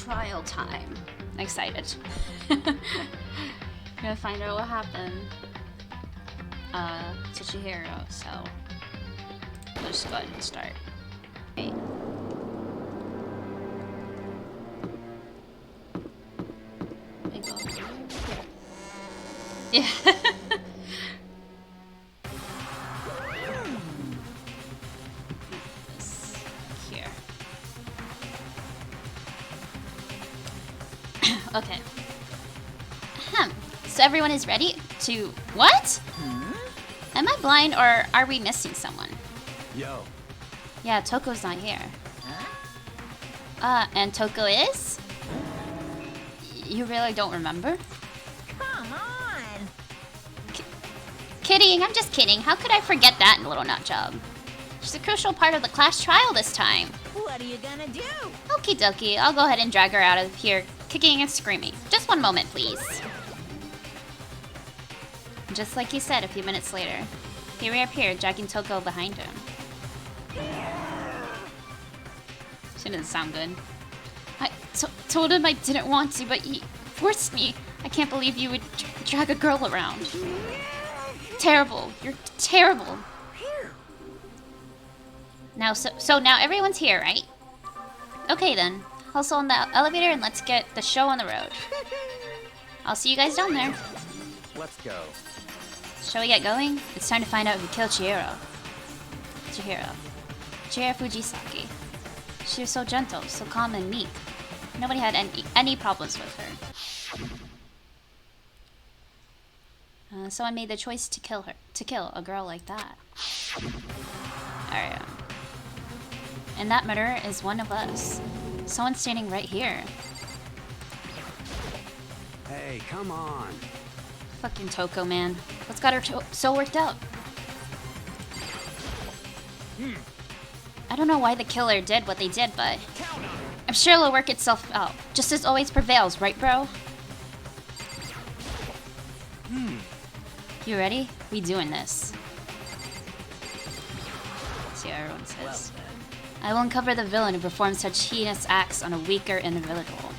trial time. Excited. Gonna find out what happened to Chihiro, so we'll just go ahead and start. Okay. Yeah. Here. Okay. So everyone is ready to... What? Am I blind or are we missing someone? Yo. Yeah, Toko's not here. And Toko is? You really don't remember? Come on! Kidding, I'm just kidding. How could I forget that little nut job? She's a crucial part of the class trial this time. What are you gonna do? Okie dokie, I'll go ahead and drag her out of here, kicking and screaming. Just one moment, please. Just like he said a few minutes later, he reappeared, dragging Toko behind him. She doesn't sound good. I told him I didn't want to, but he forced me. I can't believe you would drag a girl around. Terrible. You're terrible. Now, so now everyone's here, right? Okay then. Hustle on the elevator and let's get the show on the road. I'll see you guys down there. Let's go. Shall we get going? It's time to find out who killed Chihiro. Chihiro Fujisaki. She was so gentle, so calm and meek. Nobody had any problems with her. Someone made the choice to kill a girl like that. Alright. And that murderer is one of us. Someone standing right here. Hey, come on. Fucking Toko, man. What's got her so worked up? I don't know why the killer did what they did, but I'm sure it'll work itself out. Justice always prevails, right, bro? You ready? We doing this. Let's see what everyone says. I will uncover the villain who performs such heinous acts on a weaker individual.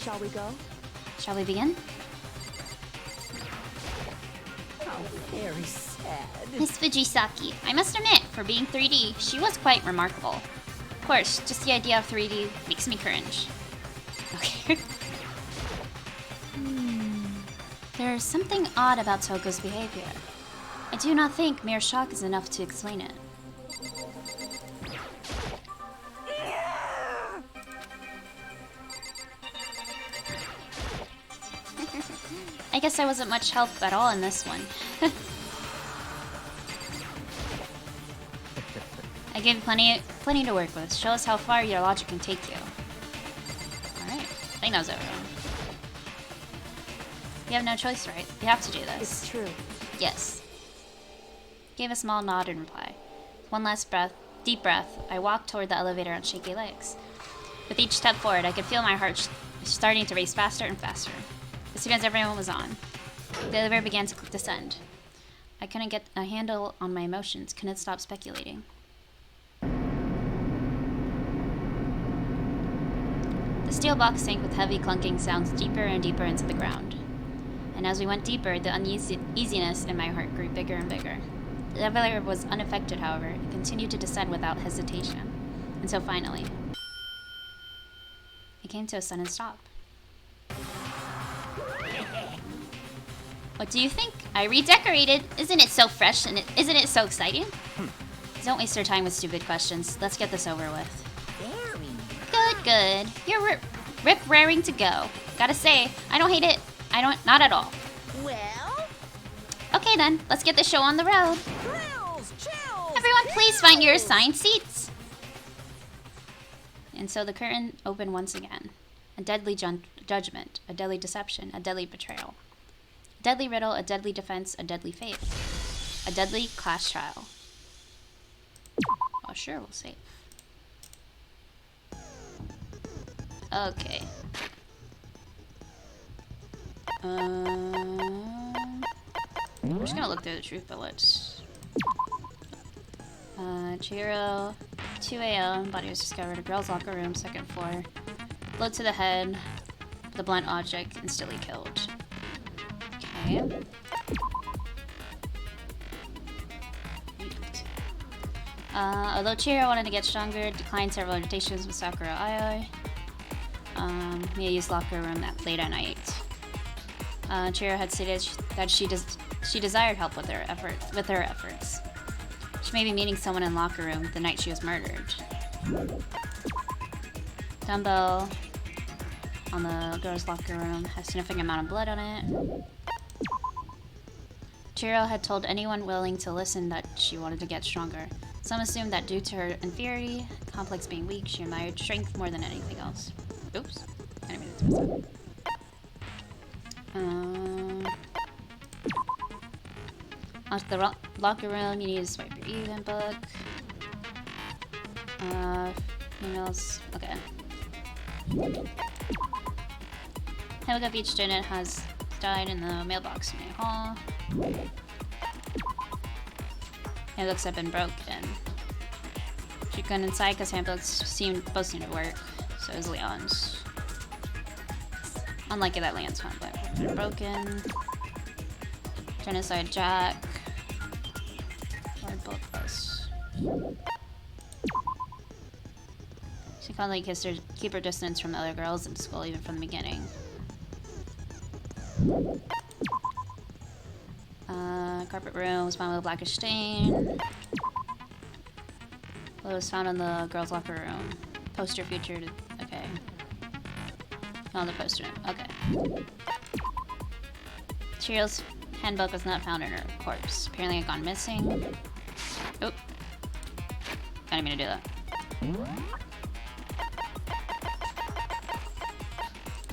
Shall we go? Shall we begin? Oh, very sad. Miss Fujisaki, I must admit, for being 3D, she was quite remarkable. Of course, just the idea of 3D makes me cringe. Okay. There's something odd about Toko's behavior. I do not think mere shock is enough to explain it. I guess I wasn't much help at all in this one. I gave plenty to work with. Show us how far your logic can take you. Alright, I think that was everyone. You have no choice, right? You have to do this. It's true. Yes. Gave a small nod in reply. One last deep breath, I walked toward the elevator on shaky legs. With each step forward, I could feel my heart starting to race faster and faster. As soon as everyone was on, the elevator began to descend. I couldn't get a handle on my emotions, couldn't stop speculating. The steel box sank with heavy clunking sounds deeper and deeper into the ground. And as we went deeper, the uneasiness in my heart grew bigger and bigger. The elevator was unaffected, however, and continued to descend without hesitation. Until finally, it came to a sudden stop. What do you think? I redecorated. Isn't it so fresh and isn't it so exciting? Don't waste your time with stupid questions. Let's get this over with. Very Good. You're rip-raring to go. Gotta say, I don't hate it. Not at all. well. Okay then, let's get the show on the road. Chills. Everyone, please find your assigned seats. And so the curtain opened once again. A deadly judgment, a deadly deception, a deadly betrayal. A deadly riddle, a deadly defense, a deadly fate. A deadly class trial. Oh, sure, we'll save. Okay. I'm just gonna look through the truth bullets. Chihiro 2 a.m. Body was discovered. A girl's locker room, second floor. Blow to the head. The blunt object instantly killed. Okay. Although Chihiro wanted to get stronger, declined several invitations with Sakura Ai. Mia used locker room late at night. Chihiro had stated that she desired help with her efforts. She may be meeting someone in locker room the night she was murdered. Dumbbell on the girls' locker room has a significant amount of blood on it. Chihiro had told anyone willing to listen that she wanted to get stronger. Some assumed that due to her inferiority, complex being weak, she admired strength more than anything else. Oops. I didn't mean to twist that. Onto the locker room, you need to swipe your event book. Emails. Okay. Havoc each student has died in the mailbox in the hall. Handbooks have been broken. She couldn't inside because handbooks seemed both to work, so it was Leon's. Unlike that Leon's handbook had been broken. Genocide Jack. Hard book plus. She finally kissed her, keep her distance from the other girls in school even from the beginning. Carpet room was found with a blackish stain. It was found in the girls' locker room. Poster featured. Okay. Found the poster. Okay. Chihiro's handbook was not found in her corpse. Apparently, it had gone missing. Oop. I didn't mean to do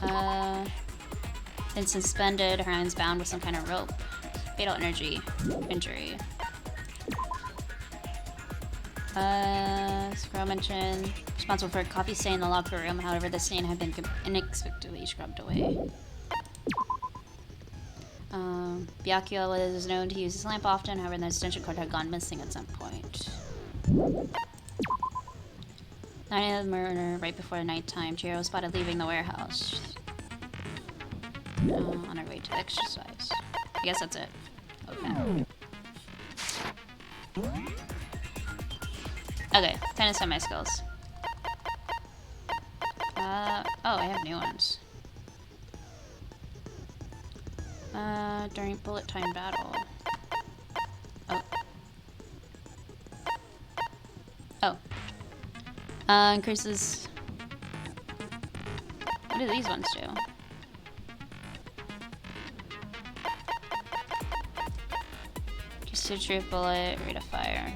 that. Been suspended. Her hands bound with some kind of rope. Fatal injury. Squirrel mentioned responsible for a coffee stain in the locker room. However, the stain had been inexplicably scrubbed away. Byakuya was known to use his lamp often. However, the extension cord had gone missing at some point. Night of the murder, right before nighttime, Chihiro was spotted leaving the warehouse. On her way to exercise. I guess that's it. Okay. Okay, tennis on my skills. Oh, I have new ones. During bullet time battle. Increases. What do these ones do? Just a true bullet, rate of fire.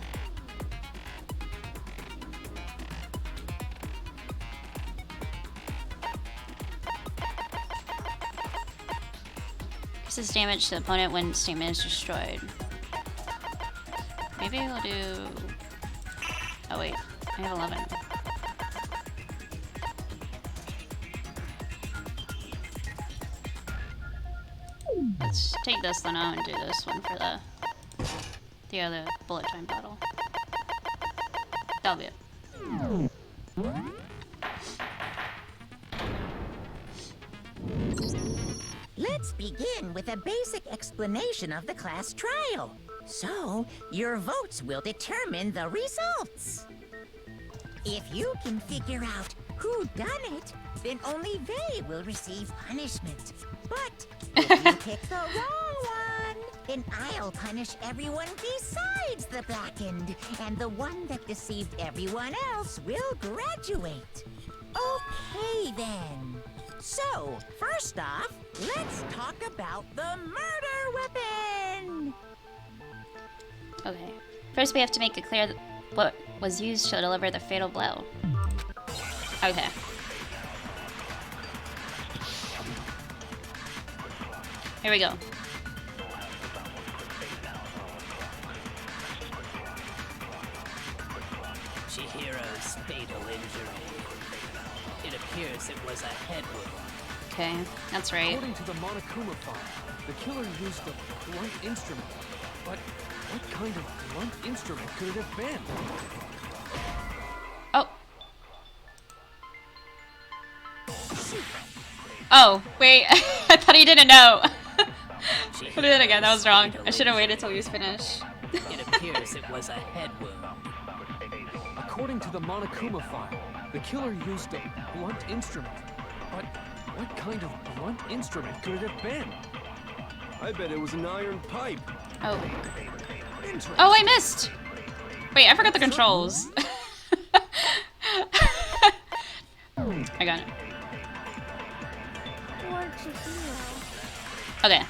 This is damage to the opponent when statement is destroyed. Maybe we'll do. Oh wait, I have 11. Let's take this one out and do this one for the other bullet time battle. That'll be it. Let's begin with a basic explanation of the class trial. So, your votes will determine the results. If you can figure out who done it, then only they will receive punishment. But if you pick the wrong one, then I'll punish everyone besides the blackened, and the one that deceived everyone else will graduate. Okay then. So, first off, let's talk about the murder weapon! Okay. First, we have to make it clear what was used to deliver the fatal blow. Okay. Here we go. Chihiro's fatal injury. It appears it was a head wound. Okay, that's right. According to the Monokuma file, the killer used a blunt instrument. But what kind of blunt instrument could it have been? Oh, wait. I thought he didn't know. Put it in again. That was wrong. I should have waited till he was finished. It appears it was a head wound. According to the Monokuma file, the killer used a blunt instrument. But what kind of blunt instrument could it have been? I bet it was an iron pipe. Oh. Oh, I missed. Wait, I forgot the controls. I got it. Okay.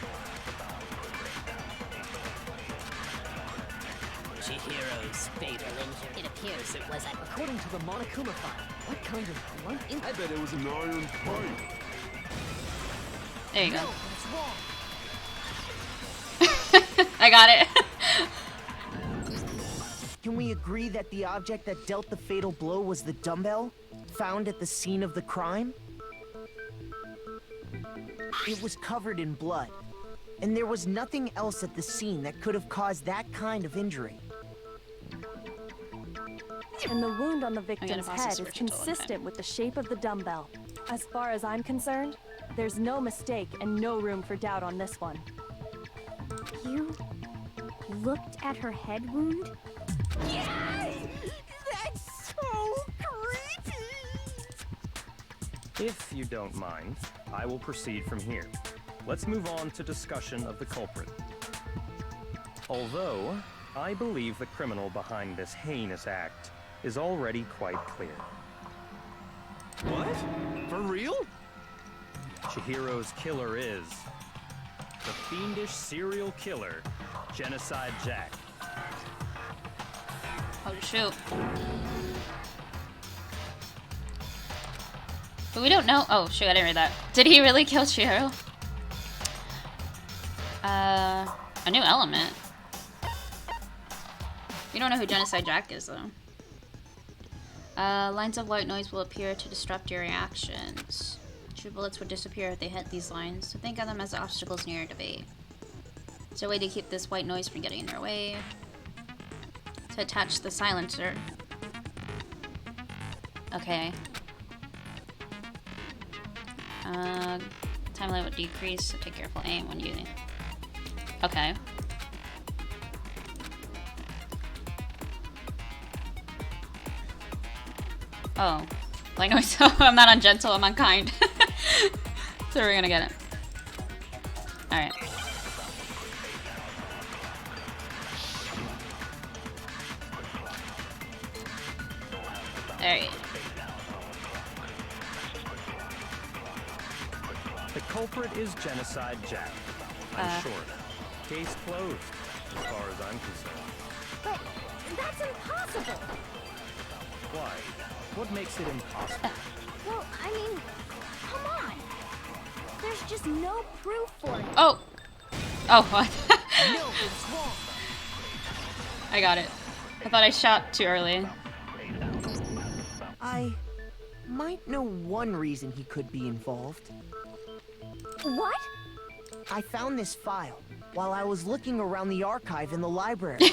Chihiro's fatal injury. It appears it was a... According to the Monokuma file, what kind of blunt I bet it was an iron pipe. There you go. No, that's wrong. I got it. Can we agree that the object that dealt the fatal blow was the dumbbell found at the scene of the crime? It was covered in blood, and there was nothing else at the scene that could have caused that kind of injury. And the wound on the victim's pause this head is switch until one consistent with the shape of the dumbbell. As far as I'm concerned, there's no mistake and no room for doubt on this one. You looked at her head wound? Yes! That's so creepy! If you don't mind, I will proceed from here. Let's move on to discussion of the culprit. Although, I believe the criminal behind this heinous act is already quite clear. What? For real? Chihiro's killer is the fiendish serial killer, Genocide Jack. Oh, shoot. But we don't know. Oh, shoot, I didn't read that. Did he really kill Chihiro? A new element. You don't know who Genocide Jack is, though. Lines of white noise will appear to disrupt your reactions. True bullets would disappear if they hit these lines, so think of them as obstacles near your debate. Is there a way to keep this white noise from getting in your way? To attach the silencer. Okay. Time limit would decrease, so take careful aim when using. Okay. Oh. Like noise. I'm not ungentle, I'm unkind. So we're gonna get it. Alright. Alright. The culprit is Genocide Jack. I'm short. Case closed, as far as I'm concerned. But that's impossible. Why? What makes it impossible? Well, I mean, come on. There's just no proof for it. Oh! Oh, what? No, it's wrong. I got it. I thought I shot too early. I might know one reason he could be involved. What? I found this file while I was looking around the archive in the library.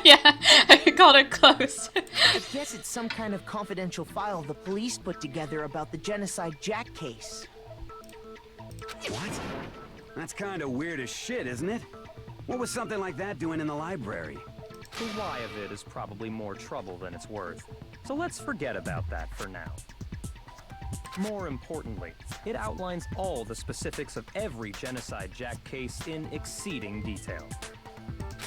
Yeah, I called it close. I guess it's some kind of confidential file the police put together about the Genocide Jack case. What? That's kind of weird as shit, isn't it? What was something like that doing in the library? The why of it is probably more trouble than it's worth. So let's forget about that for now. More importantly, it outlines all the specifics of every Genocide Jack case in exceeding detail.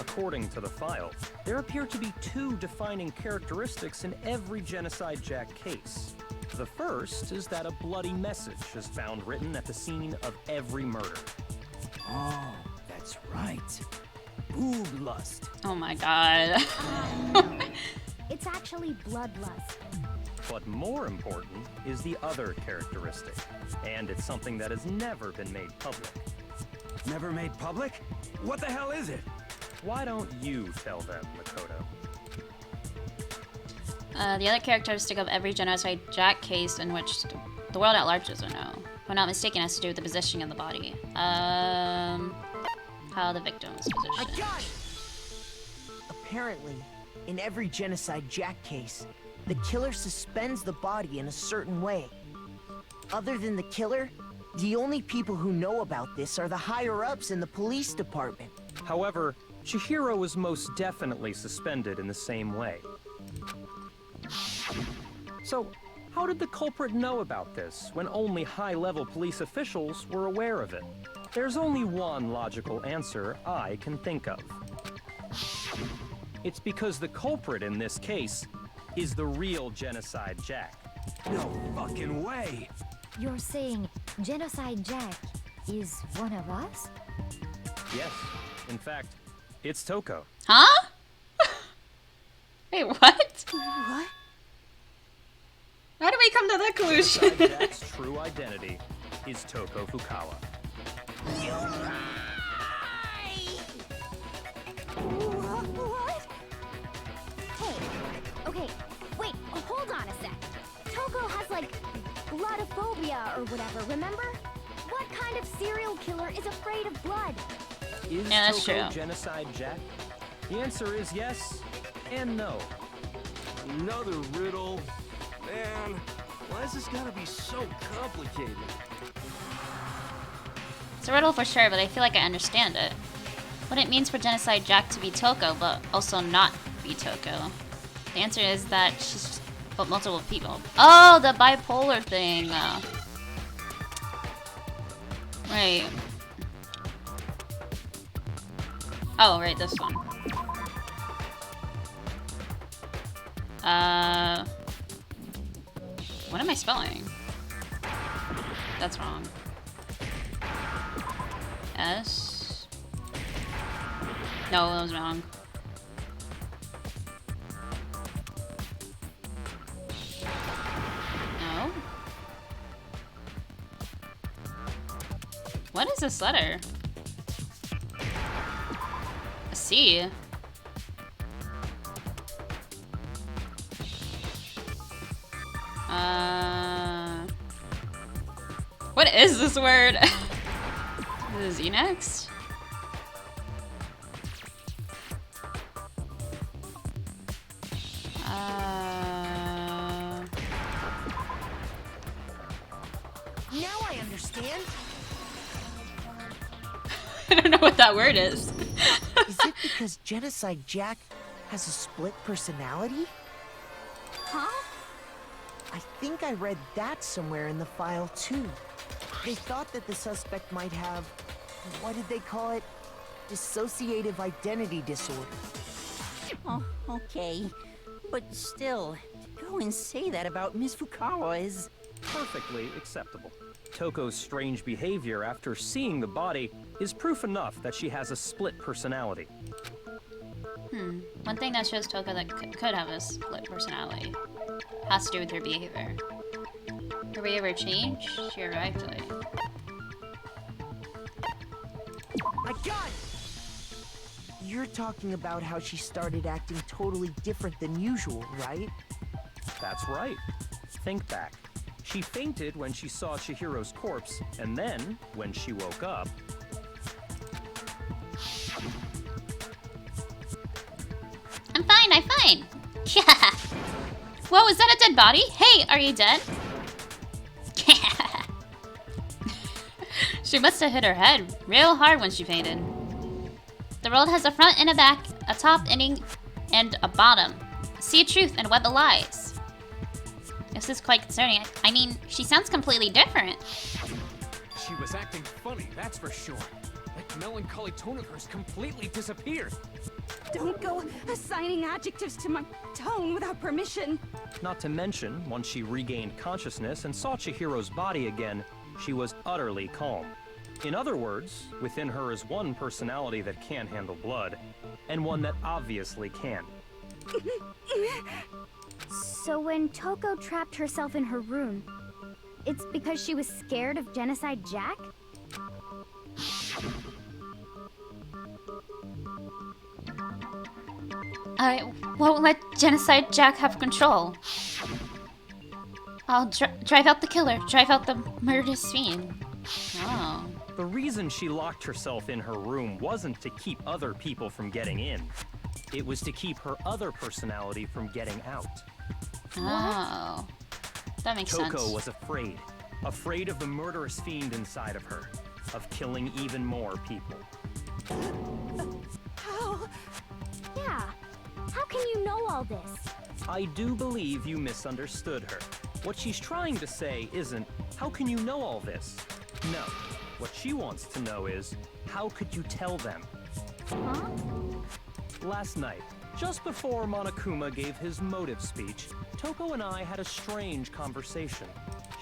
According to the file, there appear to be two defining characteristics in every Genocide Jack case. The first is that a bloody message is found written at the scene of every murder. Oh, that's right. Boob lust. Oh my god. It's actually bloodlust. But more important is the other characteristic, and it's something that has never been made public. Never made public? What the hell is it? Why don't you tell them, Makoto? The other characteristic of every Genocide Jack case in which the world at large doesn't know, if I'm not mistaken, has to do with the positioning of the body. How the victim was I positioned. got it! Apparently, in every Genocide Jack case, the killer suspends the body in a certain way. Other than the killer, The only people who know about this are the higher-ups in the police department. However, Chihiro was most definitely suspended in the same way. So, how did the culprit know about this when only high-level police officials were aware of it? There's only one logical answer I can think of. It's because the culprit in this case is the real Genocide Jack. No fucking way! You're saying Genocide Jack is one of us? Yes, in fact, it's Toko. Huh? Wait, what? What? How do we come to that conclusion? Genocide Jack's true identity is Toko Fukawa. What? Hey, okay, wait, hold on a sec. Toko has like bloodophobia or whatever, remember? What kind of serial killer is afraid of blood? Is Yeah, that's Toko true. Genocide Jack? The answer is yes and no. Another riddle? Man, why is this gotta be so complicated? It's a riddle for sure, but I feel like I understand it. What it means for Genocide Jack to be Toko, but also not be Toko. The answer is that she's just multiple people. Oh, the bipolar thing. Right. Oh, right, this one. What am I spelling? That's wrong. S. No, that was wrong. No. What is this letter? A C. What is this word? Is Z next? Now I understand. I don't know what that word is. Is it because Genocide Jack has a split personality? Huh? I think I read that somewhere in the file too. They thought that the suspect might have, what did they call it? Dissociative identity disorder. Oh, okay. But still, to go and say that about Miss Fukawa is... Perfectly acceptable. Toko's strange behavior after seeing the body is proof enough that she has a split personality. One thing that shows Toko that could have a split personality has to do with her behavior. Her behavior changed? She arrived late. My God! You're talking about how she started acting totally different than usual, right? That's right. Think back. She fainted when she saw Chihiro's corpse, and then, when she woke up... I'm fine. Yeah. Whoa, is that a dead body? Hey, are you dead? She must have hit her head real hard when she fainted. The world has a front and a back, a top ending, and a bottom. See a truth and web a lies. This is quite concerning. I mean, she sounds completely different. She was acting funny, that's for sure. That melancholy tone of hers completely disappeared. Don't go assigning adjectives to my tone without permission. Not to mention, once she regained consciousness and saw Chihiro's body again, she was utterly calm. In other words, within her is one personality that can't handle blood, and one that obviously can. So when Toko trapped herself in her room, it's because she was scared of Genocide Jack? I won't let Genocide Jack have control. I'll drive out the killer, drive out the murderous fiend. Oh. The reason she locked herself in her room wasn't to keep other people from getting in. It was to keep her other personality from getting out. Oh. That makes sense. Toko was afraid. afraid of the murderous fiend inside of her, of killing even more people. How? Yeah. How can you know all this? I do believe you misunderstood her. What she's trying to say isn't, how can you know all this? No. What she wants to know is, how could you tell them? Huh? Last night, just before Monokuma gave his motive speech, Toko and I had a strange conversation.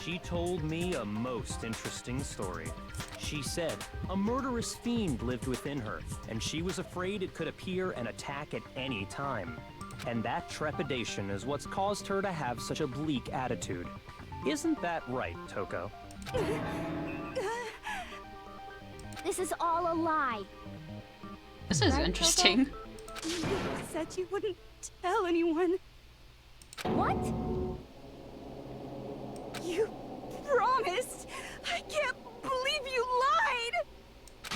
She told me a most interesting story. She said a murderous fiend lived within her, and she was afraid it could appear and attack at any time. And that trepidation is what's caused her to have such a bleak attitude. Isn't that right, Toko? This is all a lie. This is Right, interesting. You said you wouldn't tell anyone. What? You promised. I can't believe you lied.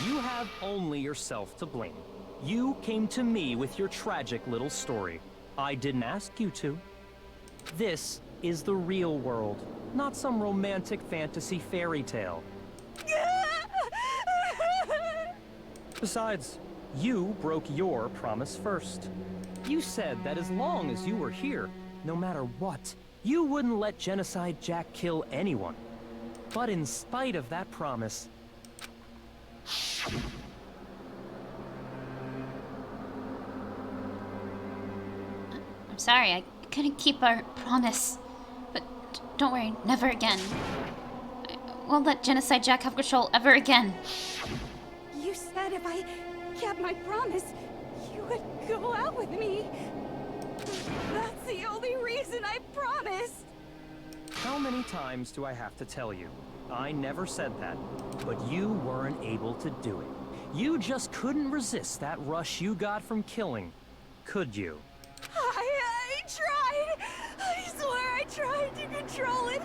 You have only yourself to blame. You came to me with your tragic little story. I didn't ask you to. This is the real world, not some romantic fantasy fairy tale. Besides, you broke your promise first. You said that as long as you were here, no matter what, you wouldn't let Genocide Jack kill anyone. But in spite of that promise, I'm sorry, I couldn't keep our promise. But don't worry, never again. I won't let Genocide Jack have control ever again. You said if I kept my promise, you would go out with me. That's the only reason I promised. how many times do I have to tell you? I never said that, but you weren't able to do it. You just couldn't resist that rush you got from killing, could you? I tried. I swear I tried to control it,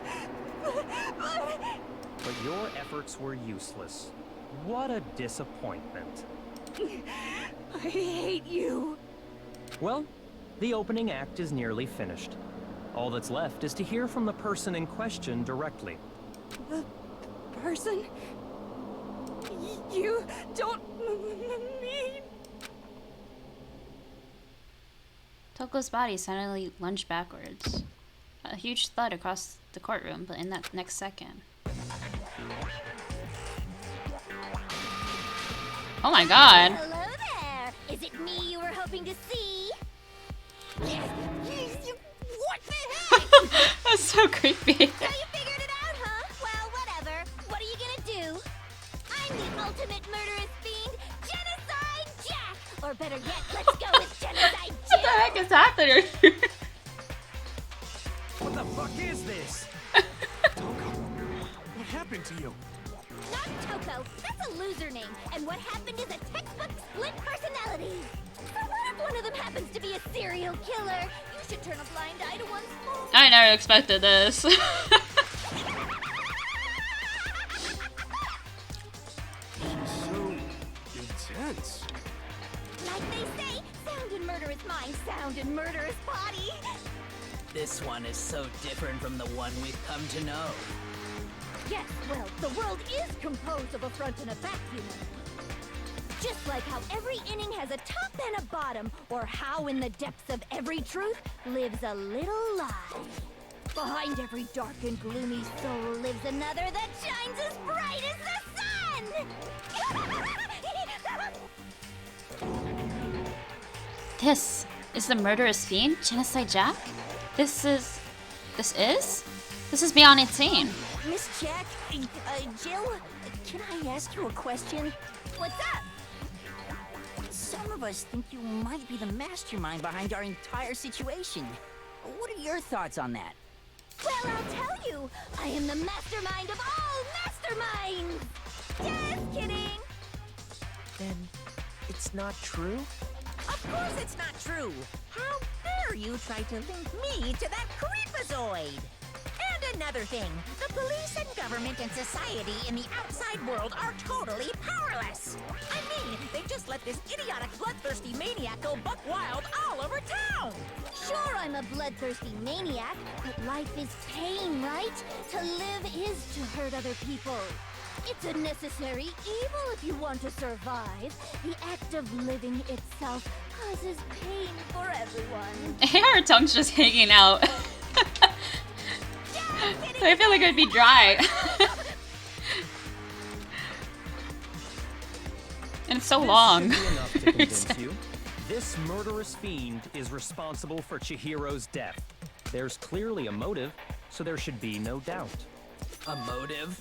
But your efforts were useless. What a disappointment. I hate you. Well, the opening act is nearly finished. All that's left is to hear from the person in question directly. The person? You don't mean... Toko's body suddenly lunged backwards. A huge thud across the courtroom, but in that next second. Oh my god! Hello there! Is it me you were hoping to see? What the heck? That's so creepy. So you figured it out, huh? Well, whatever. What are you gonna do? I'm the ultimate murderous fiend, Genocide Jack! Or better yet, let's go with Genocide What the Jack! heck is happening? What the fuck is this? What happened to you? Not Toko. That's a loser name. And what happened is a textbook split personality. So what if one of them happens to be a serial killer? You should turn a blind eye to one's fault. I never expected this. So intense. Like they say, sound in murderous mind, sound in murderous body. This one is so different from the one we've come to know. Yes, well, the world is composed of a front and a back, you know. Just like how every inning has a top and a bottom, or how in the depths of every truth lives a little lie. Behind every dark and gloomy soul lives another that shines as bright as the sun! This is the murderous fiend, Genocide Jack? This is beyond insane. Miss Jack, Jill, can I ask you a question? What's up? Some of us think you might be the mastermind behind our entire situation. What are your thoughts on that? Well, I'll tell you. I am the mastermind of all masterminds! Just kidding! Then it's not true? Of course it's not true. How dare you try to link me to that creepazoid? And And another thing, the police and government and society in the outside world are totally powerless. I mean, they just let this idiotic bloodthirsty maniac go buck wild all over town. Sure, I'm a bloodthirsty maniac, but life is pain, right? To live is to hurt other people. It's a necessary evil if you want to survive. The act of living itself causes pain for everyone. Her tongue's just hanging out. I feel like it would be dry. And it's so long. This should be enough to convince you. This murderous fiend is responsible for Chihiro's death. There's clearly a motive, so there should be no doubt. A motive?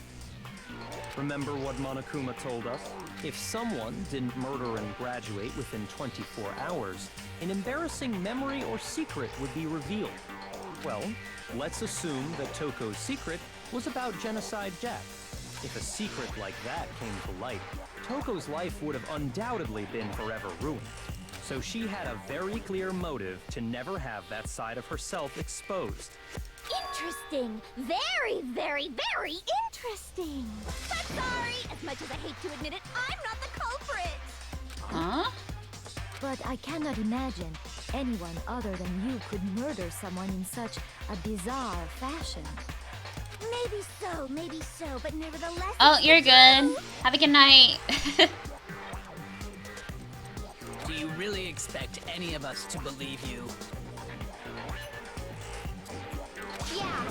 Remember what Monokuma told us? If someone didn't murder and graduate within 24 hours, an embarrassing memory or secret would be revealed. Well, let's assume that Toko's secret was about Genocide Jack. If a secret like that came to light, Toko's life would have undoubtedly been forever ruined. So she had a very clear motive to never have that side of herself exposed. Interesting. Very, very, very interesting. But sorry, as much as I hate to admit it, I'm not the culprit. Huh? But I cannot imagine anyone other than you could murder someone in such a bizarre fashion. Maybe so, but nevertheless... Oh, you're good. Have a good night. Do you really expect any of us to believe you? Yeah.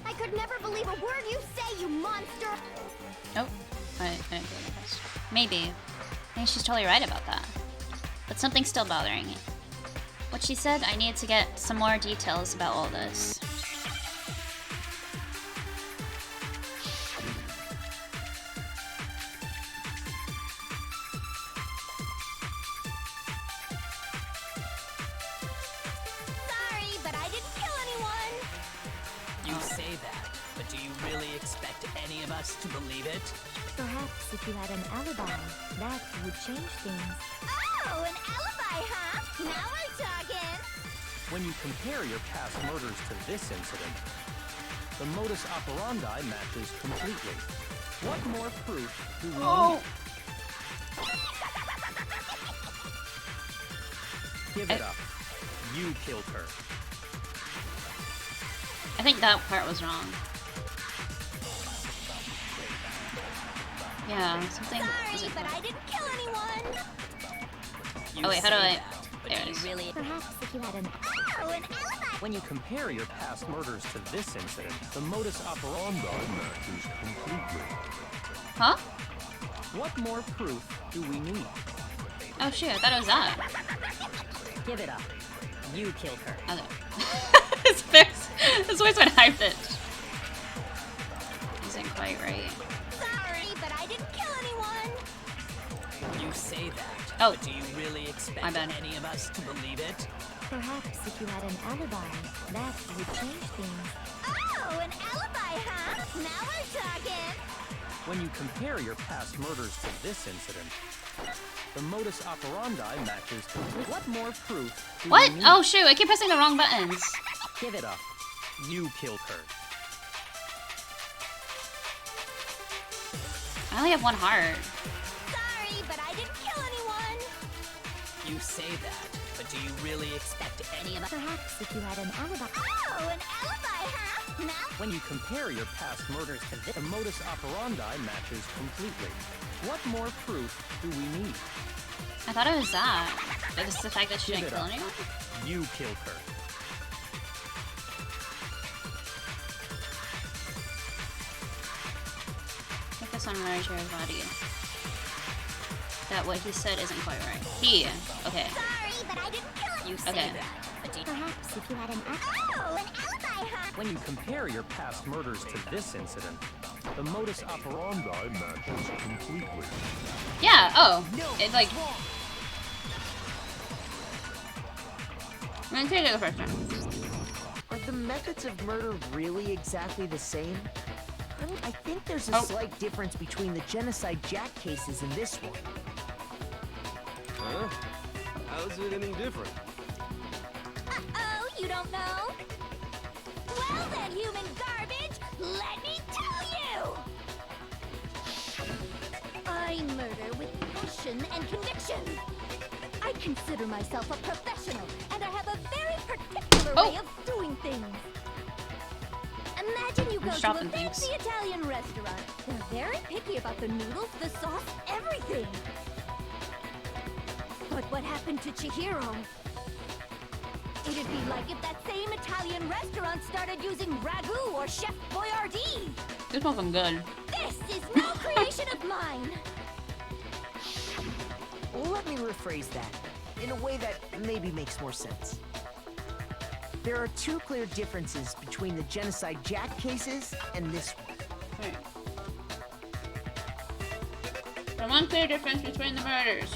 I could never believe a word you say, you monster! Oh, I didn't get it. Maybe. Maybe she's totally right about that. But something's still bothering me. What she said, I need to get some more details about all this. Sorry, but I didn't kill anyone! You say that, but do you really expect any of us to believe it? Perhaps if you had an alibi, that would change things. Oh, an alibi, huh? Now we're talking! When you compare your past murders to this incident, the modus operandi matches completely. What more proof do we need? Give it up. You killed her. I think that part was wrong. Yeah, something. Sorry, but I didn't kill anyone! Oh wait, how do I? But There do it you is. really... Perhaps if you had an Oh, an alibi! When you compare your past murders to this incident, the modus operandi matches completely. Huh? What more proof do we need? Oh shoot, I thought it was that. Give it up. You killed her. Okay. His voice went high pitched. Isn't quite right. Sorry, but I didn't kill anyone! You say that, Oh. but do you really expect My bad. any of us to believe it? perhaps if you had an alibi, that would change things. Oh, an alibi, huh? Now we're talking! When you compare your past murders to this incident, the modus operandi matches completely. What more proof do What? we need? Oh shoot, I keep pressing the wrong buttons. Give it up. You killed her. I only have one heart. Sorry, but I didn't kill anyone! You say that, but do you really expect any of us? Perhaps if you had an alibi. Oh, an alibi, huh? Now When you compare your past murders to this, the modus operandi matches completely. What more proof do we need? I thought it was that. But it's the fact that she Give didn't it kill up. anyone? You killed her. Focus on Raja's body. That what he said isn't quite right. He. Okay. sorry, but I didn't kill anyone! You say Okay. that, but do you... Perhaps if you had an Oh, an alibi, huh? When you compare your past murders to this incident, the modus operandi matches completely. Yeah, oh. It like. I'm gonna take the first one. Are the methods of murder really exactly the same? I mean, I think there's a Oh. slight difference between the Genocide Jack cases and this one. Huh? How's it any different? Uh-oh, you don't know? Well then, human garbage! murder with passion and conviction. I consider myself a professional, and I have a very particular way of doing things. Imagine you go to a fancy Italian restaurant. They're very picky about the noodles, the sauce, everything. But what happened to Chihiro? It'd be like if that same Italian restaurant started using ragu or Chef Boyardee. This smells good. This is no creation of mine. Well, let me rephrase that in a way that maybe makes more sense. There are two clear differences between the Genocide Jack cases and this one. Right. There's one clear difference between the murders.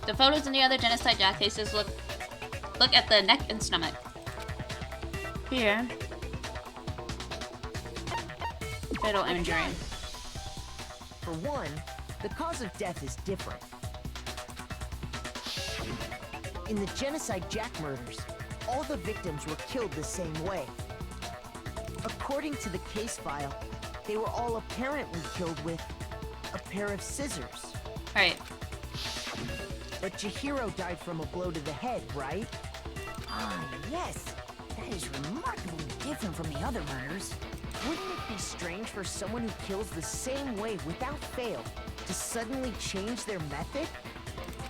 The photos in the other Genocide Jack cases look at the neck and stomach. Here. Fatal injury. For one, the cause of death is different. In the Genocide Jack murders, all the victims were killed the same way. According to the case file, they were all apparently killed with a pair of scissors. Right. But Chihiro died from a blow to the head, right? Ah, yes. That is remarkably different from the other murders. Wouldn't it be strange for someone who kills the same way without fail to suddenly change their method?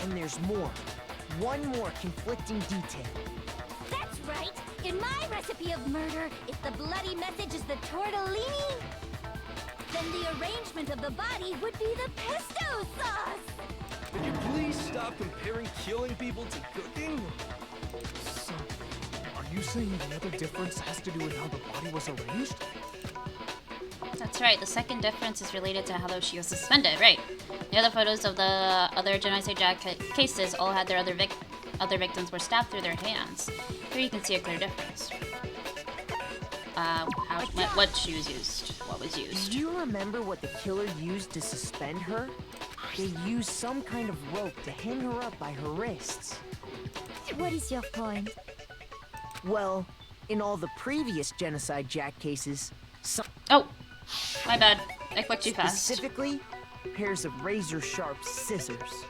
And there's more. One more conflicting detail. That's right. In my recipe of murder, if the bloody message is the tortellini, then the arrangement of the body would be the pesto sauce. Could you please stop comparing killing people to cooking? So, are you saying the other difference has to do with how the body was arranged? That's right. The second difference is related to how she was suspended. Right. The other photos of the other Genocide Jack cases all had their other victims were stabbed through their hands. Here you can see a clear difference. What she was used. What was used. Do you remember what the killer used to suspend her? They used some kind of rope to hang her up by her wrists. What is your point? Well, in all the previous Genocide Jack cases, Oh! My bad. I clicked too fast. Specifically, pairs of razor-sharp scissors.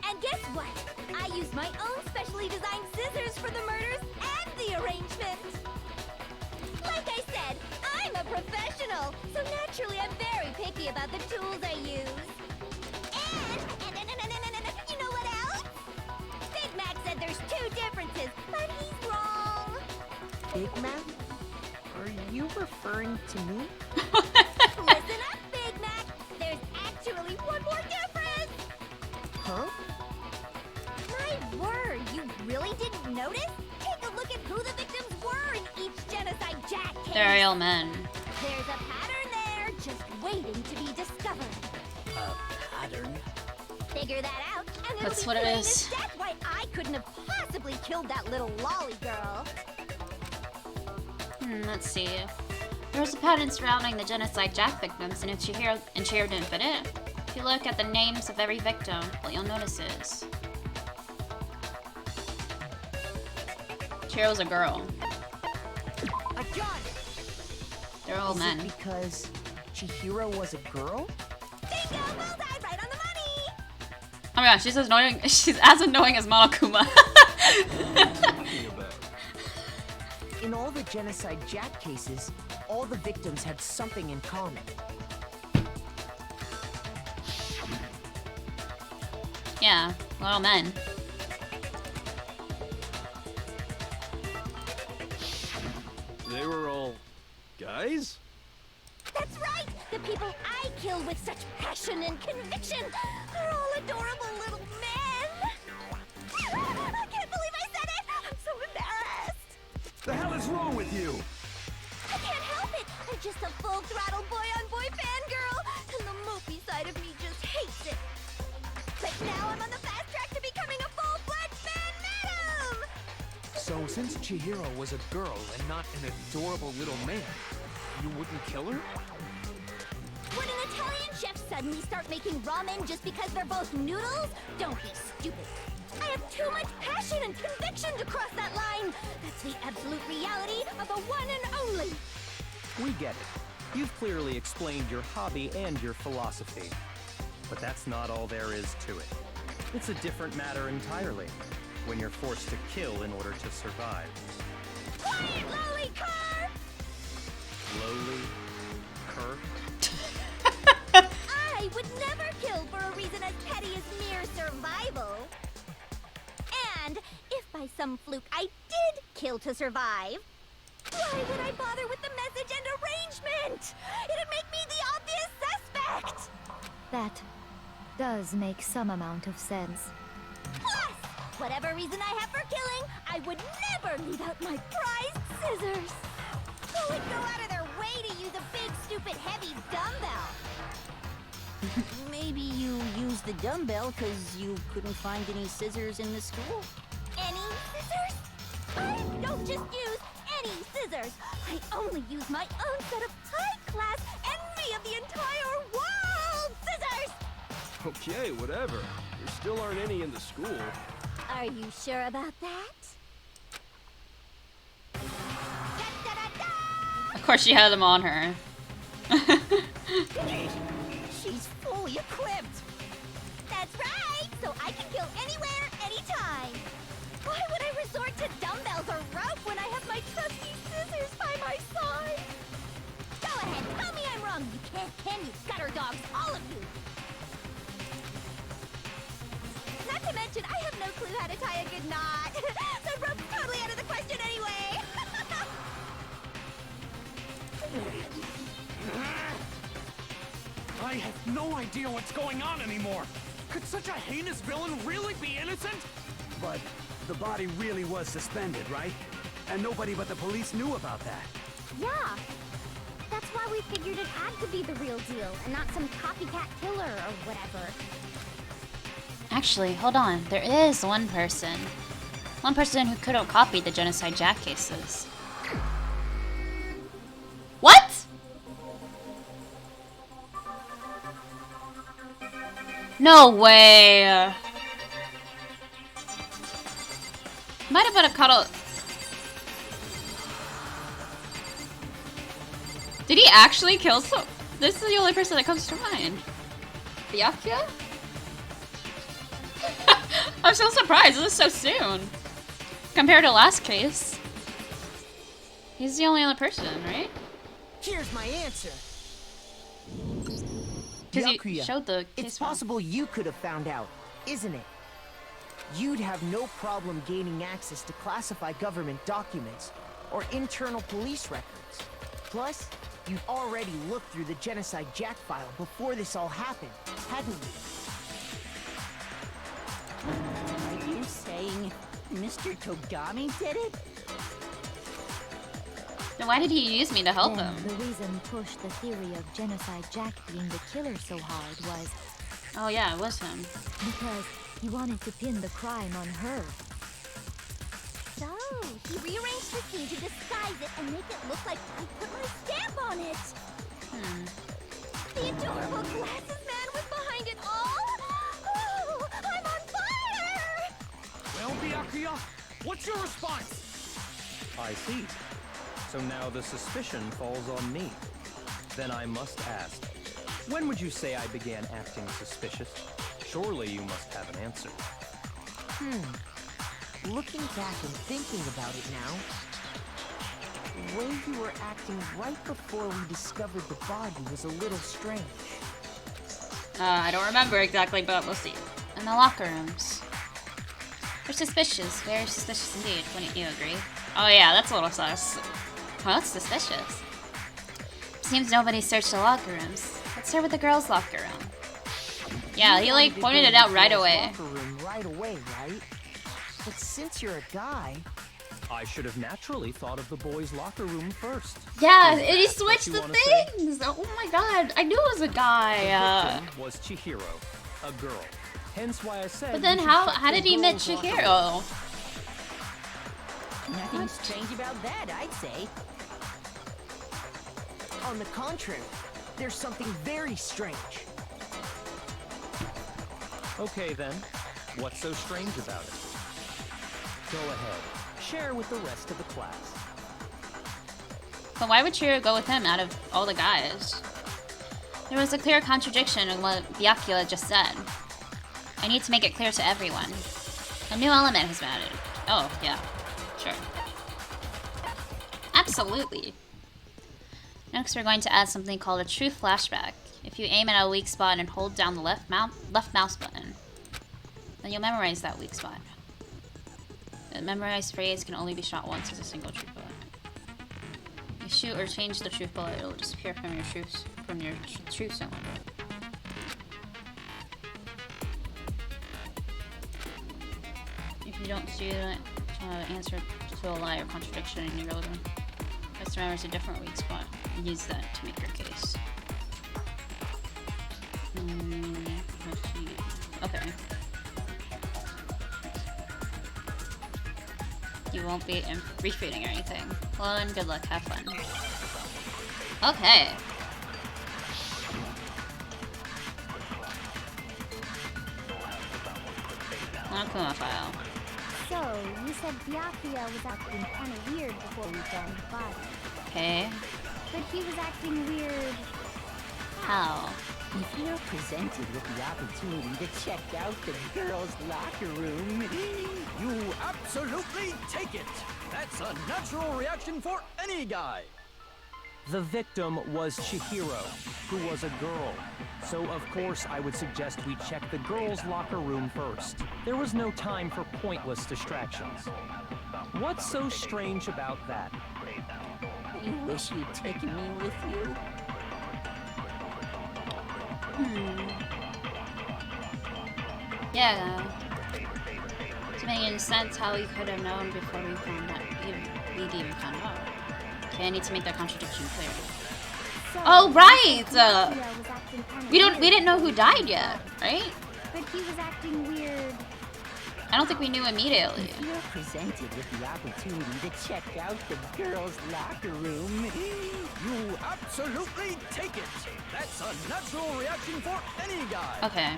And guess what? I used my own specially designed scissors for the murders and the arrangement. Like I said, I'm a professional, so naturally I'm very picky about the tools I use. And you know what else? Big Mac said there's two differences, but he's wrong. Big Mac? Are you referring to me? Listen up, Big Mac. There's actually one more difference. Huh? My word, you really didn't notice? Take a look at who the victims were in each Genocide Jack case. They're all men. There's a pattern there, just waiting to be discovered. A pattern? Figure that out, and it'll That's be what it plain is. as death why I couldn't have possibly killed that little lolly girl. Let's see. There was a pattern surrounding the Genocide Jack victims, and Chihiro didn't fit in. If you look at the names of every victim, what you'll notice is Chihiro's a girl. I got it! They're all Is men. it because Chihiro was a girl? Bingo! Bullseye, right on the money! Oh my gosh, she's as annoying. She's as annoying as Monokuma. In all the Genocide Jack cases, all the victims had something in common. Yeah, little men. They were all guys? That's right! The people I kill with such passion and conviction are all adorable little men! I can't believe I said it! I'm so embarrassed! The hell is wrong with you? I can't help it! I'm just a full-throttle boy-on-boy fangirl, and the mopey side of me just hates it. But now I'm on the fast track to becoming a full-fledged fan madam! So, since Chihiro was a girl and not an adorable little man, you wouldn't kill her? Would an Italian chef suddenly start making ramen just because they're both noodles? Don't be stupid. I have too much passion and conviction to cross that line. mine! That's the absolute reality of the one and only! We get it. You've clearly explained your hobby and your philosophy. But that's not all there is to it. It's a different matter entirely, when you're forced to kill in order to survive. Quiet, lowly cur! Lowly? Cur? I would never kill for a reason as petty as mere survival. And if by some fluke I did kill to survive, why would I bother with the message and arrangement? It'd make me the obvious suspect! That does make some amount of sense. Plus, whatever reason I have for killing, I would never leave out my prized scissors. Who would go out of their way to use a big, stupid, heavy dumbbell? Maybe you used the dumbbell because you couldn't find any scissors in the school? Any scissors? I don't just use any scissors. I only use my own set of high-class envy of the entire world scissors! Okay, whatever. There still aren't any in the school. Are you sure about that? Of course she had them on her. She's fully equipped! That's right! So I can kill anywhere, anytime! Why would I resort to dumbbells or rope when I have my trusty scissors by my side? Go ahead, tell me I'm wrong, you can you gutter dogs, all of you! Not to mention, I have no clue how to tie a good knot. So rope's totally out of the question anyway. I have no idea what's going on anymore. Could such a heinous villain really be innocent? But the body really was suspended, right? And nobody but the police knew about that. Yeah. That's why we figured it had to be the real deal and not some copycat killer or whatever. Actually, hold on. There is one person. One person who could have copied the Genocide Jack cases. What?! No way! Might have been a cuddle. Did he actually kill some? This is the only person that comes to mind. Byakuya? I'm so surprised. This is so soon. Compared to last case. He's the only other person, right? Here's my answer. Because you Byakuya, showed the case it's file. possible you could have found out, isn't it? You'd have no problem gaining access to classified government documents or internal police records. Plus, you'd already looked through the Genocide Jack file before this all happened, hadn't you? Are you saying Mr. Togami did it? Then why did he use me to help Then him? the reason he pushed the theory of Genocide Jack being the killer so hard was Oh yeah, it was him. because he wanted to pin the crime on her. So, he rearranged the scene to disguise it and make it look like I put my stamp on it. The adorable glasses man was behind it all. Oh, I'm on fire! Well, Byakuya, what's your response? I see. So now the suspicion falls on me. Then I must ask, when would you say I began acting suspicious? Surely you must have an answer. Looking back and thinking about it now, the way you were acting right before we discovered the body was a little strange. I don't remember exactly, but we'll see. In the locker rooms. They're suspicious. Very suspicious indeed, wouldn't you agree? Oh yeah, that's a little sus. Well, that's suspicious. Seems nobody searched the locker rooms. Let's start with the girls' locker room. Yeah, he like pointed it out right away. Locker room right away, right? But since you're a guy, I should have naturally thought of the boys' locker room first. Yeah, Is and he that switched what you the wanna say? things! Oh my god, I knew it was a The guy. victim was Chihiro, a girl. Hence why I said. But then we should how check the did he meet girls' locker room. Chihiro? Nothing strange about that, I'd say. on the contrary, there's something very strange. Okay then, what's so strange about it? Go ahead, share with the rest of the class. But why would Chihiro go with him out of all the guys? There was a clear contradiction in what Byakuya just said. I need to make it clear to everyone. A new element has been added. Oh, yeah. Sure. Absolutely. Next, we're going to add something called a truth flashback. If you aim at a weak spot and hold down the left mouse button, then you'll memorize that weak spot. The memorized phrase can only be shot once as a single truth bullet. You shoot or change the truth bullet, it'll disappear from your truth zone. If you don't see the answer to a lie or contradiction in your building, just remember it's a different weak spot. And use that to make your case. Let's see. Okay. You won't be refeeding or anything. Well, and good luck. Have fun. Okay. Monokuma file. So, you said Byakuya was acting kind of weird before we found the body. Okay. But he was acting weird. How? If you're presented with the opportunity to check out the girls' locker room, You absolutely take it! That's a natural reaction for any guy! The victim was Chihiro, who was a girl. So of course I would suggest we check the girls' locker room first. There was no time for pointless distractions. What's so strange about that? you wish you'd taken me with you. Yeah. To make any sense how we could have known before we found out. We'd even found out. Okay, I need to make that contradiction clear. So, Oh right! Byakuya was acting kind of We didn't know who died yet, right? But he was acting weird. I don't think we knew immediately. If you're presented with the opportunity to check out the girls' locker room, You absolutely take it! That's a natural reaction for any guy! Okay.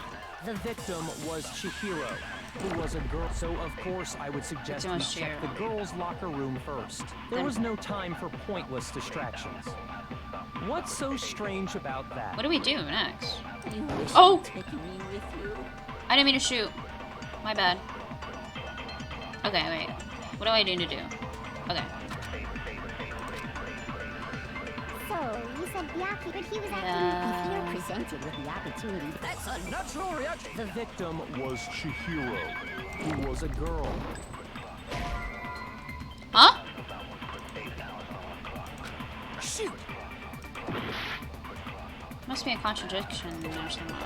The victim was Chihiro, who was a girl. So of course I would suggest we check the girls' locker room first. There was no time for pointless distractions. What's so strange about that? What do we do next? you wish Oh! you'd taken me with you. I didn't mean to shoot. My bad. Okay, wait. What do I need to do? Okay. So, you said Byakuya, but he was acting... If you're presented with the opportunity, That's a natural reaction! The victim was Chihiro, who was a girl. Huh? Shoot! Must be a contradiction there somewhere.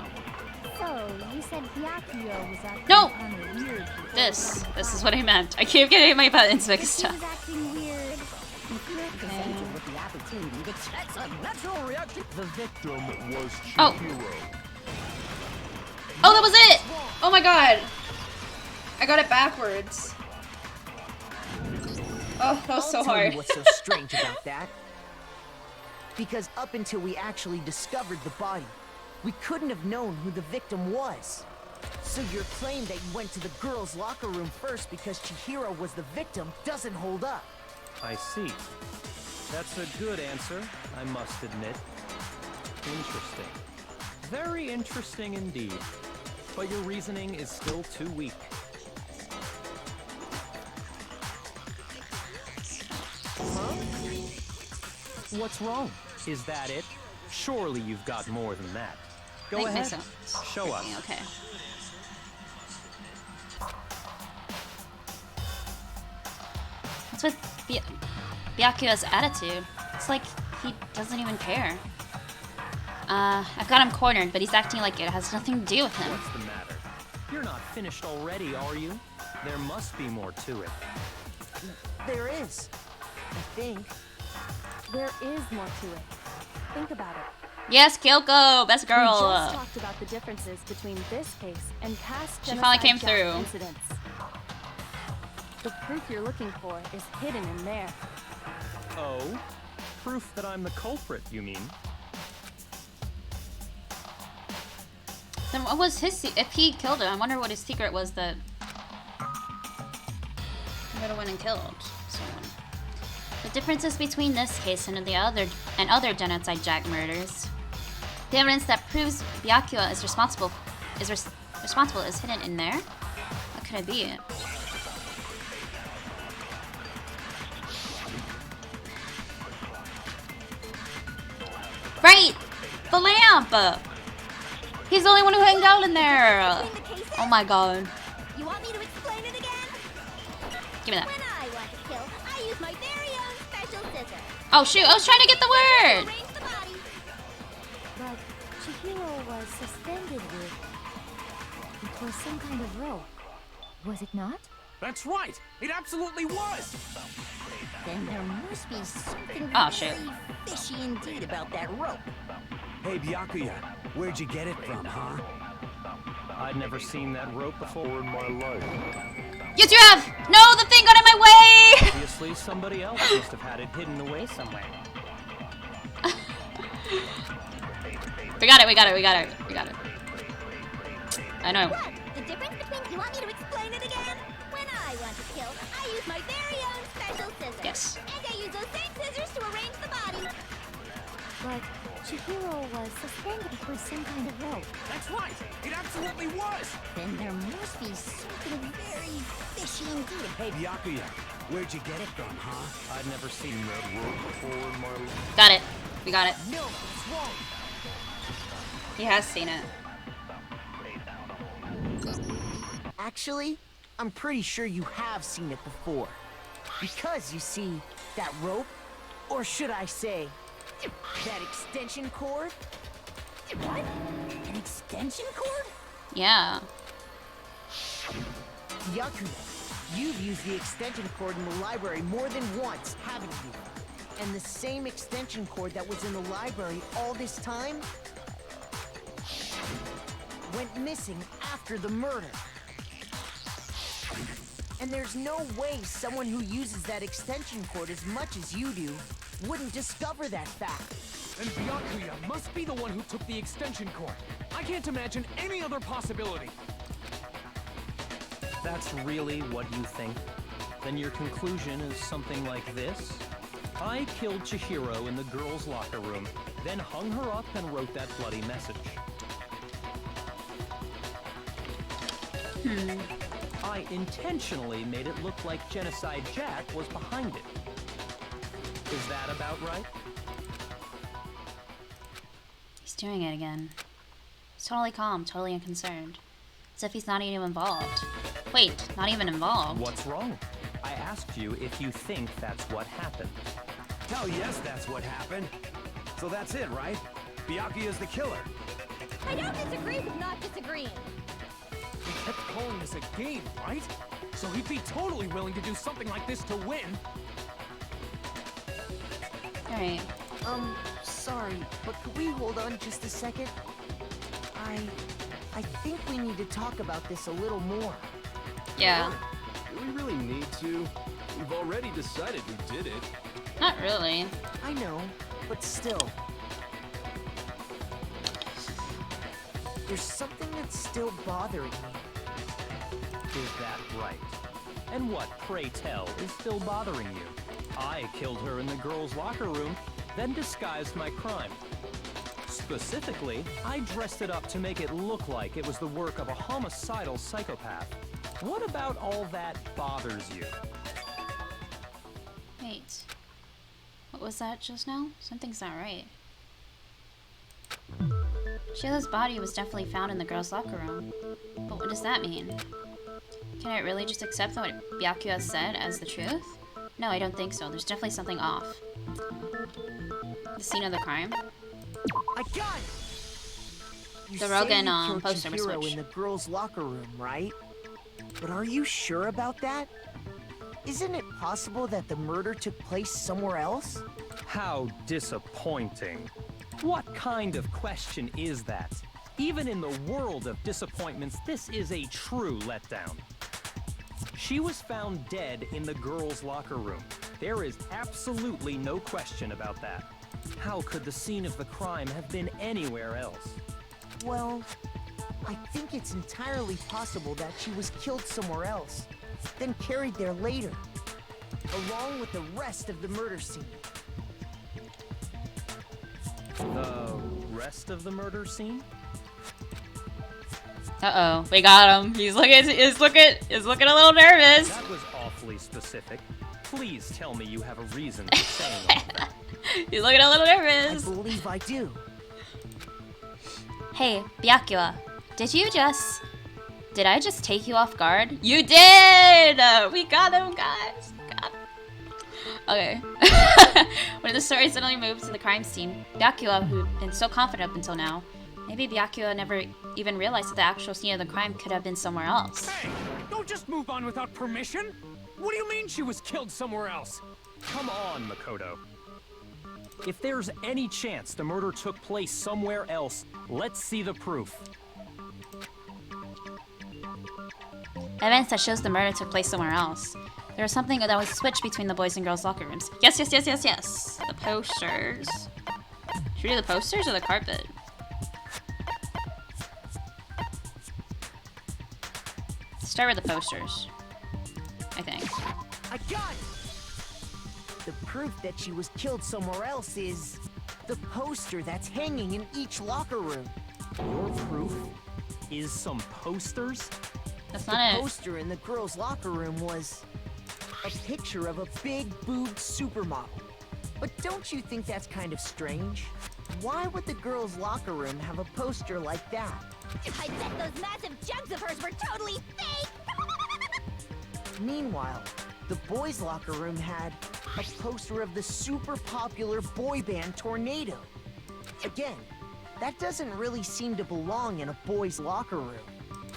So, you said Byakuya was acting No! kind of weird. This is what I meant. I keep getting my buttons But mixed he up. was acting weird. if you're presented with the opportunity to check That's a natural reaction! The victim was Oh. Chihiro. Oh, that was it! Oh my god! I got it backwards. Oh, that was so I'll tell hard. you what's so strange about that. Because up until we actually discovered the body, we couldn't have known who the victim was. So your claim that you went to the girls' locker room first because Chihiro was the victim doesn't hold up. I see. That's a good answer, I must admit. Interesting. Very interesting indeed. But your reasoning is still too weak. Huh? What's wrong? Is that it? Surely you've got more than that. Go Make ahead. sense. Show us. Okay. What's with Byakuya's attitude? It's like he doesn't even care. I've got him cornered, but he's acting like it has nothing to do with him. What's the matter? You're not finished already, are you? There must be more to it. There is. I think. There is more to it. Think about it. Yes, Kyoko, best We just girl. talked about the differences between this case and past She finally came genocide through. incidents. The proof you're looking for is hidden in there. Oh? Proof that I'm the culprit, you mean? Then what was his if he killed him? I wonder what his secret was that I would have went and killed someone. The differences between this case and other genocide Jack murders. The evidence that proves Byakuya is responsible is hidden in there. What could it be? Right! The lamp! He's the only one who hung out in there! Oh my god. You want me to explain it again? Give me that. When I want to kill, I use my very own special scissors. Oh shoot, I was trying to get the word! Arrange the body. But Chihiro was suspended with... It was some kind of rope. Was it not? That's right! It absolutely was! Then there must be something Oh, shit. very fishy indeed about that rope. Hey, Byakuya, where'd you get it from, huh? I'd never seen that rope before in my life. Yes, you have! No, the thing got in my way! Obviously, somebody else must have had it hidden away somewhere. We got it. I know. What? The difference between... You want me to explain it again? When I want to kill, I use my very own special scissors. Yes. And I use those same scissors to arrange the body. But Chihiro was suspended with some kind of rope. That's right! It absolutely was! Then there must be something very fishy indeed. Hey, Byakuya, where'd you get it from, huh? I'd never seen that rope before in my life. Got it. We got it. No, it's wrong. He has seen it. Actually, I'm pretty sure you have seen it before. Because, you see, that rope, or should I say, that extension cord? What? An extension cord? Yeah. Byakuya, you've used the extension cord in the library more than once, haven't you? And the same extension cord that was in the library all this time went missing after the murder. And there's no way someone who uses that extension cord as much as you do wouldn't discover that fact. And Byakuya must be the one who took the extension cord. I can't imagine any other possibility. That's really what you think? Then your conclusion is something like this? I killed Chihiro in the girls' locker room, then hung her up and wrote that bloody message. I intentionally made it look like Genocide Jack was behind it. Is that about right? He's doing it again. He's totally calm, totally unconcerned. As if he's not even involved. Wait, not even involved. What's wrong? I asked you if you think that's what happened. Hell yes, that's what happened. So that's it, right? Byakuya's the killer. I don't disagree with not disagreeing. He kept calling this a game, right? So he'd be totally willing to do something like this to win. Alright. Sorry, but could we hold on just a second? I think we need to talk about this a little more. Yeah. Do we really need to? We've already decided who did it. Not really. I know, but still. There's something that's still bothering me. Is that right? And what, pray tell, is still bothering you? I killed her in the girls' locker room, then disguised my crime. Specifically, I dressed it up to make it look like it was the work of a homicidal psychopath. What about all that bothers you? Wait. What was that just now? Something's not right. Shayla's body was definitely found in the girls' locker room. But what does that mean? Can I really just accept what Byakuya said as the truth? No, I don't think so. There's definitely something off. The scene of the crime? I got it! You The say Rogan you killed poster was Chihiro switched. in the girls' locker room, right? But are you sure about that? Isn't it possible that the murder took place somewhere else? How disappointing. What kind of question is that? Even in the world of disappointments, this is a true letdown. She was found dead in the girls' locker room. There is absolutely no question about that. How could the scene of the crime have been anywhere else? Well, I think it's entirely possible that she was killed somewhere else. then carried there later, along with the rest of the murder scene. The rest of the murder scene? Uh-oh, we got him. He's looking a little nervous. That was awfully specific. Please tell me you have a reason for saying all that. He's looking a little nervous. I believe I do. Hey, Byakuya, did I just take you off guard? You did! We got him, guys. Got him. Okay. When the story suddenly moves to the crime scene, Byakuya, who'd been so confident up until now, maybe Byakuya never even realized that the actual scene of the crime could have been somewhere else. Hey, don't just move on without permission. What do you mean she was killed somewhere else? Come on, Makoto. If there's any chance the murder took place somewhere else, let's see the proof. Evidence that shows the murder took place somewhere else. There was something that was switched between the boys and girls' locker rooms. Yes. The posters. Should we do the posters or the carpet? Start with the posters, I think. I got it! The proof that she was killed somewhere else is the poster that's hanging in each locker room. Your proof is some posters? That's The not it. poster in the girls' locker room was a picture of a big boobed supermodel. But don't you think that's kind of strange? Why would the girls' locker room have a poster like that? I bet those massive jugs of hers were totally fake! Meanwhile, the boys' locker room had a poster of the super popular boy band Tornado. Again, that doesn't really seem to belong in a boys' locker room.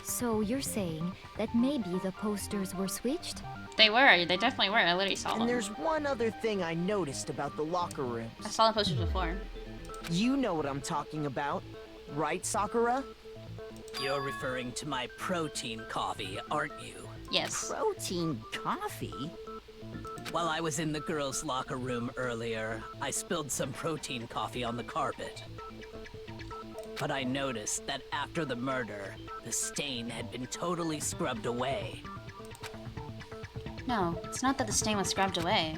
So you're saying that maybe the posters were switched? They were. They definitely were. I literally saw them. And there's one other thing I noticed about the locker rooms. I saw the posters before. You know what I'm talking about, right, Sakura? You're referring to my protein coffee, aren't you? Yes. Protein coffee? While I was in the girls' locker room earlier, I spilled some protein coffee on the carpet. But I noticed that after the murder, the stain had been totally scrubbed away. No, it's not that the stain was scrubbed away.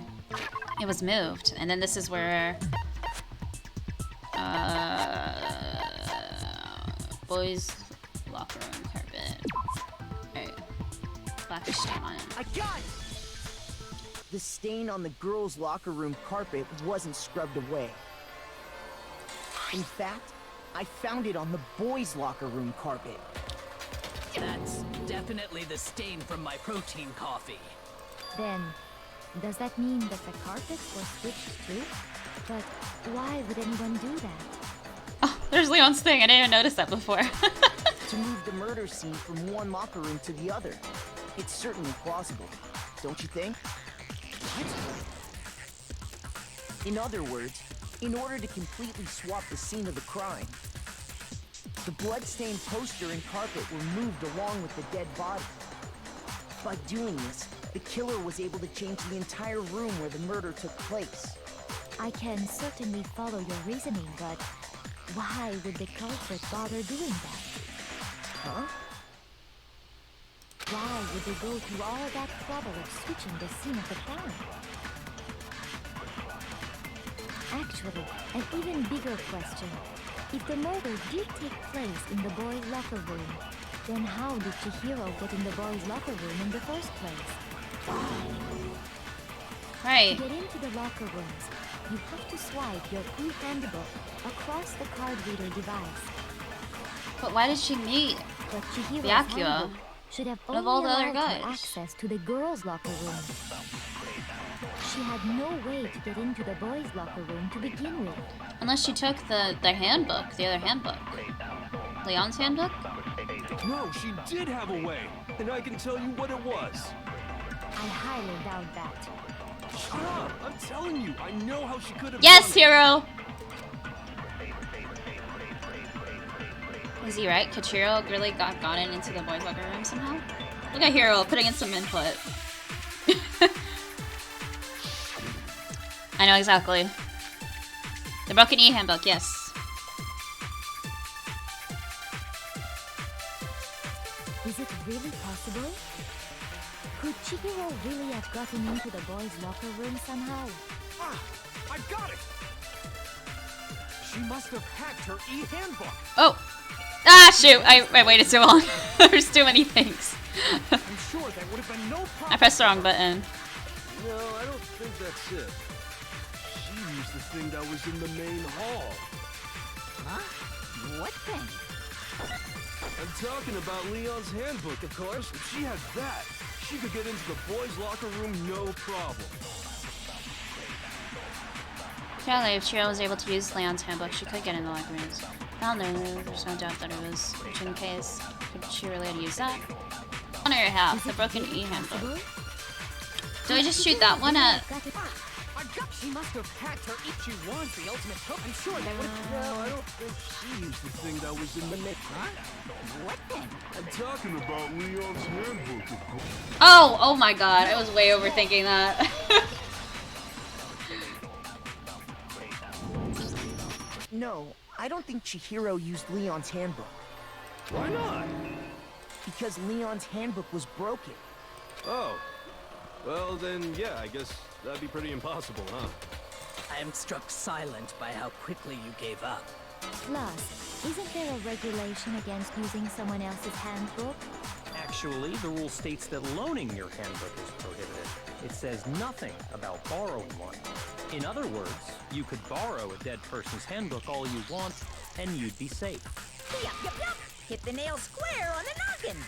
It was moved, and then this is where boys' locker room carpet. Alright. Black stain on it. I got it! The stain on the girls' locker room carpet wasn't scrubbed away. In fact, I found it on the boys' locker room carpet. That's definitely the stain from my protein coffee. Then, does that mean that the carpets were switched too? But why would anyone do that? Oh, there's Leon's thing. I didn't even notice that before. To move the murder scene from one locker room to the other. It's certainly plausible, don't you think? What? In other words, in order to completely swap the scene of the crime, the blood-stained poster and carpet were moved along with the dead body. By doing this, the killer was able to change the entire room where the murder took place. I can certainly follow your reasoning, but why would the culprit bother doing that? Huh? Why would they go through all that trouble of switching the scene of the crime? Actually, an even bigger question. If the murder did take place in the boys' locker room, then how did Chihiro get in the boys' locker room in the first place? Right. To get into the locker rooms, you have to swipe your e-handbook across the card reader device. But why did she meet But Chihiro's Byakuya? handbook should have Of only all the other allowed her guys. access to the girls' locker room. She had no way to get into the boys' locker room to begin with. Unless she took the handbook, the other handbook. Leon's handbook? No, she did have a way, and I can tell you what it was. I highly doubt that. Shut up! I'm telling you, I know how she could have Yes, done it. Hero! Is he right? Kachiro really gotten into the boys' locker room somehow? Look at Hero putting in some input. I know exactly. The Broken E handbook, yes. Is it really possible? Could Could Chihiro really have gotten into the boys' locker room somehow? Ah, I've got it! She must have hacked her e-handbook. Oh! Ah, shoot! I waited too long. There's too many things. I'm sure that would have been no problem. I pressed the wrong button. No, I don't think that's it. She used the thing that was in the main hall. Huh? What thing? I'm talking about Leon's handbook, of course. If she had that, she could get into the boys' locker room no problem. Surely, if Chihiro was able to use Leon's handbook, she could get in the locker rooms. Well, no, there's no doubt that it was, which in case, could she really have used that? On her half, the broken e-handbook. Do I just shoot that one at... She must have hacked her if she was the ultimate cook. I'm sure that would have... No, I don't think she used the thing that was in the main... Huh? What thing? I'm talking about Leon's handbook, of course. Oh my god, I was way overthinking that. No, I don't think Chihiro used Leon's handbook. Why not? Because Leon's handbook was broken. Oh. Well, then, yeah, I guess that'd be pretty impossible, huh? I am struck silent by how quickly you gave up. Plus, isn't there a regulation against using someone else's handbook? Actually, the rule states that loaning your handbook is prohibited. It says nothing about borrowing one. In other words, you could borrow a dead person's handbook all you want, and you'd be safe. Yup, yup, yup. Hit the nail square on the noggin.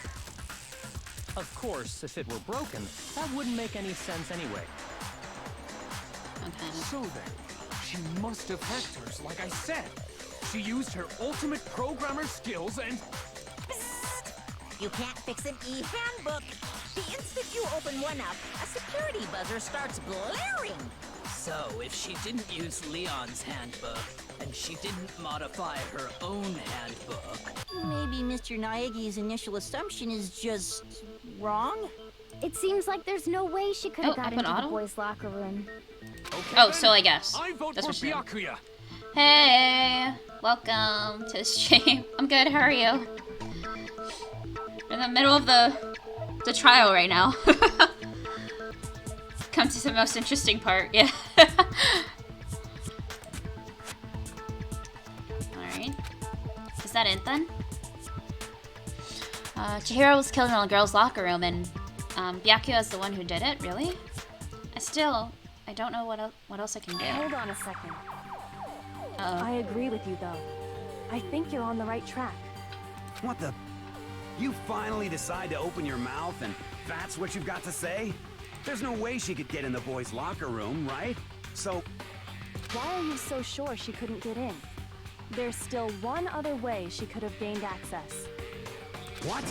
Of course, if it were broken, that wouldn't make any sense anyway. Okay. So then, she must have hacked hers, like I said. She used her ultimate programmer skills and... Psst. You can't fix an e-handbook. The instant you open one up, a security buzzer starts blaring. So, if she didn't use Leon's handbook, and she didn't modify her own handbook... Maybe Mr. Naegi's initial assumption is just... wrong? It seems like there's no way she could have Oh, got up an into the auto? boys' locker room. Okay, Oh, then, so I guess. I vote That's for what she did. Byakuya. Hey! Welcome to the stream. I'm good, how are you? We're in the middle of the trial right now. Come to the most interesting part, yeah. Alright. Is that it then? Chihiro was killed in a girl's locker room and Byakuya is the one who did it, really? I don't know what else I can do. Hold on a second. Uh-oh. I agree with you, though. I think you're on the right track. What the? You finally decide to open your mouth and that's what you've got to say? There's no way she could get in the boys' locker room, right? So... Why are you so sure she couldn't get in? There's still one other way she could have gained access. What?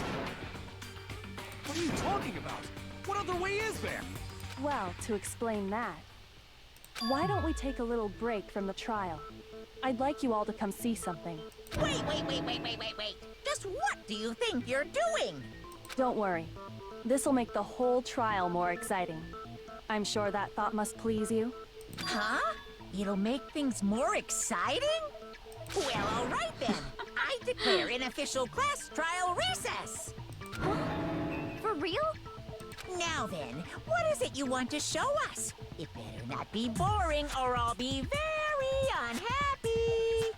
What are you talking about? What other way is there? Well, to explain that, why don't we take a little break from the trial? I'd like you all to come see something. Wait. Just what do you think you're doing? Don't worry. This'll make the whole trial more exciting. I'm sure that thought must please you. Huh? It'll make things more exciting? Well, all right then. I declare an official class trial recess. For real? Now then, what is it you want to show us? It better not be boring or I'll be very unhappy.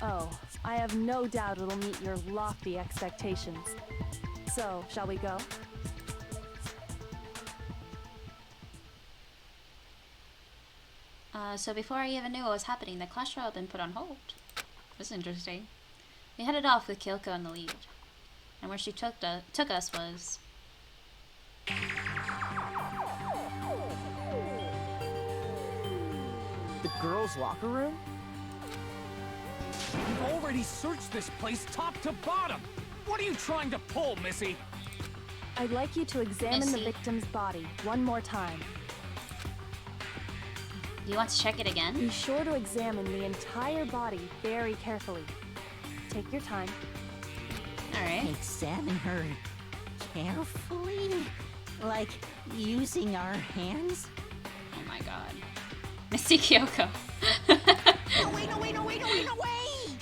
Oh, I have no doubt it'll meet your lofty expectations. So, shall we go? So before I even knew what was happening, the class trial had been put on hold. This is interesting. We headed off with Kyoko in the lead. And where she took us was... The girls' locker room? We've already searched this place top to bottom. What are you trying to pull, Missy? I'd like you to examine the Missy. victim's body one more time. Do you want to check it again? Be sure to examine the entire body very carefully. Take your time. Alright. Examine her carefully? Like using our hands? Oh my god. Missy Kyoko. No way!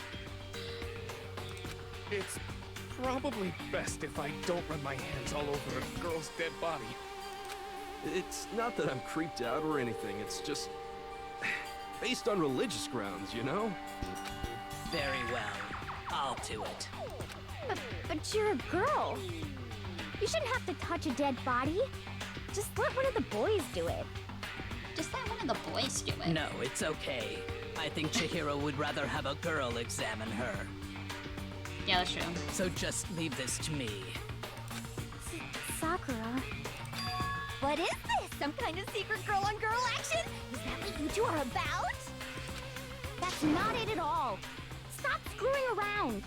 It's probably best if I don't run my hands all over a girl's dead body. It's not that I'm creeped out or anything, it's just... based on religious grounds, you know? Very well. I'll do it. But you're a girl. You shouldn't have to touch a dead body. Just let one of the boys do it. Just let one of the boys do it. No, it's okay. I think Chihiro would rather have a girl examine her. Yeah, that's true. So just leave this to me. Sakura. What is this? Some kind of secret girl-on-girl action? Is that what you two are about? That's not it at all. Stop screwing around.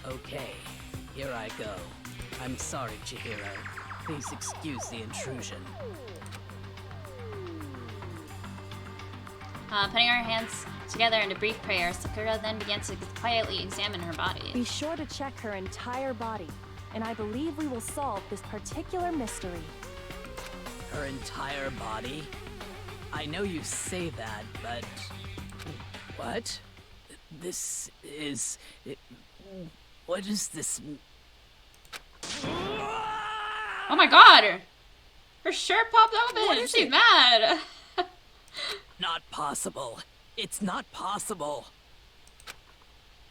Okay, here I go. I'm sorry, Chihiro. Please excuse the intrusion. Putting our hands together in a brief prayer, Sakura then began to quietly examine her body. Be sure to check her entire body, and I believe we will solve this particular mystery. Her entire body? I know you say that, but... What? This is... What is this... Oh my god! Her shirt popped open! She's mad! Not possible. It's not possible.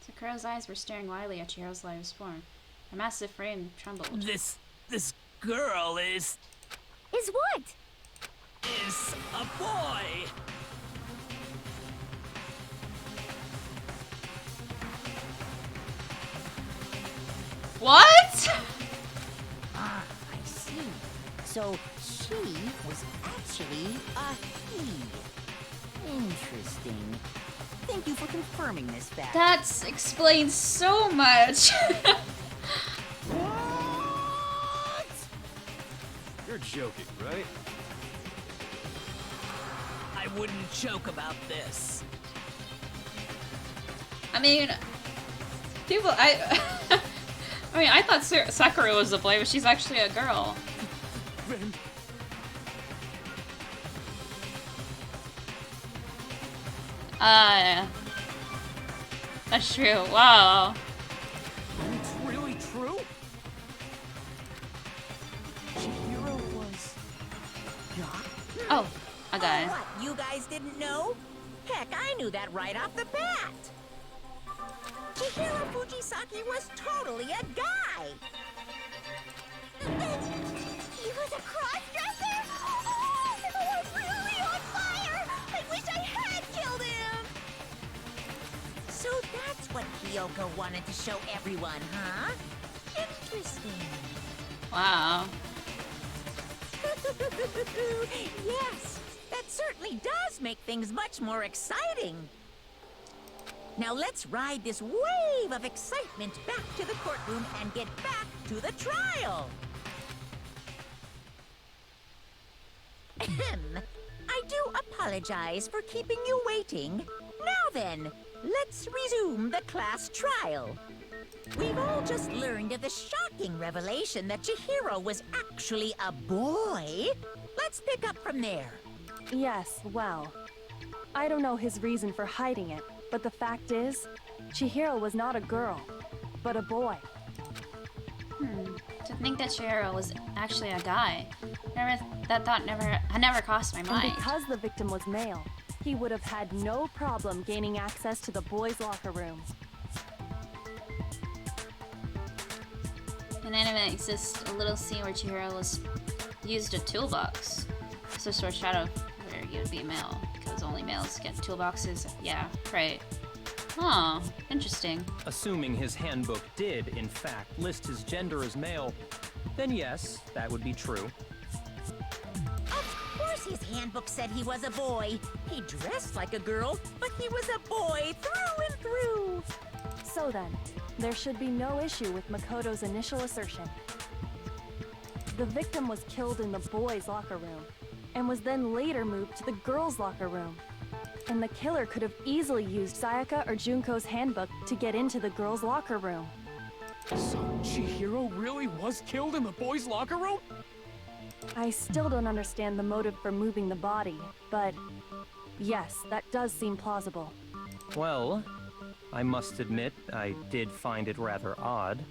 Sakura's eyes were staring wildly at Chihiro's live form. Her massive frame trembled. This girl is what? Is a boy! What? Ah, I see. So she was actually a he. Interesting. Thank you for confirming this fact. That explains so much. What? You're joking, right? I wouldn't joke about this. I mean, people, I mean, I thought Sakura was a boy, but she's actually a girl. That's true. Wow. It's really true? Chihiro was... Oh, a guy. What, you guys didn't know? Heck, I knew that right off the bat. Chihiro Fujisaki was totally a guy. He was a cross-dresser? Oh, I'm really on fire! I wish I had killed him! So that's what Kyoko wanted to show everyone, huh? Interesting. Wow. Yes, that certainly does make things much more exciting. Now let's ride this wave of excitement back to the courtroom and get back to the trial. Ahem. I do apologize for keeping you waiting. Now then, let's resume the class trial. We've all just learned of the shocking revelation that Chihiro was actually a boy. Let's pick up from there. Yes, well, I don't know his reason for hiding it, but the fact is, Chihiro was not a girl, but a boy. To think that Chihiro was actually a guy. That thought had never crossed my mind. And because the victim was male, he would have had no problem gaining access to the boys' locker room. In anime exists a little scene where Chihiro used a toolbox. So sort of shadow where you would be male, because only males get toolboxes. Yeah, right. Oh, interesting. Assuming his handbook did, in fact, list his gender as male, then yes, that would be true. Of course his handbook said he was a boy. He dressed like a girl, but he was a boy through and through. So then, there should be no issue with Makoto's initial assertion. The victim was killed in the boys' locker room, and was then later moved to the girls' locker room. And the killer could have easily used Sayaka or Junko's handbook to get into the girls' locker room. So Chihiro really was killed in the boys' locker room? I still don't understand the motive for moving the body, but yes, that does seem plausible. Well, I must admit, I did find it rather odd.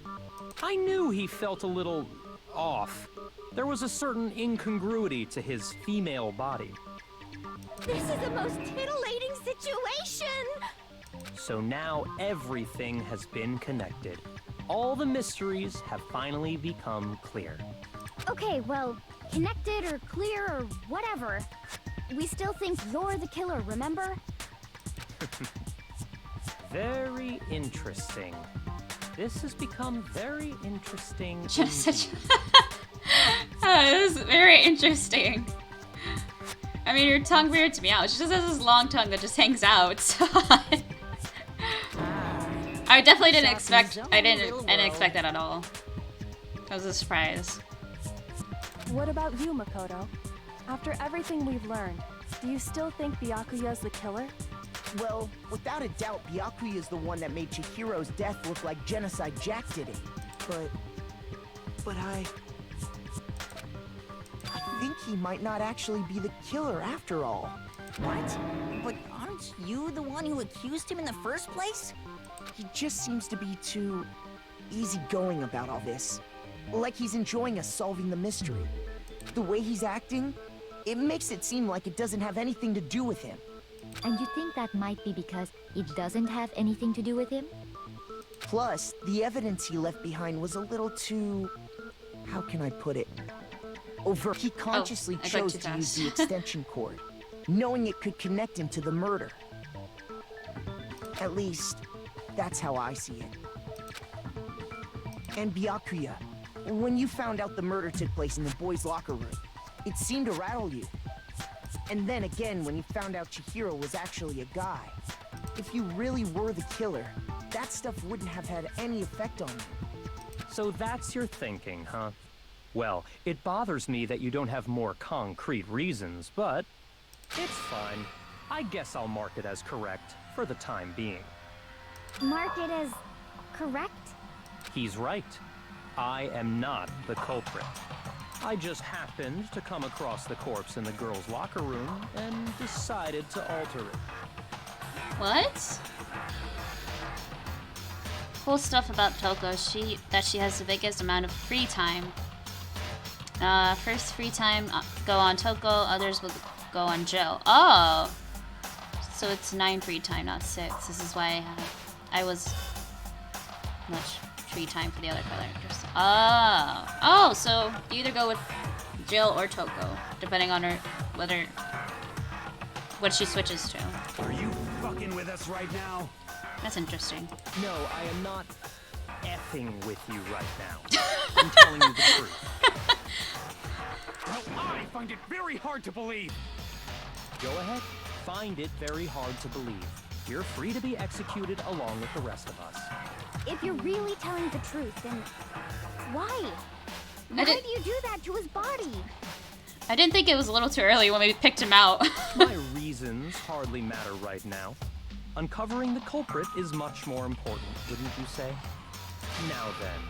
I knew he felt a little off. There was a certain incongruity to his female body. This is the most titillating situation! So now everything has been connected. All the mysteries have finally become clear. Okay, well, connected or clear or whatever. We still think you're the killer, remember? Very interesting. This has become very interesting. Just such. This is very interesting. I mean, your tongue weirds me out. She just has this long tongue that just hangs out. So I definitely didn't expect. I didn't expect that at all. That was a surprise. What about you, Makoto? After everything we've learned, do you still think Byakuya's the killer? Well, without a doubt, Byakuya is the one that made Chihiro's death look like Genocide Jack did it. But I think he might not actually be the killer after all. What? But aren't you the one who accused him in the first place? He just seems to be too easygoing about all this. Like he's enjoying us solving the mystery. The way he's acting, it makes it seem like it doesn't have anything to do with him. And you think that might be because it doesn't have anything to do with him? Plus, the evidence he left behind was a little too... how can I put it? Overt. He consciously I chose clicked to too use the fast. extension cord, knowing it could connect him to the murder. At least, that's how I see it. And Byakuya, when you found out the murder took place in the boys' locker room, it seemed to rattle you. And then again, when you found out Chihiro was actually a guy. If you really were the killer, that stuff wouldn't have had any effect on you. So that's your thinking, huh? Well, it bothers me that you don't have more concrete reasons, but it's fine. I guess I'll mark it as correct for the time being. Mark it as correct? He's right. I am not the culprit. I just happened to come across the corpse in the girls' locker room and decided to alter it. What? Cool stuff about Toko. That she has the biggest amount of free time. First free time go on Toko, others will go on Jill. Oh! So it's 9 free time, not 6. This is why I was much free time for the other characters. Oh! Oh, so you either go with Jill or Toko, depending on her what she switches to. Are you fucking with us right now? That's interesting. No, I am not effing with you right now. I'm telling you the truth. Well, I find it very hard to believe. Go ahead. Find it very hard to believe. You're free to be executed along with the rest of us. If you're really telling the truth, then why? Why do you do that to his body? I didn't think it was a little too early when we picked him out. My reasons hardly matter right now. Uncovering the culprit is much more important, wouldn't you say? Now then,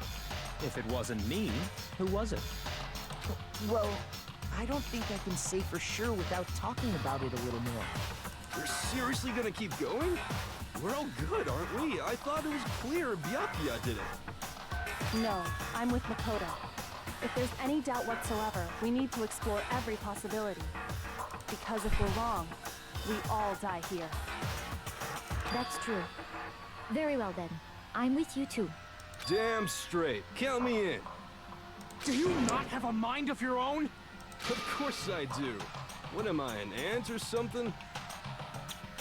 if it wasn't me, who was it? Well, I don't think I can say for sure without talking about it a little more. We're seriously gonna keep going? We're all good, aren't we? I thought it was clear Byakuya did it. No, I'm with Makoto. If there's any doubt whatsoever, we need to explore every possibility. Because if we're wrong, we all die here. That's true. Very well then. I'm with you too. Damn straight. Count me in. Do you not have a mind of your own? Of course I do. What am I, an ant or something?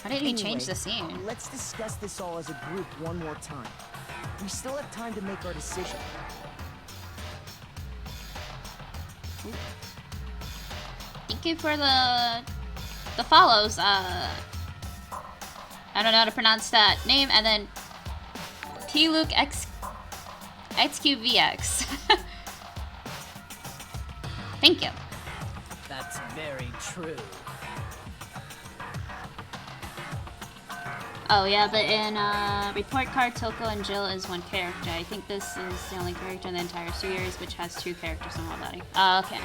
Why didn't he change the scene? Let's discuss this all as a group one more time. We still have time to make our decision. Thank you for the follows. I don't know how to pronounce that name, and then T-Luke XQVX. Thank you. That's very true. Oh yeah, but in report card, Toko and Jill is one character. I think this is the only character in the entire series which has 2 characters in one body. Oh, okay.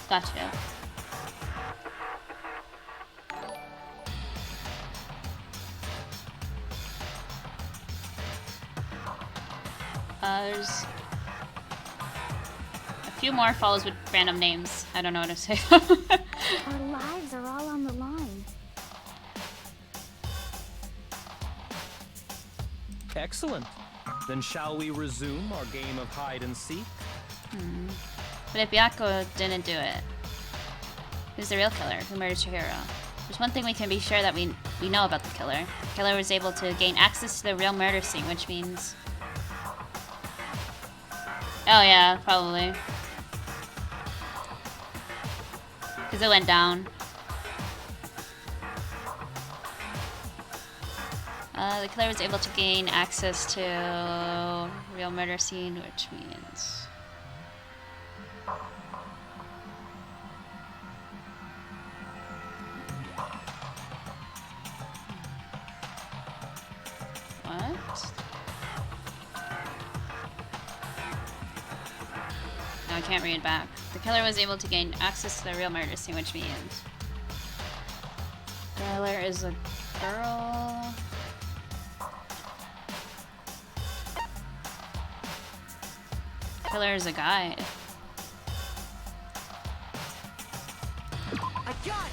Gotcha. few more follows with random names. I don't know what to say. Our lives are all on the line. Excellent. Then shall we resume our game of hide and seek? But if Byako didn't do it, who's the real killer? Who murdered Chihiro? There's one thing we can be sure that we know about the killer. The killer was able to gain access to the real murder scene, which means... Oh yeah, probably. Because it went down. The killer was able to gain access to real murder scene, which means... What? No, I can't read back. The killer was able to gain access to the real murder scene, which means... The killer is a girl... Killer is a guy. I got it!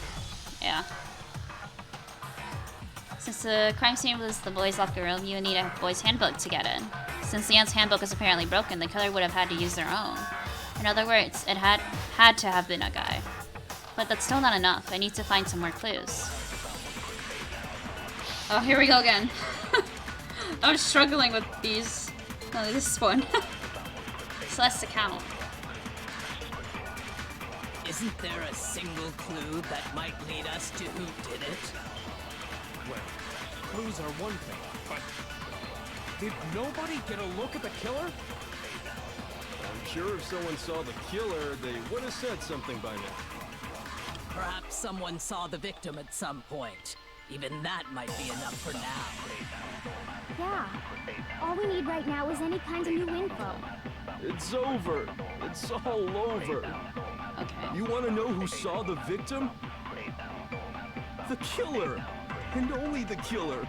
Yeah. Since the crime scene was the boys' locker room, you would need a boys' handbook to get in. Since Leon's handbook is apparently broken, the killer would have had to use their own. In other words, it had to have been a guy. But that's still not enough. I need to find some more clues. Oh, here we go again. I was struggling with these. Oh, this one. Celeste's account. Isn't there a single clue that might lead us to who did it? Well, clues are one thing, but did nobody get a look at the killer? I'm sure if someone saw the killer, they would have said something by now. Perhaps someone saw the victim at some point. Even that might be enough for now. Yeah. All we need right now is any kind of new info. It's over. It's all over. Okay. You want to know who saw the victim? The killer. And only the killer.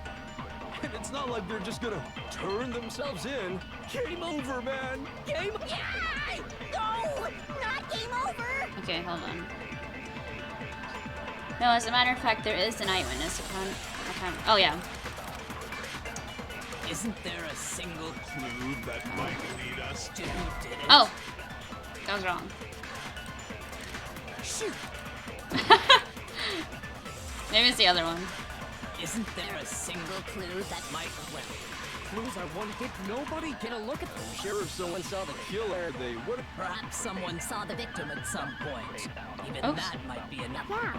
And it's not like they're just gonna turn themselves in. Game over, man. Game over. Yeah! No! Not game over! Okay, hold on. No, as a matter of fact, there is an eyewitness account. Oh, yeah. Isn't there a single clue that might lead us to who did it? Oh! That was wrong. Shoot! Maybe it's the other one. Isn't there a single clue that might... Well, Clues are one. Did nobody get a look at them? I'm sure if someone saw the killer, they would have... perhaps someone saw the victim at some point. Even Oops. that might be enough. Yeah.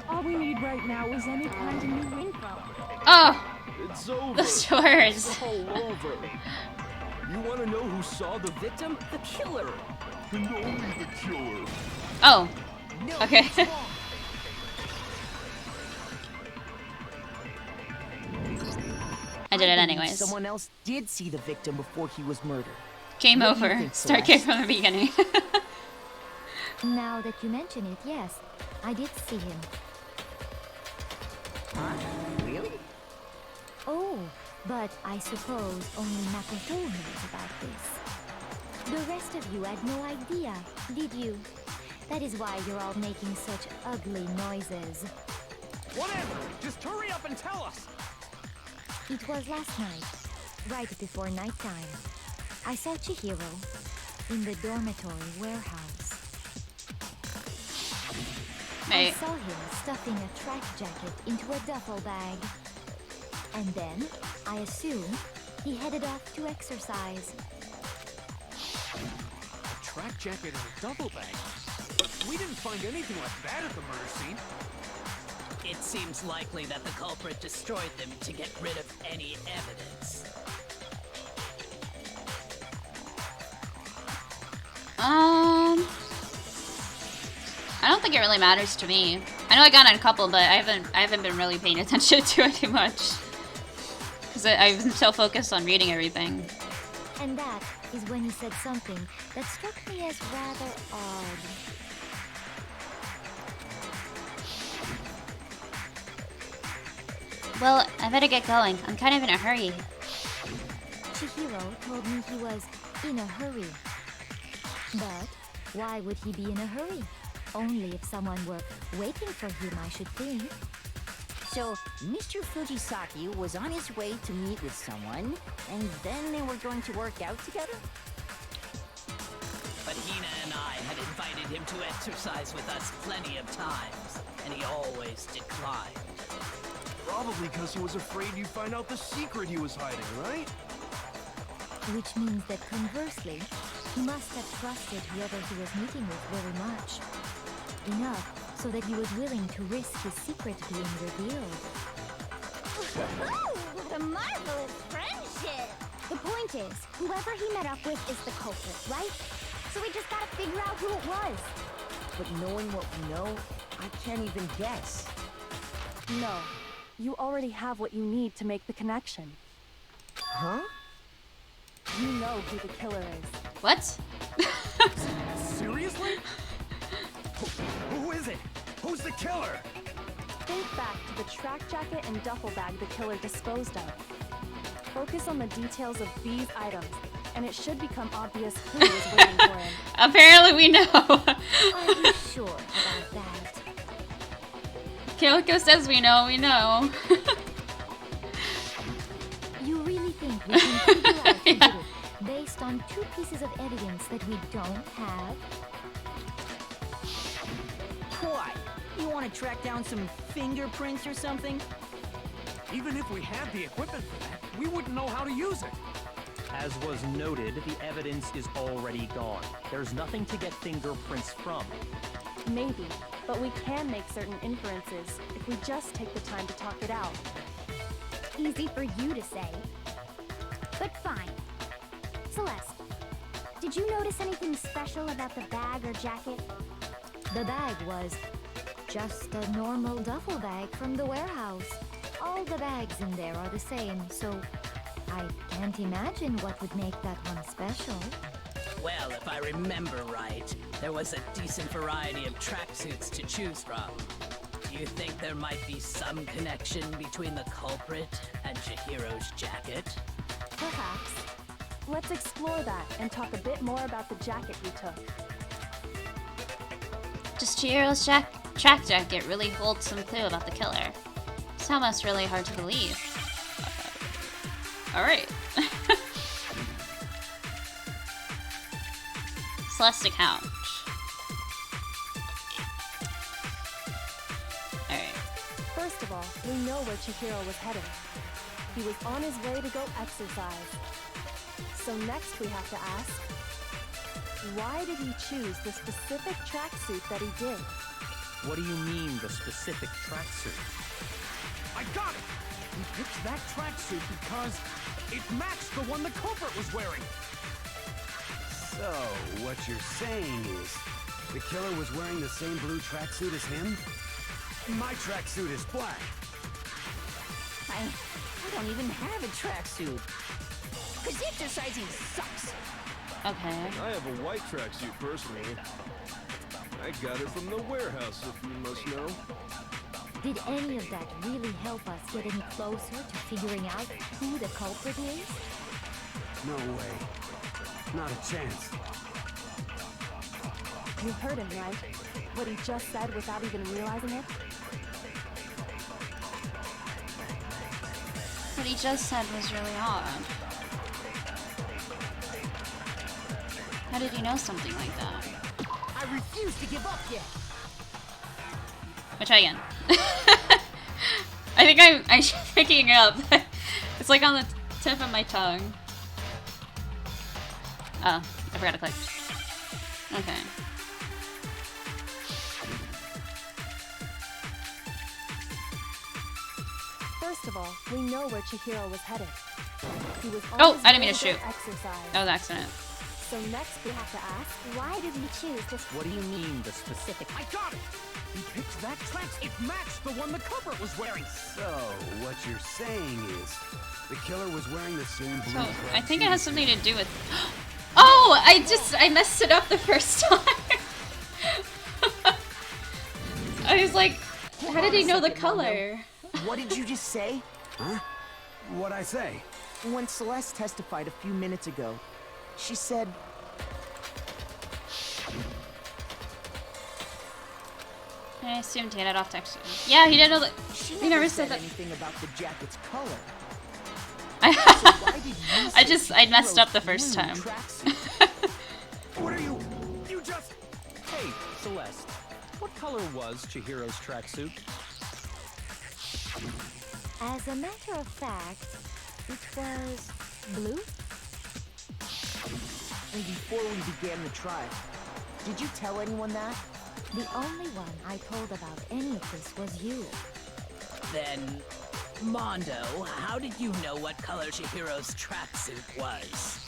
All we need right now is any kind of new info. Oh! It's over. The shores. It's all over. You want to know who saw the victim? The killer. And only the killer. Oh. No, Okay. it's wrong. I did it believe anyways. Someone else did see the victim before he was murdered. Game What do you over. think, Start Celeste? game from the beginning. Now that you mention it, yes, I did see him. Huh? Really? Oh, but I suppose only Makoto knows about this. The rest of you had no idea, did you? That is why you're all making such ugly noises. Whatever! Just hurry up and tell us! It was last night, right before nighttime. I saw Chihiro in the dormitory warehouse. Hey. I saw him stuffing a track jacket into a duffel bag. And then, I assume, he headed off to exercise. A track jacket and a duffel bag? But we didn't find anything like that at the murder scene. It seems likely that the culprit destroyed them to get rid of any evidence. I don't think it really matters to me. I know I got in a couple, but I haven't been really paying attention to it too much. Because I've been so focused on reading everything. And that is when he said something that struck me as rather odd. Well, I better get going. I'm kind of in a hurry. Chihiro told me he was in a hurry. But Why would he be in a hurry? Only if someone were waiting for him, I should think. So, Mr. Fujisaki was on his way to meet with someone, and then they were going to work out together? But Hina and I had invited him to exercise with us plenty of times, and he always declined. Probably because he was afraid you'd find out the secret he was hiding, right? Which means that conversely, he must have trusted whoever he was meeting with very much. Enough so that he was willing to risk his secret being revealed. What a marvelous friendship! The point is, whoever he met up with is the culprit, right? So we just gotta figure out who it was. But knowing what we know, I can't even guess. No. You already have what you need to make the connection. Huh? You know who the killer is. What? Seriously? Who is it? Who's the killer? Think back to the track jacket and duffel bag the killer disposed of. Focus on the details of these items, and it should become obvious who is waiting for him. Apparently we know. Are you sure about that? Kyoko says we know, we know. You really think we can figure out who did it based on two pieces of evidence that we don't have? Why? You want to track down some fingerprints or something? Even if we had the equipment for that, we wouldn't know how to use it. As was noted, the evidence is already gone. There's nothing to get fingerprints from. Maybe, but we can make certain inferences if we just take the time to talk it out. Easy for you to say. But fine. Celeste, did you notice anything special about the bag or jacket? The bag was just a normal duffel bag from the warehouse. All the bags in there are the same, so I can't imagine what would make that one special. Well, if I remember right, there was a decent variety of tracksuits to choose from. Do you think there might be some connection between the culprit and Chihiro's jacket? Perhaps. Let's explore that and talk a bit more about the jacket we took. Does Chihiro's track jacket really hold some clue about the killer? It's almost really hard to believe. Alright. Celeste account. Alright. First of all, we know where Chihiro was headed. He was on his way to go exercise. So next we have to ask, why did he choose the specific tracksuit that he did? What do you mean, the specific tracksuit? I got it! He picked that tracksuit because it matched the one the culprit was wearing. So, what you're saying is, the killer was wearing the same blue tracksuit as him? My tracksuit is black. I don't even have a tracksuit. Cause exercising sucks. Okay. I have a white tracksuit personally. I got it from the warehouse, if you must know. Did any of that really help us get any closer to figuring out who the culprit is? No way. Not a chance. You heard him, right? What he just said without even realizing it? What he just said was really odd. How did he know something like that? I refuse to give up yet. I'll try again. I think I'm picking it up. It's like on the tip of my tongue. Oh, I forgot to click. Okay. First of all, we know where Chihiro was headed. He was on Oh, his I didn't mean way to go shoot. exercise. That was an accident. So next we have to ask, Why did he choose this? What do you mean, the specific? I got it! He picked that tracksuit. It matched the one the culprit was wearing. So, what you're saying is, the killer was wearing the same blue So, tracksuit I think it has as him. something to do with... Oh! I messed it up the first time! I was like, how did he know the color? What did you just say? Huh? What'd I say? When Celeste testified a few minutes ago, she said I assumed he had it off texture. Yeah, he didn't know that. She He never said that. anything about the jacket's color. I messed up the first time. What are you? You just... Hey, Celeste. What color was Chihiro's tracksuit? As a matter of fact, it was blue. And before we began the trial, did you tell anyone that? The only one I told about any of this was you. Then, Mondo, how did you know what color Chihiro's tracksuit was?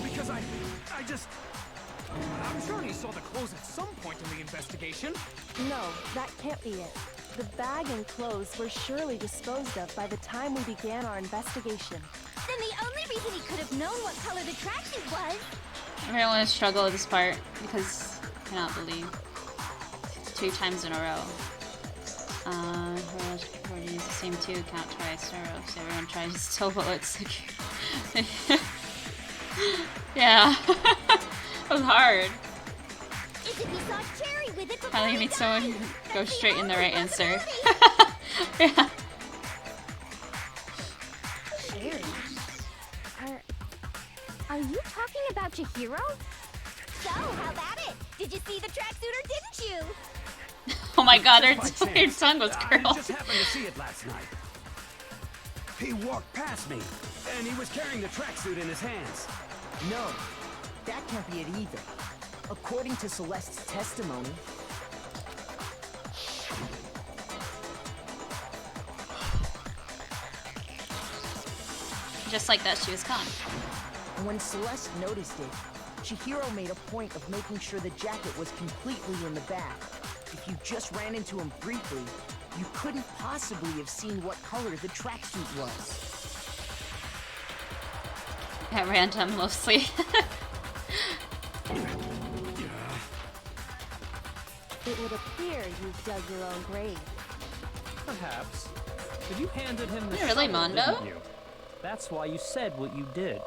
Because I'm sure he saw the clothes at some point in the investigation. No, that can't be it. The bag and clothes were surely disposed of by the time we began our investigation. Then the only reason he could have known what color the tracksuit was... I don't want to struggle with this part because I cannot believe it's 2 times in a row. We're going to use the same 2 count twice in a row, so everyone tries to steal bullets. Yeah. That was hard. Is it we saw Cherry with it before Finally made someone go straight in the right answer. Yeah. Cherry? Are you talking about Chihiro? So, how about it? Did you see the tracksuit or didn't you? Oh my god, her Just by her chance. tongue was I curled. just happened to see it last night. He walked past me, and he was carrying the tracksuit in his hands. No, that can't be it either. According to Celeste's testimony, Just like that, she was gone. when Celeste noticed it, Chihiro made a point of making sure the jacket was completely in the bag. If you just ran into him briefly, you couldn't possibly have seen what color the tracksuit was. At random, mostly. It would appear you've dug your own grave. Perhaps. But you handed him the Is it really shovel, Mondo? didn't you? That's why you said what you did.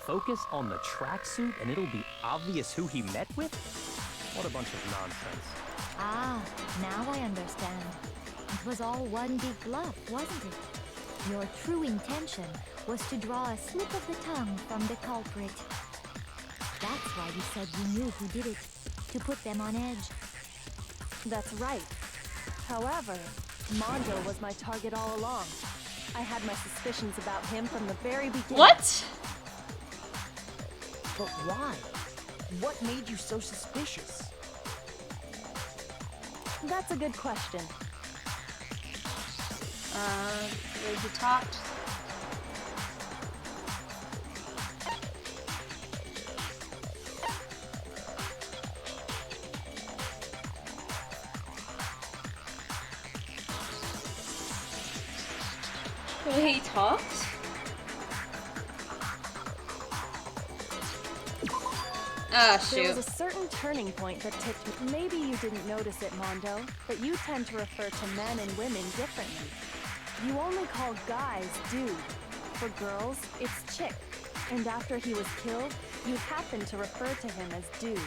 Focus on the tracksuit and it'll be obvious who he met with? What a bunch of nonsense. Ah, now I understand. It was all one big bluff, wasn't it? Your true intention was to draw a slip of the tongue from the culprit. That's why you said you knew who did it, to put them on edge. That's right. However, Mondo was my target all along. I had my suspicions about him from the very beginning. What? But why? What made you so suspicious? That's a good question. We talked. He talked? Ah, There shoot. was a certain turning point that tipped me. Maybe you didn't notice it, Mondo, but you tend to refer to men and women differently. You only call guys dude. For girls, it's chick. And after he was killed, you happened to refer to him as dude.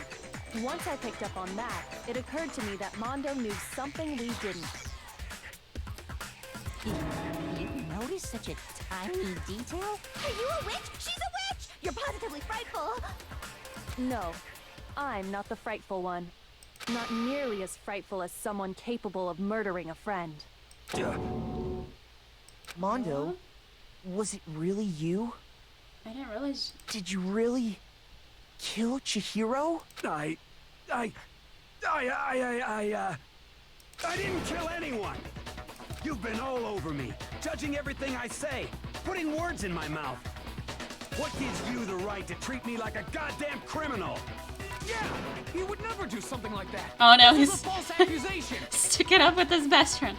Once I picked up on that, it occurred to me that Mondo knew something we didn't. You notice such a tiny detail? Are you a witch? She's a witch! You're positively frightful! No, I'm not the frightful one. Not nearly as frightful as someone capable of murdering a friend. Mondo, was it really you? I didn't realize. Did you really kill Chihiro? I didn't kill anyone! You've been all over me, judging everything I say, putting words in my mouth. What gives you the right to treat me like a goddamn criminal? Yeah, he would never do something like that. Oh no, This is he's a false accusation. sticking up with his best friend.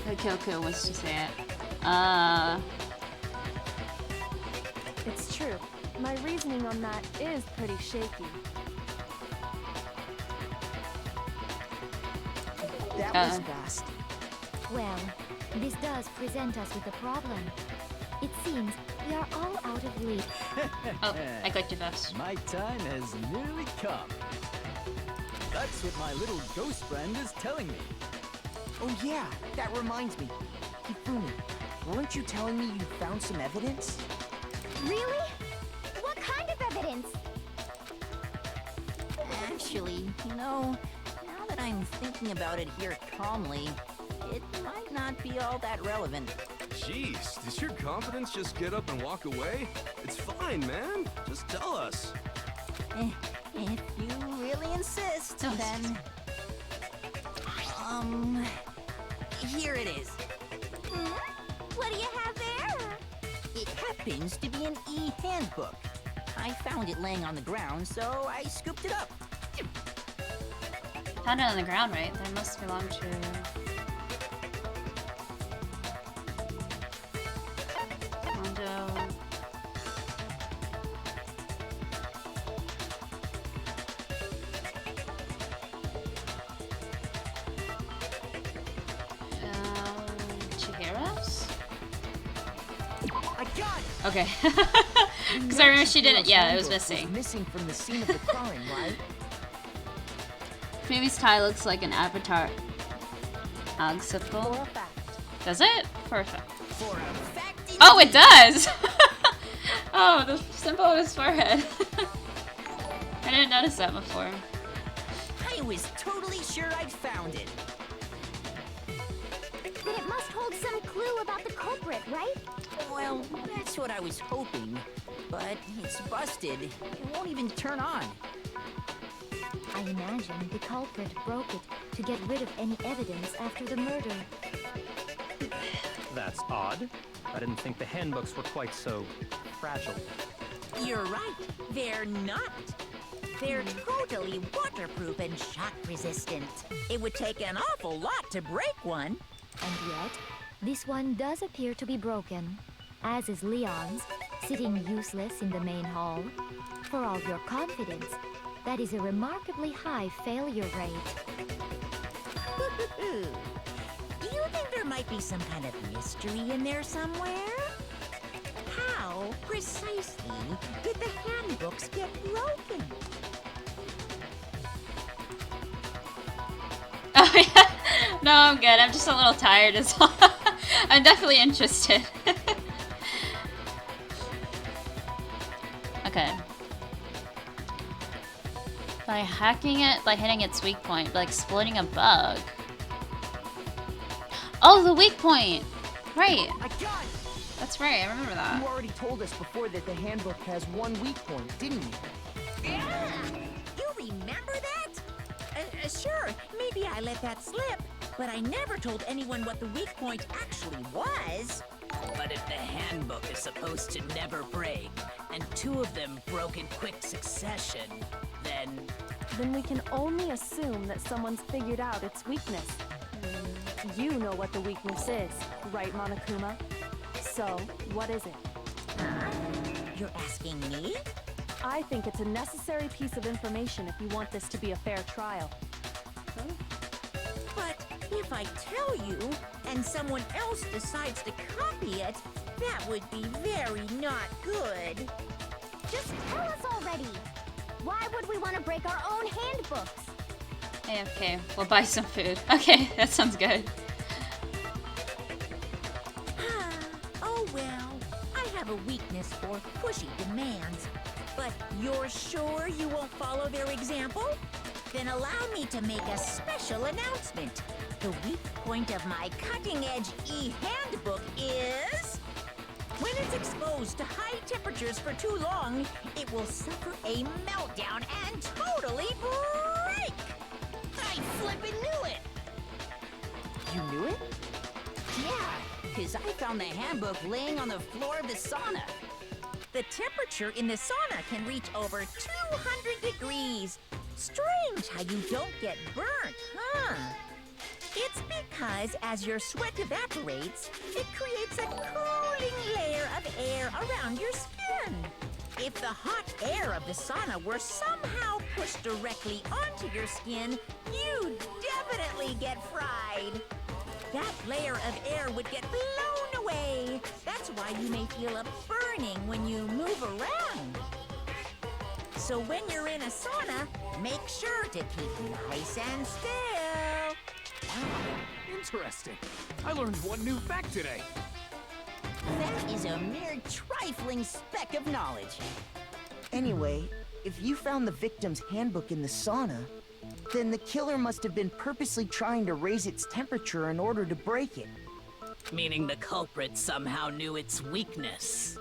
Kyoko was to say it. It's true. My reasoning on that is pretty shaky. That was fast. Well, this does present us with a problem. It seems We are all out of lead. Oh, I clicked too fast. My time has nearly come. That's what my little ghost friend is telling me. Oh yeah, that reminds me. Hifumi, weren't you telling me you found some evidence? Really? What kind of evidence? Actually, now that I'm thinking about it here calmly, it might not be all that relevant. Jeez, does your confidence just get up and walk away? It's fine, man. Just tell us. If you really insist, then... Here it is. What do you have there? It happens to be an e-handbook. I found it laying on the ground, so I scooped it up. Found it on the ground, right? That must belong to... Mondo. Chihiro's? I got it! Okay. Because I remember she didn't. Yeah, it was missing. Missing from the scene of the crime, right? Mimi's tie looks like an avatar. Agsiple. Does it? For a fact. For a fact. Oh, it does! Oh, the symbol on his forehead. I didn't notice that before. I was totally sure I'd found it. Then it must hold some clue about the culprit, right? Well, that's what I was hoping. But it's busted. It won't even turn on. I imagine the culprit broke it to get rid of any evidence after the murder. That's odd. I didn't think the handbooks were quite so fragile. You're right. They're not. They're totally waterproof and shock resistant. It would take an awful lot to break one. And yet, this one does appear to be broken, as is Leon's, sitting useless in the main hall. For all your confidence, that is a remarkably high failure rate. Do you think there might be some kind of mystery in there somewhere? How precisely did the handbooks get broken? Oh yeah. No, I'm good. I'm just a little tired as well. I'm definitely interested. Okay. By hacking it, by hitting its weak point, by exploiting a bug. Oh, the weak point! Right. I got it! That's right, I remember that. You already told us before that the handbook has one weak point, didn't you? Yeah! You remember that? Sure, maybe I let that slip, but I never told anyone what the weak point actually was. But if the handbook is supposed to never break, and two of them broke in quick succession, then... Then we can only assume that someone's figured out its weakness. You know what the weakness is, right, Monokuma? So, what is it? You're asking me? I think it's a necessary piece of information if you want this to be a fair trial. But if I tell you, and someone else decides to copy it, that would be very not good. Just tell us already. Why would we want to break our own handbooks? Okay, we'll buy some food. Okay, that sounds good. Oh well, I have a weakness for pushy demands. But you're sure you won't follow their example? Then allow me to make a special announcement. The weak point of my cutting-edge e-handbook is... When it's exposed to high temperatures for too long, it will suffer a meltdown and totally break! I flippin' knew it! You knew it? Yeah, because I found the handbook laying on the floor of the sauna. The temperature in the sauna can reach over 200 degrees. Strange how you don't get burnt, huh? It's because as your sweat evaporates, it creates a cooling layer of air around your skin. If the hot air of the sauna were somehow pushed directly onto your skin, you'd definitely get fried. That layer of air would get blown way. That's why you may feel a burning when you move around. So when you're in a sauna, make sure to keep nice and still. Interesting. I learned one new fact today. That is a mere trifling speck of knowledge. Anyway, if you found the victim's handbook in the sauna, then the killer must have been purposely trying to raise its temperature in order to break it. Meaning the culprit somehow knew its weakness.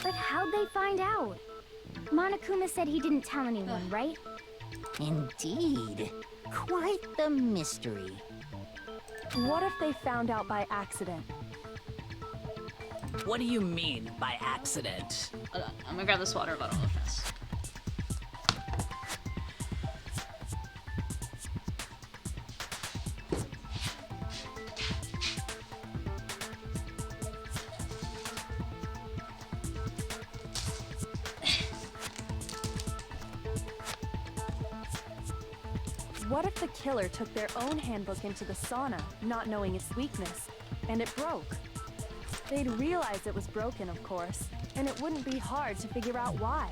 But how'd they find out? Monokuma said he didn't tell anyone, right? Indeed. Quite the mystery. What if they found out by accident? What do you mean by accident? Hold on, I'm gonna grab this water bottle real fast. What if the killer took their own handbook into the sauna, not knowing its weakness, and it broke? They'd realize it was broken, of course, and it wouldn't be hard to figure out why.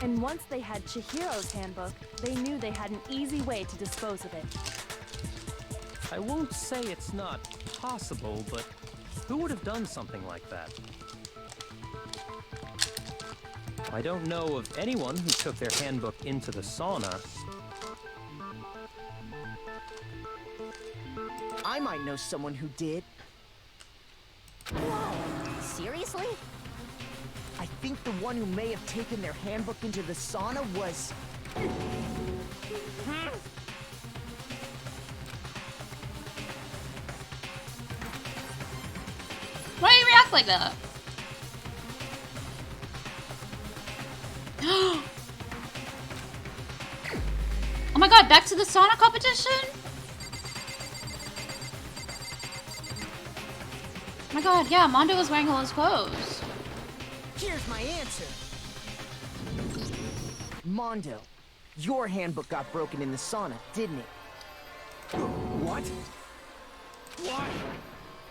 And once they had Chihiro's handbook, they knew they had an easy way to dispose of it. I won't say it's not possible, but who would have done something like that? I don't know of anyone who took their handbook into the sauna. I might know someone who did. Whoa! Seriously? I think the one who may have taken their handbook into the sauna was... Why do you react like that? Oh my god, back to the sauna competition? Oh my god, yeah, Mondo was wearing all his clothes. Here's my answer. Mondo, your handbook got broken in the sauna, didn't it? What? Why?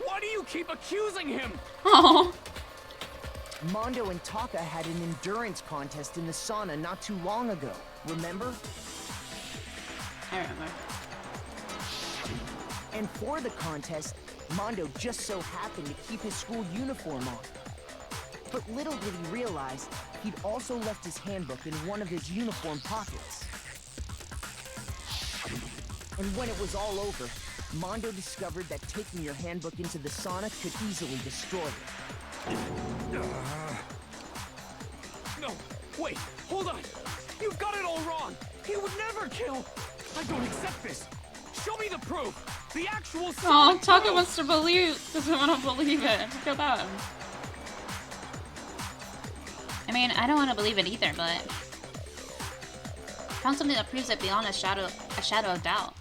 Why do you keep accusing him? Oh. Mondo and Taka had an endurance contest in the sauna not too long ago, remember? I remember. And for the contest, Mondo just so happened to keep his school uniform on. But little did he realize, he'd also left his handbook in one of his uniform pockets. And when it was all over, Mondo discovered that taking your handbook into the sauna could easily destroy it. No, wait, hold on. You've got it all wrong. He would never kill. I don't accept this. Show me the proof. The actual. Oh, Taka wants to believe. Doesn't want to believe it. Look at that. I mean, I don't want to believe it either, but found something that proves it beyond a shadow of doubt.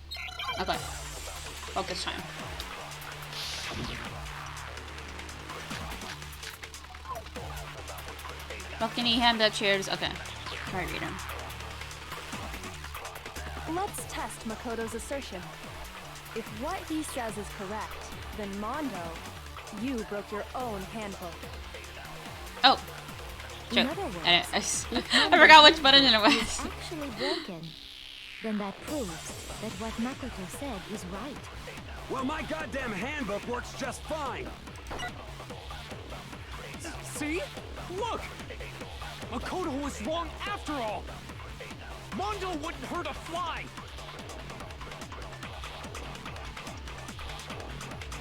Okay, focus time. Balcony handbook cheers. Okay, try read them. Let's test Makoto's assertion. If what he says is correct, then Mondo, you broke your own handbook. Oh. In other words, I forgot which button it was. Is actually broken, then that proves that what Makoto said is right. Well, my goddamn handbook works just fine. See? Look! Makoto was wrong after all! Mondo wouldn't hurt a fly!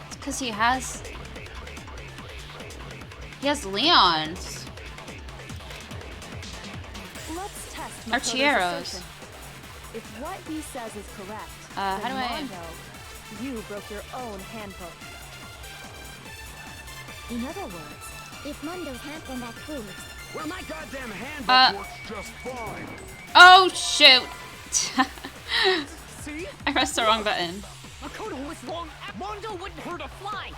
It's because he has Leon's. Let's test Or Makoto's Chiero's. assertion. If what he says is correct, How then do I- Mondo, you broke your own handbook. In other words, if Mondo's handbook, then that proves. Well, my goddamn handbook works just fine. Oh shoot! See? I pressed the wrong button. Makoto was wrong. Mondo wouldn't hurt a fly!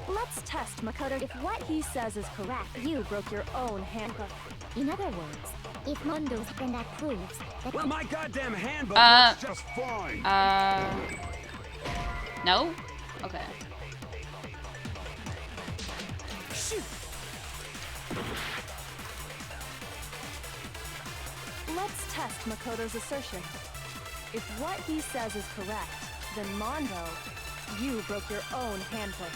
Let's test Makoto. If what he says is correct, you broke your own handbook. In other words, If Mondo's, then that proves that. Well, my goddamn handbook works just fine. No? Okay. Shoot. Let's test Makoto's assertion. If what he says is correct, then Mondo, you broke your own handbook.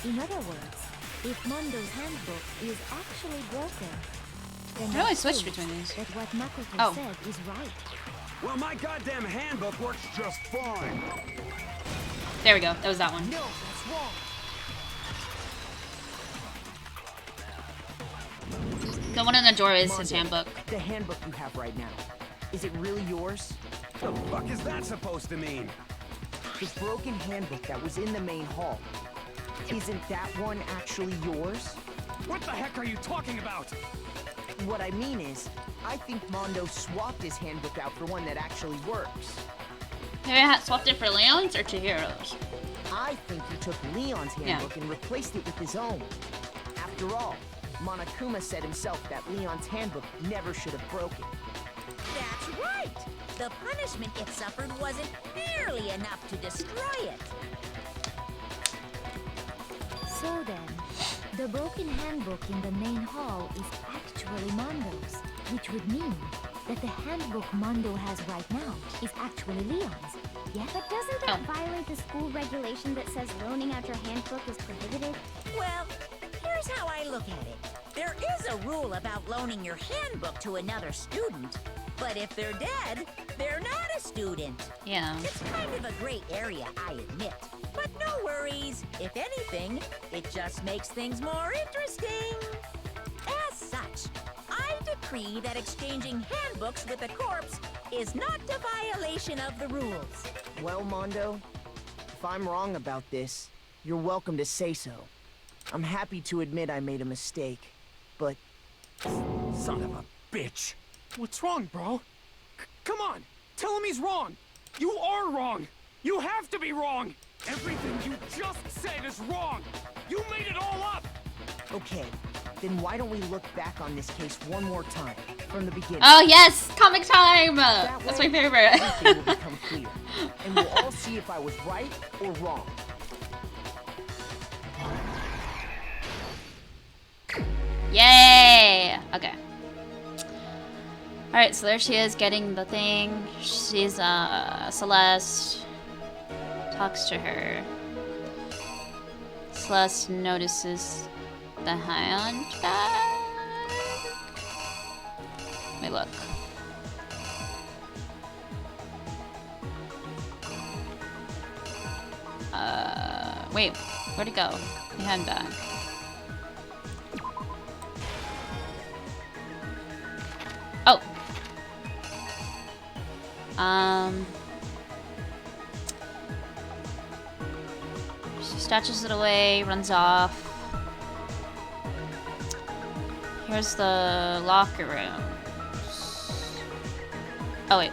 In other words, if Mondo's handbook is actually broken, then How do I that switch proves between these? that what Makoto Oh. said is right. Well, my goddamn handbook works just fine. There we go. That was that one. No, that's wrong. The one in the doorway is his Mondo, handbook. The handbook you have right now, is it really yours? The fuck is that supposed to mean? The broken handbook that was in the main hall, isn't that one actually yours? What the heck are you talking about? What I mean is, I think Mondo swapped his handbook out for one that actually works. Maybe I swapped it for Leon's or Chihiro's. I think he took Leon's handbook and replaced it with his own. After all, Monokuma said himself that Leon's handbook never should have broken. That's right! The punishment it suffered wasn't nearly enough to destroy it. So then, the broken handbook in the main hall is actually Mondo's, which would mean that the handbook Mondo has right now is actually Leon's. Yeah? But doesn't that violate the school regulation that says loaning out your handbook is prohibited? Well, here's how I look at it. There is a rule about loaning your handbook to another student, but if they're dead, they're not a student. Yeah. It's kind of a gray area, I admit. But no worries. If anything, it just makes things more interesting. As such, I decree that exchanging handbooks with a corpse is not a violation of the rules. Well, Mondo, if I'm wrong about this, you're welcome to say so. I'm happy to admit I made a mistake, but... Son of a bitch. What's wrong, bro? Come on, tell him he's wrong. You are wrong. You have to be wrong. Everything you just said is wrong. You made it all up. Okay, then why don't we look back on this case one more time, from the beginning? Oh yes! Comic time! That That's way, my favorite. everything will become clear, and we'll all see if I was right or wrong. Yay! Okay. Alright, so there she is getting the thing. She's Celeste. Talks to her. Celeste notices the hunchback. Let me look. Wait, where'd it go? The handbag. Oh. She stashes it away, runs off. Here's the locker room. Oh wait.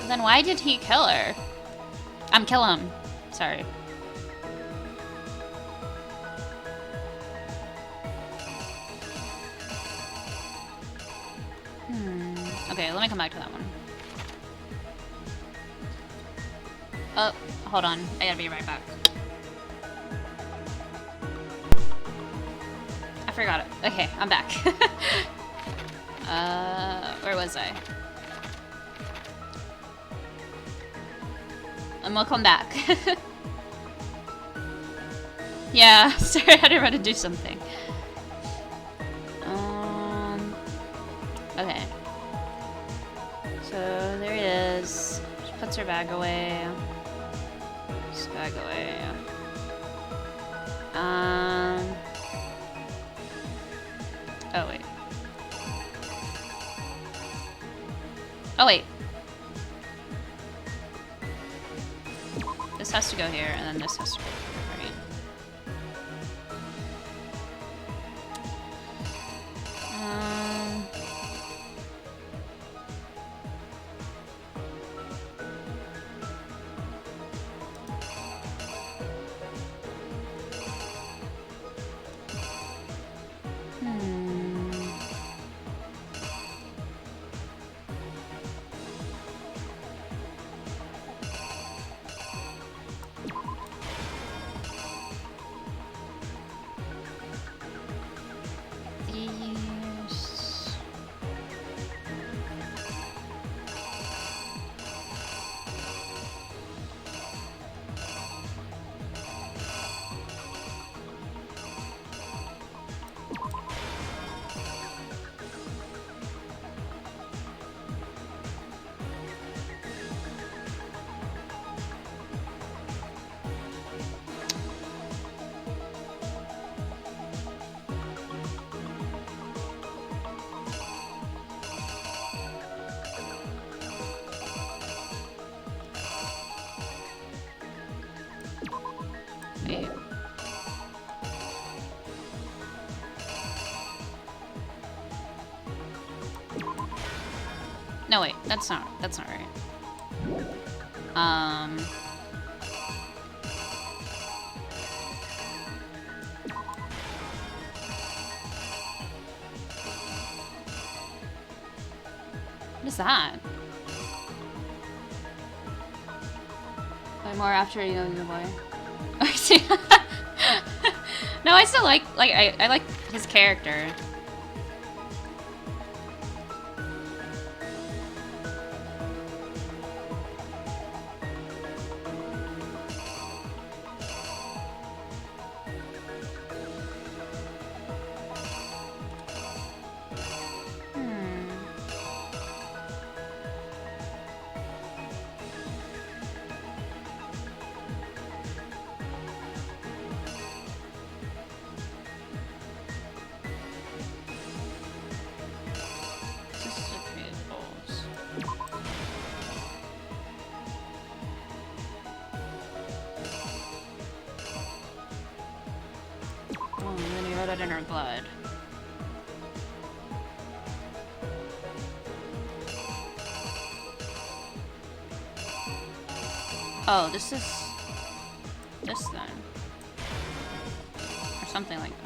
Then why did he kill her? Kill him. Sorry. Okay, let me come back to that one. Oh, hold on. I gotta be right back. I forgot it. Okay, I'm back. Where was I? And we'll come back. Yeah, sorry, I had to run to do something. Okay. So there it is. She puts her bag away. Puts the bag away. Oh wait. Oh wait. This has to go here, and then this has to go here, right? No, wait, that's not right. What is that? Play more after you know the boy. I see. No, I still like I like his character. In her blood. Oh, this is this then. Or something like that.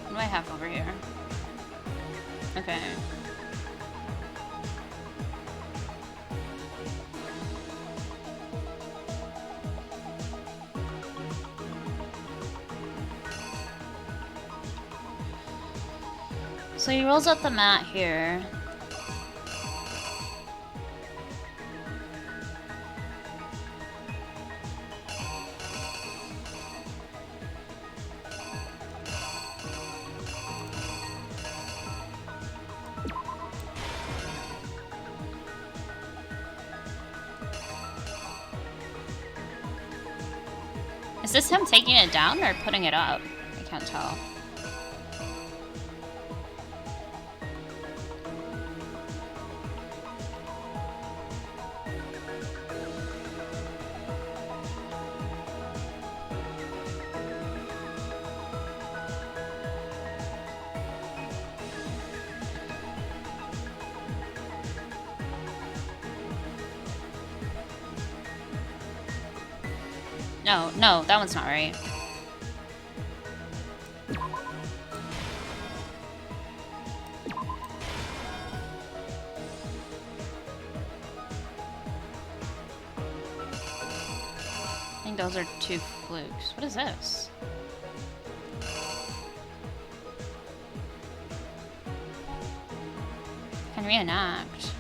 What do I have over here? Okay. So he rolls up the mat here. Is this him taking it down or putting it up? I can't tell. No, no, that one's not right. I think those are two flukes. What is this? Can reenact.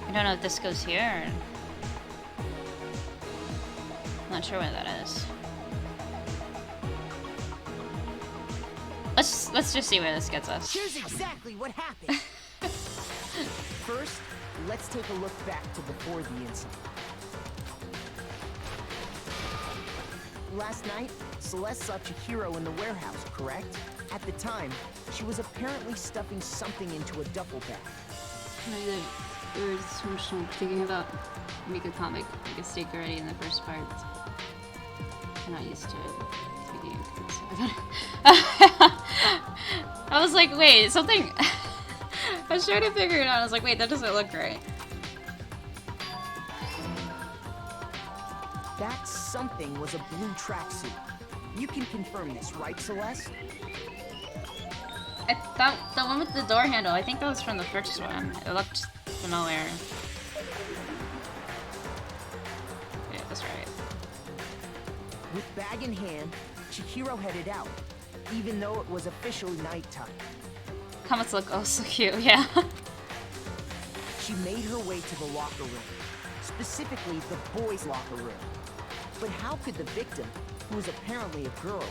I don't know if this goes here. I'm not sure what that is. Let's just see where this gets us. Here's exactly what happened. First, let's take a look back to before the incident. Last night, Celeste saw Chihiro in the warehouse, correct? At the time, she was apparently stuffing something into a duffel bag. There was some thinking about make a comic like a steak already in the first part. I'm not used to it. I was like, wait, something. I was trying to figure it out. I was like, wait, that doesn't look right. That something was a blue tracksuit. You can confirm this, right, Celeste? I thought the one with the door handle. I think that was from the first one. It looked familiar. Yeah, that's right. With bag in hand, Chihiro headed out, even though it was officially nighttime. Comments look oh so cute, yeah. She made her way to the locker room, specifically the boys' locker room. But how could the victim, who was apparently a girl,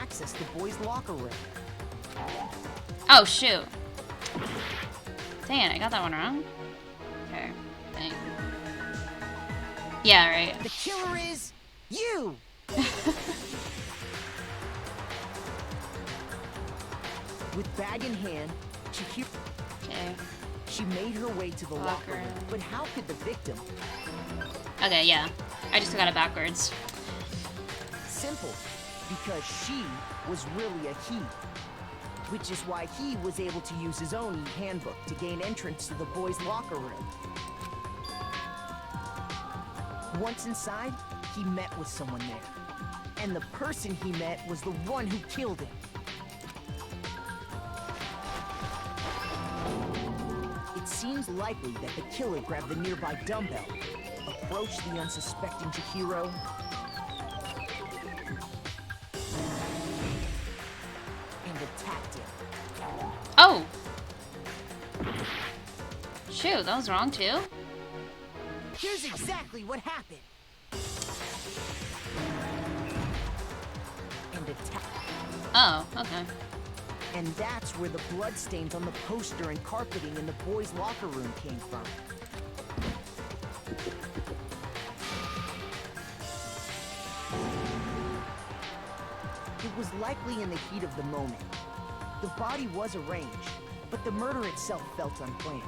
access the boys' locker room? Oh, shoot. Dang it, I got that one wrong. Okay, dang. Yeah, right. The killer is you! With bag in hand, she made her way to the locker room. But how could the victim? Okay, yeah. I just got it backwards. Simple. Because she was really a he. Which is why he was able to use his own handbook to gain entrance to the boys' locker room. Once inside, he met with someone there. And the person he met was the one who killed him. It seems likely that the killer grabbed the nearby dumbbell, approached the unsuspecting Chihiro, and attacked him. Oh! Shoot, that was wrong too? Here's exactly what happened. And attacked. Oh, okay. And that's where the bloodstains on the poster and carpeting in the boys' locker room came from. It was likely in the heat of the moment. The body was arranged, but the murder itself felt unplanned.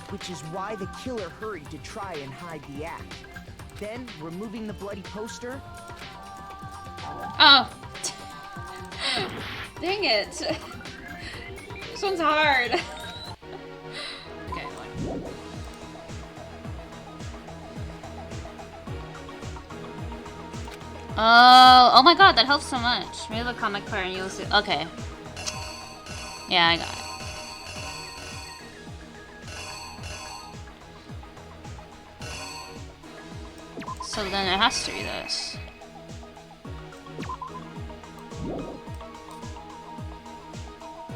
Which is why the killer hurried to try and hide the act. Then, removing the bloody poster... Oh! Dang it! This one's hard! Okay, one. Oh my god, that helps so much. Read the comic part and you'll see. Okay. Yeah, I got it. So then it has to be this.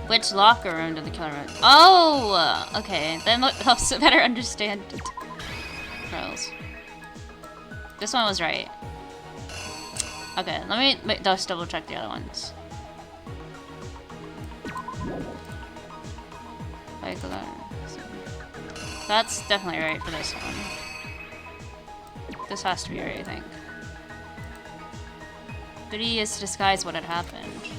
Which locker room did the killer run? Oh! Okay, then helps to better understand it. Girls. This one was right. Okay, let me just double check the other ones. That's definitely right for this one. This has to be right, I think. But he is to disguise what had happened.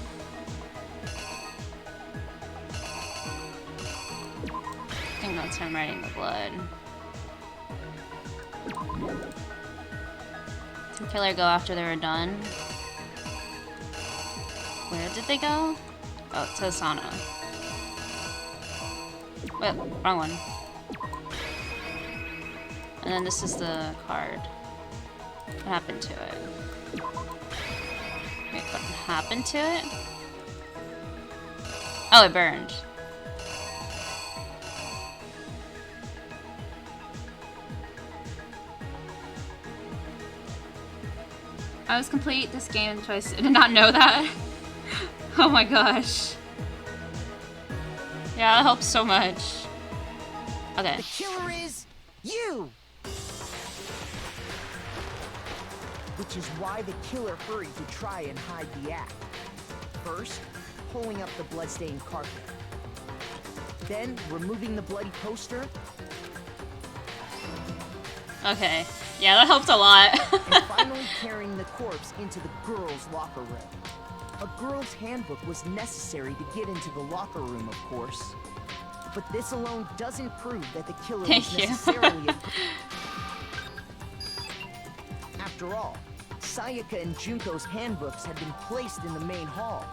I think that's him writing the blood. Did the killer go after they were done? Where did they go? Oh, to the sauna. Wait, wrong one. And then this is the card. What happened to it? Wait, what happened to it? Oh, it burned. I was complete this game twice. I did not know that. Oh my gosh. Yeah, that helps so much. Okay. The killer is you! Which is why the killer hurried to try and hide the act. First, pulling up the bloodstained carpet. Then, removing the bloody poster. Okay. Yeah, that helped a lot. And finally carrying the corpse into the girls' locker room. A girl's handbook was necessary to get into the locker room, of course. But this alone doesn't prove that the killer was necessarily a... After all, Sayaka and Junko's handbooks had been placed in the main hall.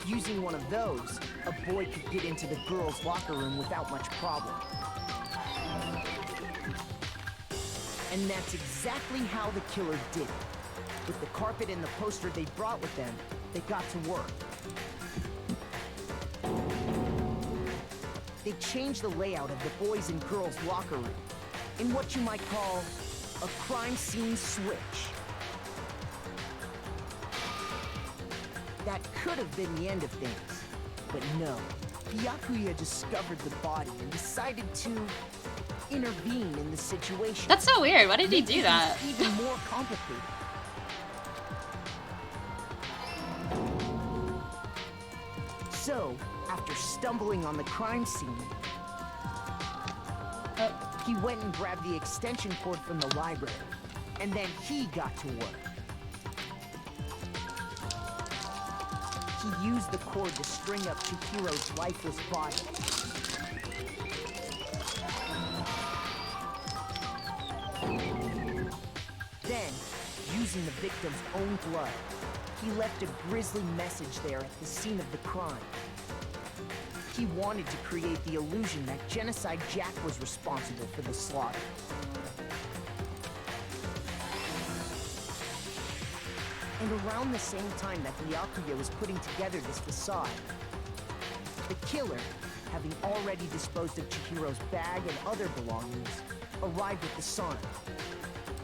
Using one of those, a boy could get into the girls' locker room without much problem. And that's exactly how the killer did it. With the carpet and the poster they brought with them, they got to work. They changed the layout of the boys' and girls' locker room in what you might call a crime scene switch. That could have been the end of things, but no. Byakuya discovered the body and decided to intervene in the situation. That's so weird. Why did he do Making that? things even more complicated. So, after stumbling on the crime scene, he went and grabbed the extension cord from the library, and then he got to work. He used the cord to string up Chihiro's lifeless body. Then, using the victim's own blood, he left a grisly message there at the scene of the crime. He wanted to create the illusion that Genocide Jack was responsible for the slaughter. And around the same time that Byakuya was putting together this facade, the killer, having already disposed of Chihiro's bag and other belongings, arrived at the sauna.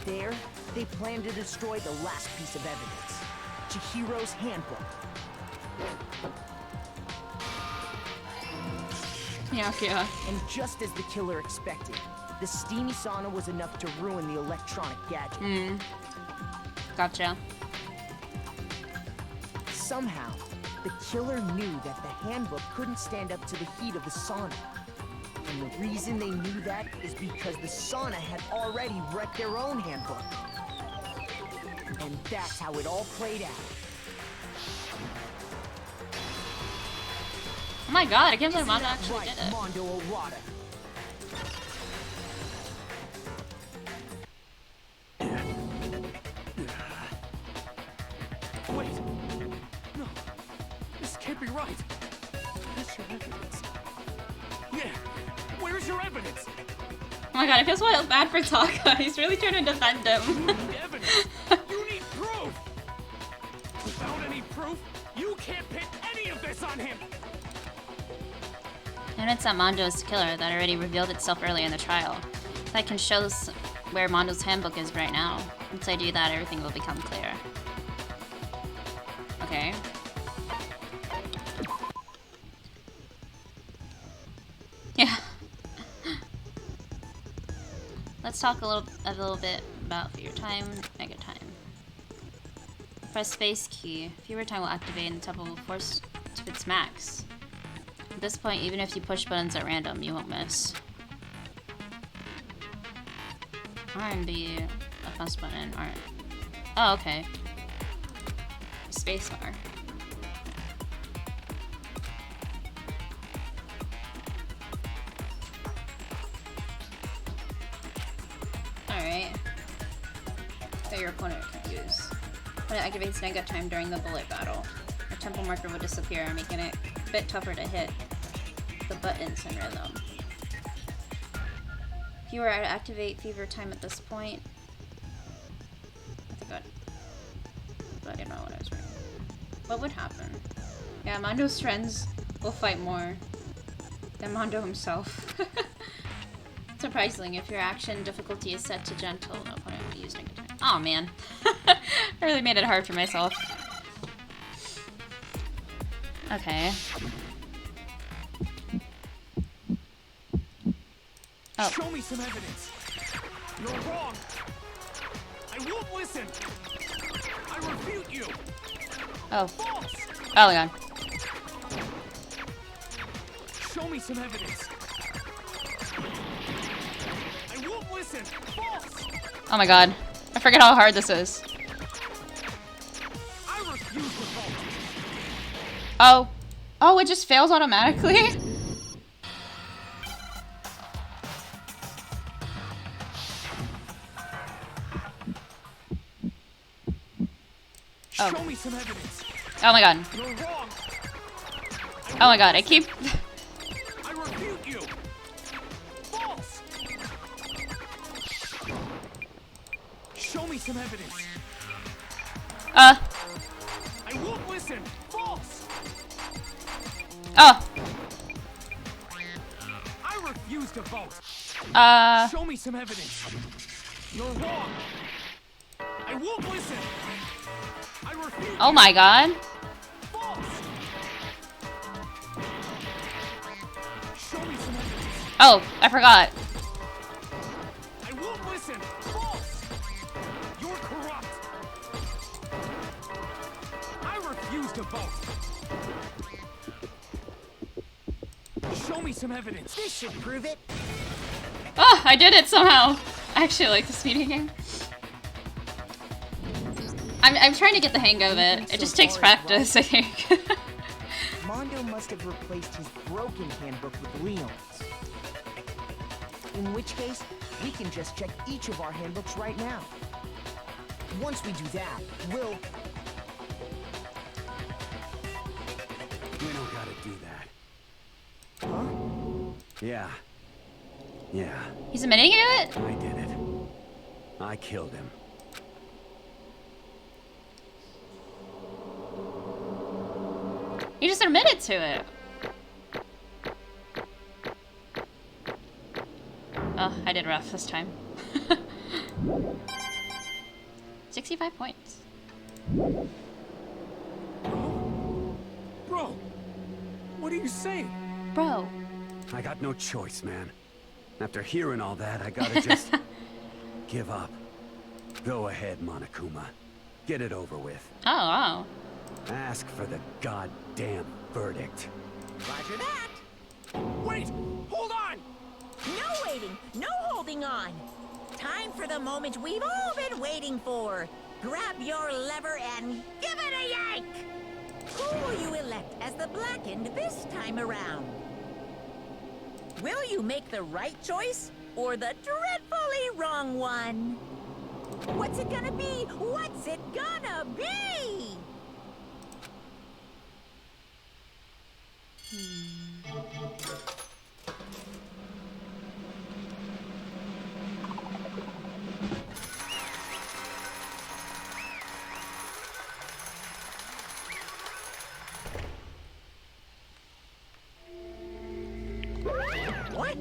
There, they planned to destroy the last piece of evidence, Chihiro's handbook. Yeah. And just as the killer expected, the steamy sauna was enough to ruin the electronic gadget. Gotcha. Somehow, the killer knew that the handbook couldn't stand up to the heat of the sauna. And the reason they knew that is because the sauna had already wrecked their own handbook. And that's how it all played out. Oh my god, I can't believe Mondo actually Right, did it. Mondo Owada. Wait! No, this can't be right. Where's your evidence? Yeah, where's your evidence? Oh my god, I feel so bad for Taka. He's really trying to defend him. You need evidence. You need proof. Without any proof, you can't pin any of this on him. And it's that Mondo's killer that already revealed itself earlier in the trial. That can show us where Mondo's handbook is right now. Once I do that, everything will become clear. Okay. Yeah. Let's talk a little bit about fever time, mega time. Press space key. Fever time will activate and the tempo will force to its max. At this point, even if you push buttons at random, you won't miss. R and B, a mouse button, R. Oh, okay. Spacebar. Alright. That your opponent could use. When it activates mega time during the bullet battle, a tempo marker will disappear, making it a bit tougher to hit the buttons in rhythm. If you were to activate fever time at this point, I think I didn't know what I was reading. What would happen? Yeah, Mondo's friends will fight more than Mondo himself. Surprisingly, if your action difficulty is set to gentle, the opponent will use negative time. Oh man. I really made it hard for myself. Okay. Oh. Show me some evidence. You're wrong. I won't listen. I refute you. Oh. False. Oh my god. Show me some evidence. I won't listen. False. Oh my god. I forget how hard this is. I refuse to vote. Oh. Oh, it just fails automatically? Oh. Show me some evidence. Oh my god. You're wrong. Oh my god, I keep... I refute you. False. Show me some evidence. I won't listen. False. Oh. I refuse to vote. Show me some evidence. You're wrong. I won't listen. I refuse. Oh my god. False. Oh, I forgot. I won't listen. False. You're corrupt. I refuse to vote. Show me some evidence. This should prove it. Oh, I did it somehow. I actually like the speeding game. I'm trying to get the hang of it. It just takes practice, I think. Mondo must have replaced his broken handbook with Leon's. In which case, we can just check each of our handbooks right now. Once we do that, we'll... We don't gotta do that. Huh? Yeah. Yeah. He's admitting to it? I did it. I killed him. He just admitted to it. Oh, I did rough this time. 65 points. Bro, what are you saying? Bro. I got no choice, man. After hearing all that, I gotta just give up. Go ahead, Monokuma. Get it over with. Oh, wow. Ask for the goddamn verdict. Roger that. Wait! Hold on! No waiting, no holding on. Time for the moment we've all been waiting for. Grab your lever and give it a yank! Who will you elect as the Blackened this time around? Will you make the right choice or the dreadfully wrong one? What's it gonna be? What's it gonna be? What?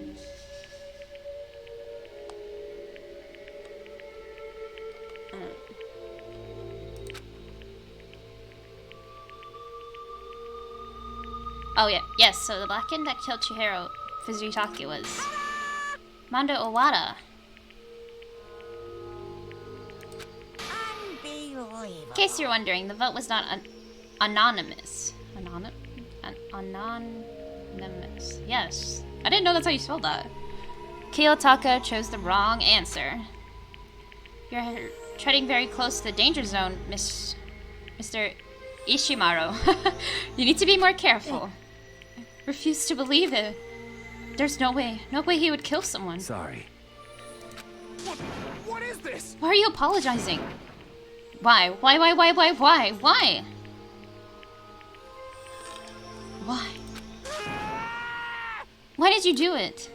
Oh yeah, yes, so the Blackened that killed Chihiro Fuzutaki was Mondo Owada. Unbelievable. In case you're wondering, the vote was not anonymous. Anonymous. Yes. I didn't know that's how you spelled that. Kiyotaka chose the wrong answer. You're treading very close to the danger zone, Mr. Ishimaru. You need to be more careful. I refuse to believe it. There's no way he would kill someone. Sorry. What is this? Why are you apologizing? Why? Why? Why? Why did you do it?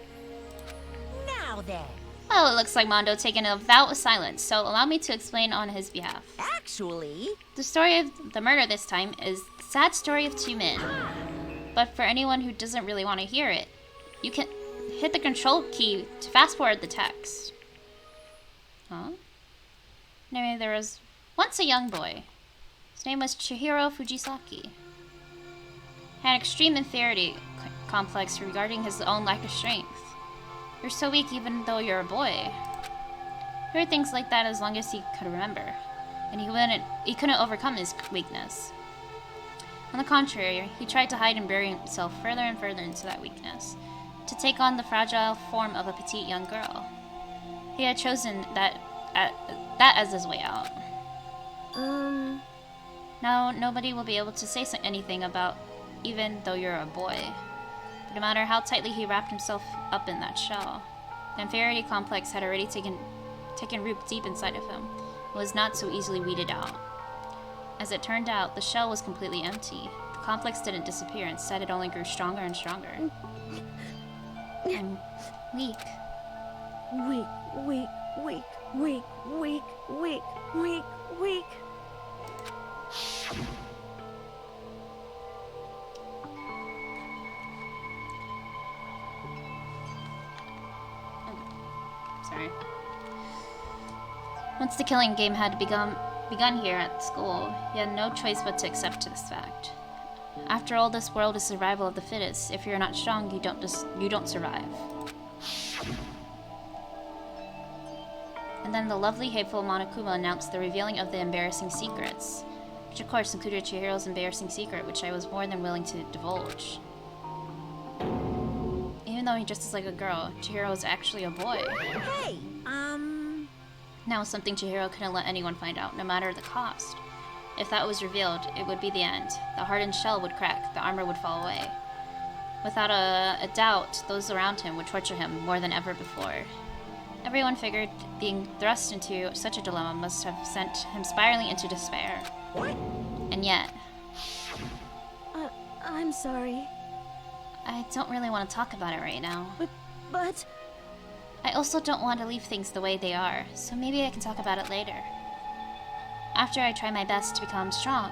Now then. Well, it looks like Mondo taken a vow of silence, so allow me to explain on his behalf. Actually... The story of the murder this time is the sad story of two men. But for anyone who doesn't really want to hear it, you can hit the control key to fast forward the text. Huh? Anyway, there was once a young boy. His name was Chihiro Fujisaki. He had an extreme inferiority complex regarding his own lack of strength. You're so weak even though you're a boy. He heard things like that as long as he could remember, and he couldn't overcome his weakness. On the contrary, he tried to hide and bury himself further and further into that weakness, to take on the fragile form of a petite young girl. He had chosen that as his way out. Now nobody will be able to say anything about even though you're a boy. But no matter how tightly he wrapped himself up in that shell, the inferiority complex had already taken root deep inside of him. It was not so easily weeded out. As it turned out, the shell was completely empty. The complex didn't disappear, instead it only grew stronger and stronger. And weak. Weak. Sorry. Once the killing game had begun here at school, he had no choice but to accept this fact. After all, this world is survival of the fittest. If you're not strong, you don't survive. And then the lovely, hateful Monokuma announced the revealing of the embarrassing secrets, which of course included Chihiro's embarrassing secret, which I was more than willing to divulge. Even though he dresses like a girl, Chihiro is actually a boy. Hey, Now something Chihiro couldn't let anyone find out, no matter the cost. If that was revealed, it would be the end. The hardened shell would crack, the armor would fall away. Without a doubt, those around him would torture him more than ever before. Everyone figured being thrust into such a dilemma must have sent him spiraling into despair. what? And yet, I'm sorry. I don't really want to talk about it right now. But... I also don't want to leave things the way they are, so maybe I can talk about it later. After I try my best to become strong,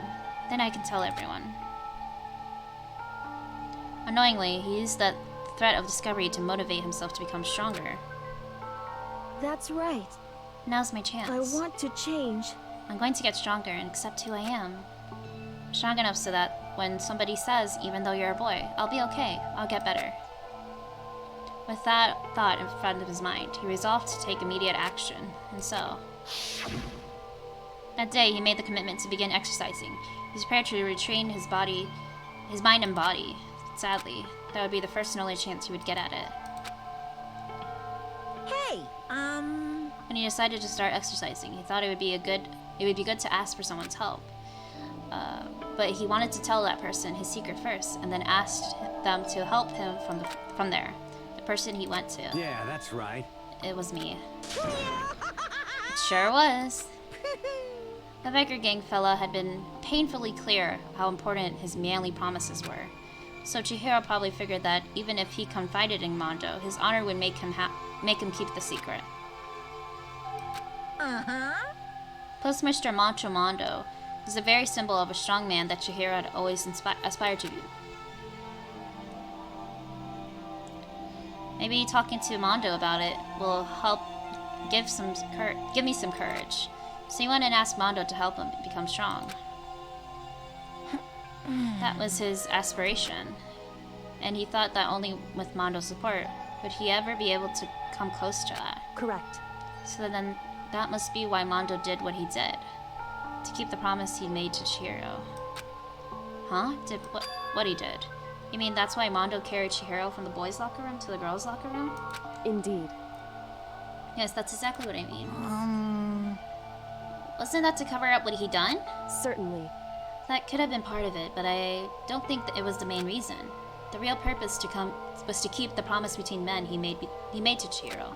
then I can tell everyone. Annoyingly, he used that threat of discovery to motivate himself to become stronger. That's right. Now's my chance. I want to change. I'm going to get stronger and accept who I am. Strong enough so that when somebody says, even though you're a boy, I'll be okay, I'll get better. With that thought in front of his mind, he resolved to take immediate action, and so... That day, he made the commitment to begin exercising. He was prepared to retrain his mind and body. Sadly, that would be the first and only chance he would get at it. Hey, When he decided to start exercising, he thought it would be good to ask for someone's help. But he wanted to tell that person his secret first, and then asked them to help him from there. The person he went to. Yeah, that's right. It was me. It sure was. The biker gang fella had been painfully clear how important his manly promises were. So Chihiro probably figured that even if he confided in Mondo, his honor would make him keep the secret. Postmaster Macho Mondo is the very symbol of a strong man that Chihiro had always aspired to be. Maybe talking to Mondo about it will help give me some courage. So he went and asked Mondo to help him become strong. That was his aspiration. And he thought that only with Mondo's support would he ever be able to come close to that. Correct. So then that must be why Mondo did what he did. To keep the promise he made to Chihiro. Huh? Did what he did? You mean that's why Mondo carried Chihiro from the boys' locker room to the girls' locker room? Indeed. Yes, that's exactly what I mean. Wasn't that to cover up what he done? Certainly. That could have been part of it, but I don't think that it was the main reason. The real purpose was to keep the promise between men he made to Chihiro.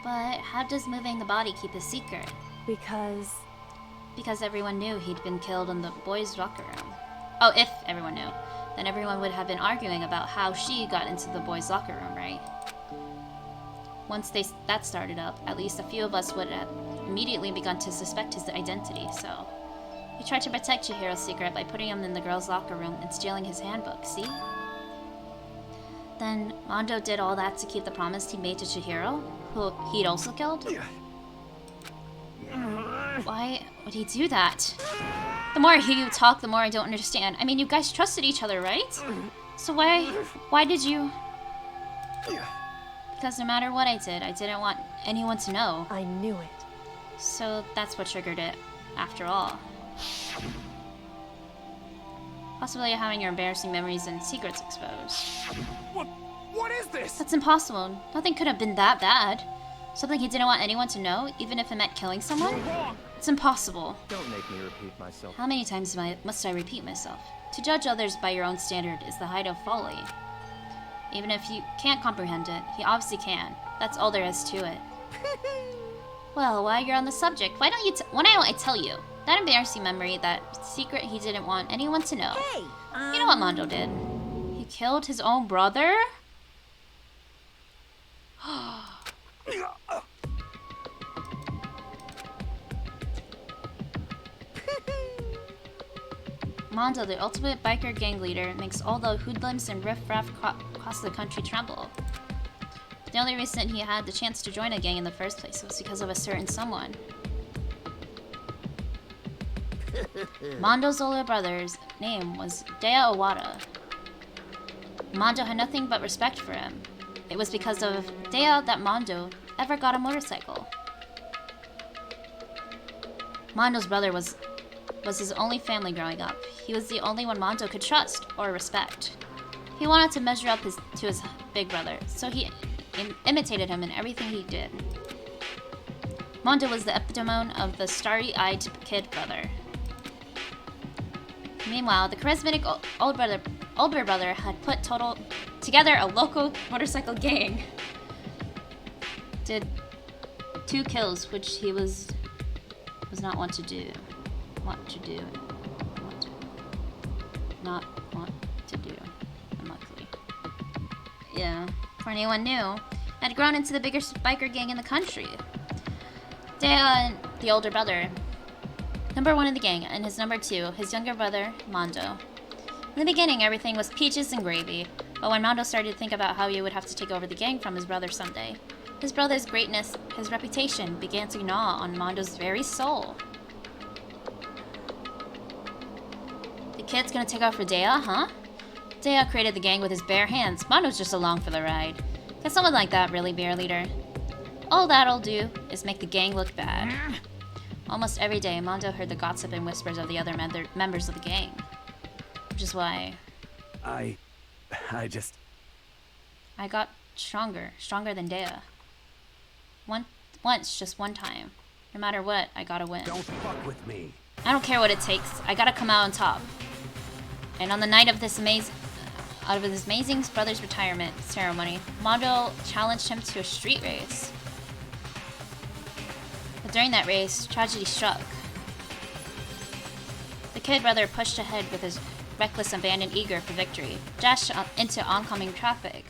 But how does moving the body keep a secret? Because everyone knew he'd been killed in the boys' locker room. Oh, if everyone knew. Then everyone would have been arguing about how she got into the boys' locker room, right? Once that started up, at least a few of us would have immediately begun to suspect his identity, so... He tried to protect Chihiro's secret by putting him in the girls' locker room and stealing his handbook, see? Then Mondo did all that to keep the promise he made to Chihiro, who he'd also killed? Why would he do that? The more I hear you talk, the more I don't understand. I mean, you guys trusted each other, right? So why did you... Because no matter what I didn't want anyone to know. I knew it. So that's what triggered it, after all. Possibly having your embarrassing memories and secrets exposed. What is this? That's impossible. Nothing could have been that bad. Something he didn't want anyone to know, even if it meant killing someone? It's impossible. Don't make me repeat myself. How many times must I repeat myself? To judge others by your own standard is the height of folly. Even if you can't comprehend it, he obviously can. That's all there is to it. Well, while you're on the subject, why don't I tell you? That embarrassing memory, that secret he didn't want anyone to know. Hey, You know what Mondo did? He killed his own brother? Mondo, the ultimate biker gang leader, makes all the hoodlums and riffraff across the country tremble. The only reason he had the chance to join a gang in the first place was because of a certain someone. Mondo's older brother's name was Dea Owada. Mondo had nothing but respect for him. It was because of Dea that Mondo ever got a motorcycle. Mondo's brother was his only family growing up. He was the only one Mondo could trust or respect. He wanted to measure up to his big brother, so he imitated him in everything he did. Mondo was the epitome of the starry-eyed kid brother. Meanwhile, the charismatic older brother had put together a local motorcycle gang. Did 2 kills, which he was not want to do. Unluckily. Yeah, for anyone new, had grown into the biggest biker gang in the country. Dea and the older brother, number 1 in the gang, and his number 2, his younger brother, Mondo. In the beginning, everything was peaches and gravy, but when Mondo started to think about how he would have to take over the gang from his brother someday, his brother's greatness, his reputation, began to gnaw on Mondo's very soul. The kid's gonna take over for Dea, huh? Dea created the gang with his bare hands. Mondo's just along for the ride. Can someone like that really be our leader? All that'll do is make the gang look bad. Almost every day, Mondo heard the gossip and whispers of the other members of the gang. Which is why... I got stronger than Dea. Once, just one time. No matter what, I gotta win. Don't fuck with me. I don't care what it takes. I gotta come out on top. And on the night of this amazing brother's retirement ceremony, Mondo challenged him to a street race. But during that race, tragedy struck. The kid brother pushed ahead with his reckless abandon, eager for victory, dashed into oncoming traffic.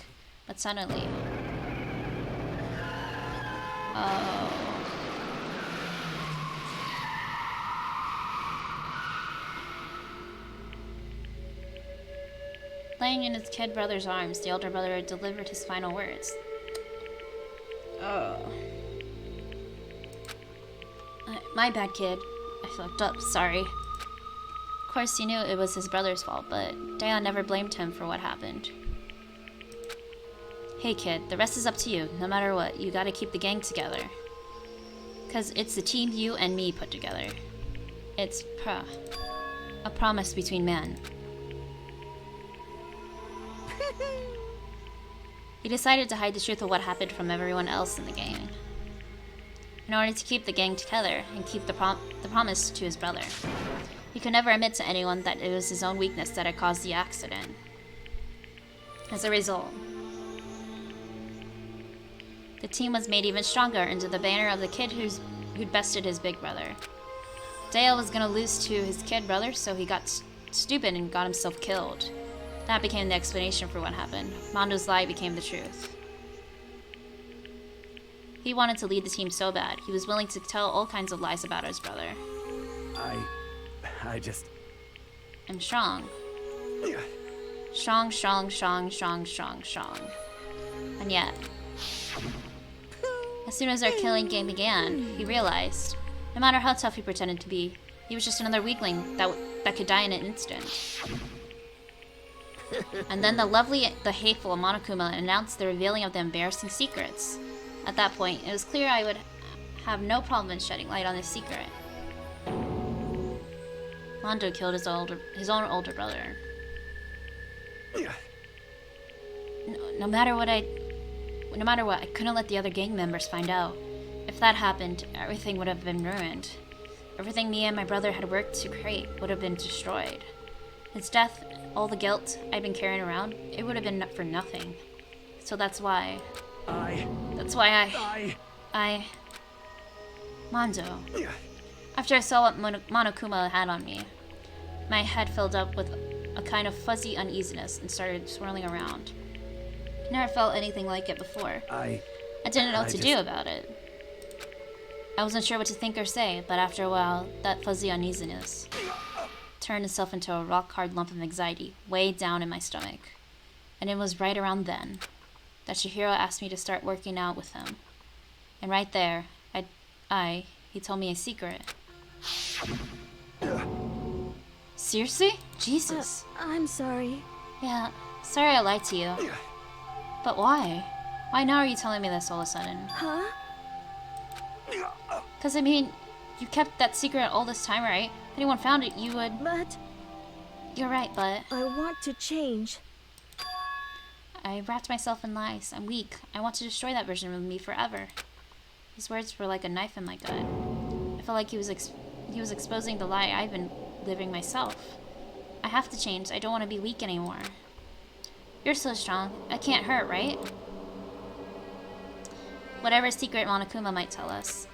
But suddenly... Oh... Laying in his kid brother's arms, the older brother delivered his final words. Oh. My bad, kid. I fucked up, sorry. Of course, he knew it was his brother's fault, but Dea never blamed him for what happened. Hey, kid, the rest is up to you. No matter what, you gotta keep the gang together. 'Cause it's the team you and me put together. It's a promise between men. He decided to hide the truth of what happened from everyone else in the gang, in order to keep the gang together and keep the promise to his brother. He could never admit to anyone that it was his own weakness that had caused the accident. As a result, the team was made even stronger under the banner of the kid who'd bested his big brother. Dale was gonna lose to his kid brother, so he got stupid and got himself killed. That became the explanation for what happened. Mondo's lie became the truth. He wanted to lead the team so bad, he was willing to tell all kinds of lies about his brother. I just... I'm strong. Strong. And yet, as soon as our killing game began, he realized, no matter how tough he pretended to be, he was just another weakling that could die in an instant. And then the hateful Monokuma announced the revealing of the embarrassing secrets. At that point, it was clear I would have no problem in shedding light on this secret. Mondo killed his own older brother. No matter what, I couldn't let the other gang members find out. If that happened, everything would have been ruined. Everything me and my brother had worked to create would have been destroyed. His death, all the guilt I'd been carrying around, it would have been for nothing. So that's why... Mondo. After I saw what Monokuma had on me, my head filled up with a kind of fuzzy uneasiness and started swirling around. I never felt anything like it before. I didn't know what to do about it. I wasn't sure what to think or say, but after a while, that fuzzy uneasiness turned itself into a rock-hard lump of anxiety way down in my stomach. And it was right around then that Chihiro asked me to start working out with him. And right there, he told me a secret. Seriously? Jesus. I'm sorry. Yeah, sorry I lied to you. But why? Why now are you telling me this all of a sudden? Huh? Because, I mean, you kept that secret all this time, right? If anyone found it, you would... But... You're right, but... I want to change. I wrapped myself in lies. I'm weak. I want to destroy that version of me forever. His words were like a knife in my gut. I felt like he was exposing the lie I've been living myself. I have to change. I don't want to be weak anymore. You're so strong. I can't hurt, right? Whatever secret Monokuma might tell us.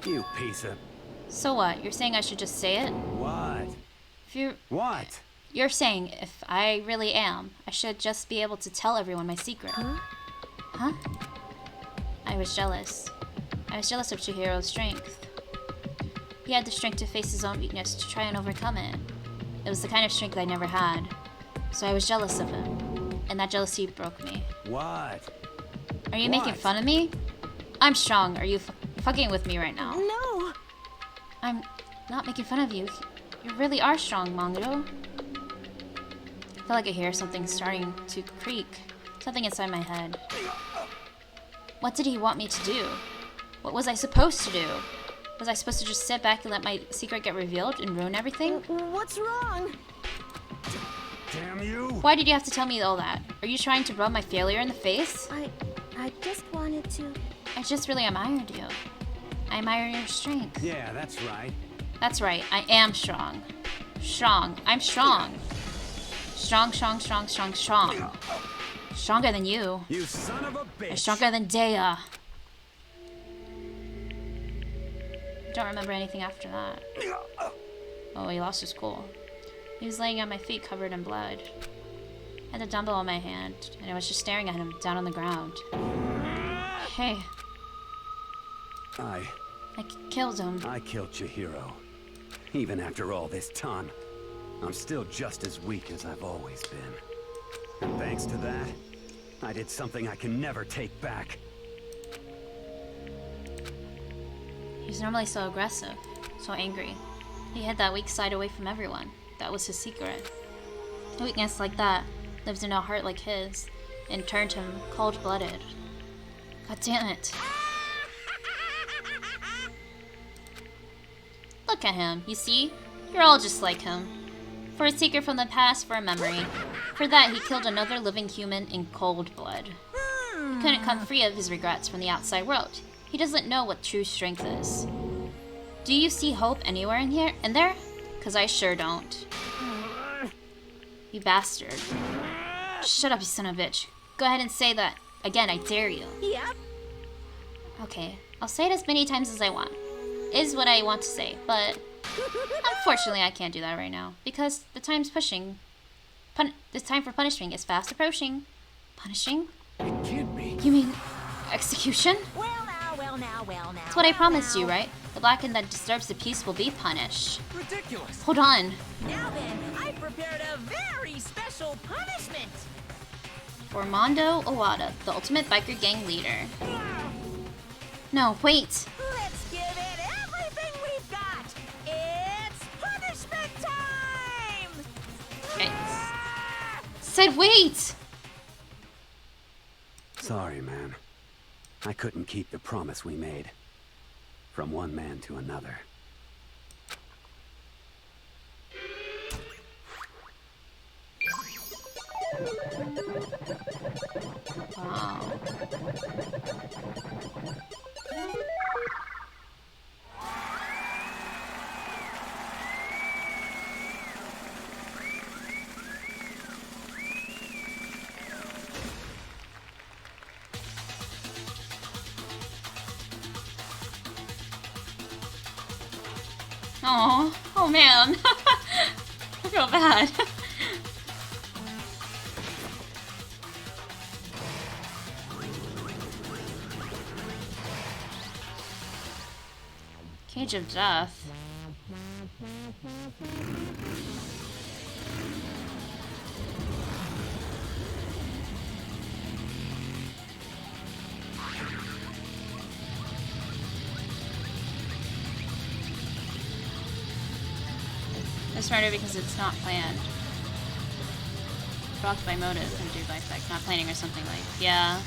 You piece of... So what? You're saying I should just say it? What? If you're... What? You're saying if I really am, I should just be able to tell everyone my secret. Huh? Huh? I was jealous. I was jealous of Chihiro's strength. He had the strength to face his own weakness, to try and overcome it. It was the kind of strength I never had. So I was jealous of him. And that jealousy broke me. What? Are you making fun of me? I'm strong. Are you fucking with me right now? No! I'm not making fun of you. You really are strong, Mongo. I feel like I hear something starting to creak. Something inside my head. What did he want me to do? What was I supposed to do? Was I supposed to just sit back and let my secret get revealed and ruin everything? What's wrong? Damn you! Why did you have to tell me all that? Are you trying to rub my failure in the face? I just wanted to... I just really admired you. I admire your strength. Yeah, that's right. That's right, I am strong. Strong. I'm strong. Strong, strong, strong, strong, strong. Stronger than you. You son of a bitch! I'm stronger than Dea. Don't remember anything after that. Oh, he lost his cool. He was laying at my feet covered in blood. I had a dumbbell in my hand, and I was just staring at him down on the ground. Hey. I killed him. I killed Chihiro. Even after all this time, I'm still just as weak as I've always been. And thanks to that, I did something I can never take back. He's normally so aggressive, so angry. He hid that weak side away from everyone. That was his secret. A weakness like that lives in a heart like his, and turned him cold-blooded. God damn it. Look at him, you see? You're all just like him. For a secret from the past, for a memory. For that, he killed another living human in cold blood. He couldn't come free of his regrets from the outside world. He doesn't know what true strength is. Do you see hope anywhere in there? 'Cause I sure don't. You bastard. Shut up, you son of a bitch. Go ahead and say that. Again, I dare you. Yep. Okay, I'll say it as many times as I want. Is what I want to say, but unfortunately I can't do that right now because the time's pushing. The time for punishing is fast approaching. Punishing? It can't be. You mean execution? Well now. That's what I promised you, right? The blackened that disturbs the peace will be punished. Ridiculous. Hold on. Now then, I prepared a very special punishment. For Mondo Owada, the ultimate biker gang leader. No, wait. Let's give it everything we've got. It's punishment time. Said wait. Sorry, man. I couldn't keep the promise we made. From one man to another. Wow. Oh man. I feel bad. Cage of Death. It's murder because it's not planned. Blocked by motive and due by effect. Not planning or something like. Yeah.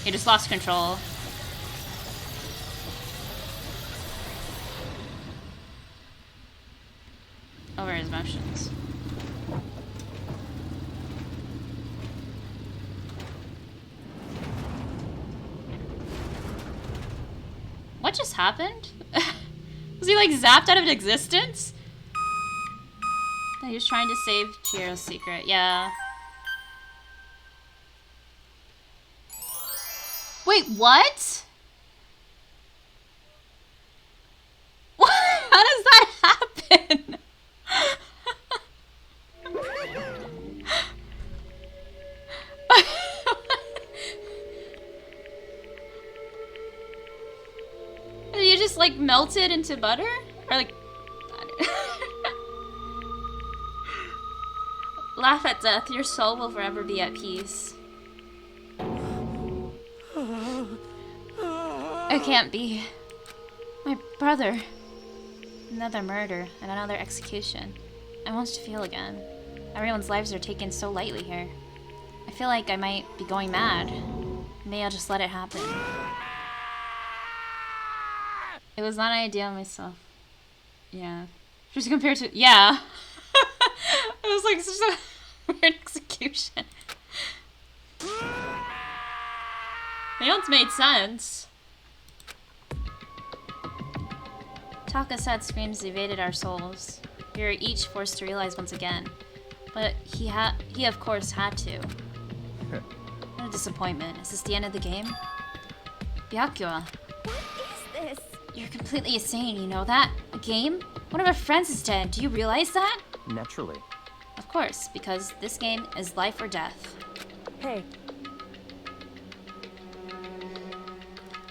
He just lost control. Over his emotions. What just happened? Was he like zapped out of existence? He was trying to save Chihiro's secret. Yeah. Wait, what? What? How does that happen? You just like melted into butter? Or like... Laugh at death, your soul will forever be at peace. It can't be. My brother. Another murder and another execution. I want to feel again. Everyone's lives are taken so lightly here. I feel like I might be going mad. Maybe I'll just let it happen. It was not an idea myself. Yeah. Just compared to... Yeah. It was like such a weird execution. They once made sense. Taka's sad screams evaded our souls. We were each forced to realize once again. But he of course had to. What a disappointment. Is this the end of the game? Byakuya. What is this? You're completely insane, you know that? A game? One of our friends is dead. Do you realize that? Naturally. Of course, because this game is life or death. Hey.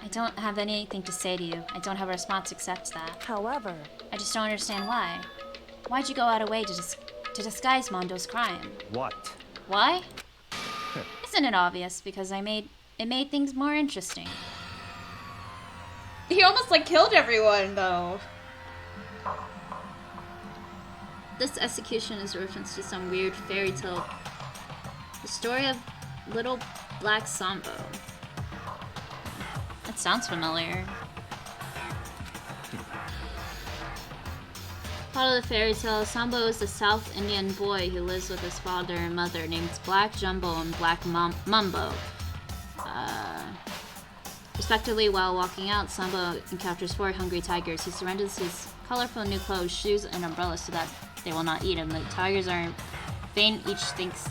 I don't have anything to say to you. I don't have a response except that. However, I just don't understand why. Why'd you go out of way to disguise Mondo's crime? What? Why? Isn't it obvious? Because it made things more interesting. He almost like killed everyone though. This execution is a reference to some weird fairy tale. The story of Little Black Sambo. That sounds familiar. Part of the fairy tale, Sambo is a South Indian boy who lives with his father and mother named Black Jumbo and Black Mumbo. Respectively, while walking out, Sambo encounters 4 hungry tigers. He surrenders his colorful new clothes, shoes, and umbrellas so that they will not eat him. The tigers are vain, each thinks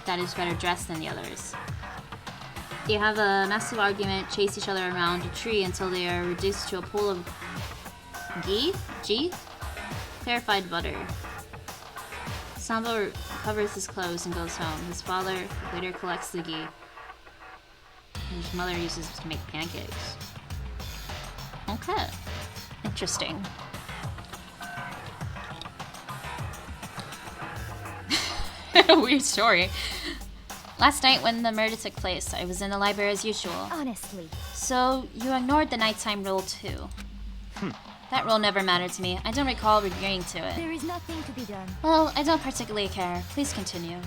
that is better dressed than the others. They have a massive argument, chase each other around a tree until they are reduced to a pool of ghee? Clarified butter. Sambo covers his clothes and goes home. His father later collects the ghee. His mother uses it to make pancakes. Okay. Interesting. Weird story. Last night when the murder took place, I was in the library as usual. Honestly. So, you ignored the nighttime rule too. That rule never mattered to me. I don't recall agreeing to it. There is nothing to be done. Well, I don't particularly care. Please continue.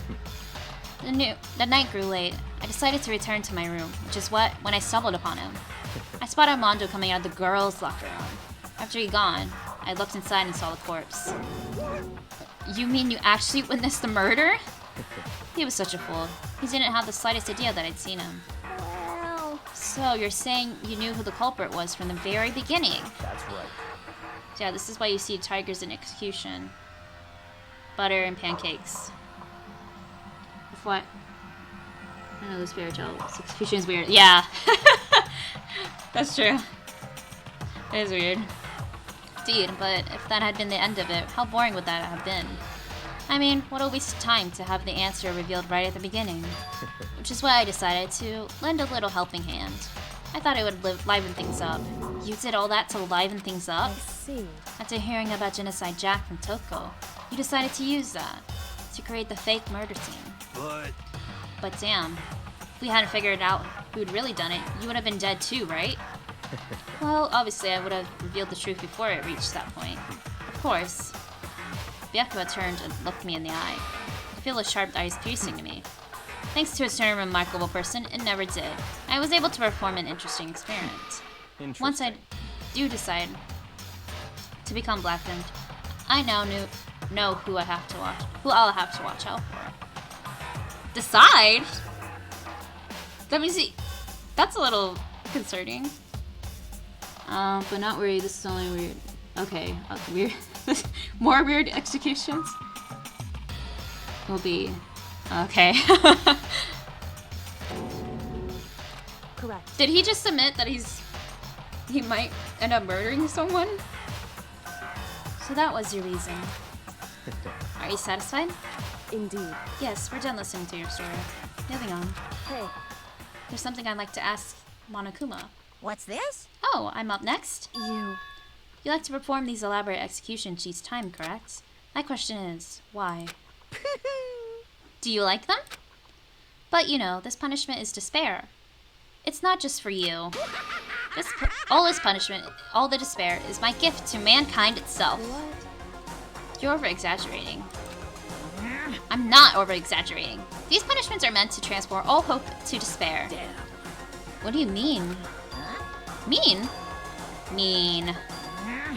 The night grew late. I decided to return to my room, which is when I stumbled upon him. I spotted Mondo coming out of the girls' locker room. After he'd gone, I looked inside and saw the corpse. You mean you actually witnessed the murder? He was such a fool. He didn't have the slightest idea that I'd seen him. Well... So, you're saying you knew who the culprit was from the very beginning? That's right. So yeah, this is why you see tigers in execution. Butter and pancakes. What? I don't know this fairy tale. This execution is weird. Yeah. That's true. It is weird. Indeed, but if that had been the end of it, how boring would that have been? I mean, what a waste of time to have the answer revealed right at the beginning. Which is why I decided to lend a little helping hand. I thought it would liven things up. You did all that to liven things up? I see. After hearing about Genocide Jack from Toko, you decided to use that to create the fake murder scene. But damn, if we hadn't figured out who'd really done it, you would have been dead too, right? Well, obviously I would have revealed the truth before it reached that point. Of course. Byakuya turned and looked me in the eye. I could feel his sharp eyes piercing to me. Thanks to a certain remarkable person, it never did. I was able to perform an interesting experiment. Once I do decide to become Blackened, I now know who I'll have to watch out for. Decide? Let me see. That's a little concerning. But not worried. This is only weird. Okay, weird. More weird executions will be okay. Correct. Did he just admit that he might end up murdering someone? So that was your reason. Are you satisfied? Indeed. Yes, we're done listening to your story. Moving on. Hey. There's something I'd like to ask Monokuma. What's this? Oh, I'm up next? You like to perform these elaborate executions each time, correct? My question is, why? Do you like them? But you know, this punishment is despair. It's not just for you. All this punishment, all the despair, is my gift to mankind itself. What? You're over-exaggerating. I'm not over-exaggerating. These punishments are meant to transform all hope to despair. Damn. What do you mean? Mean? Mean.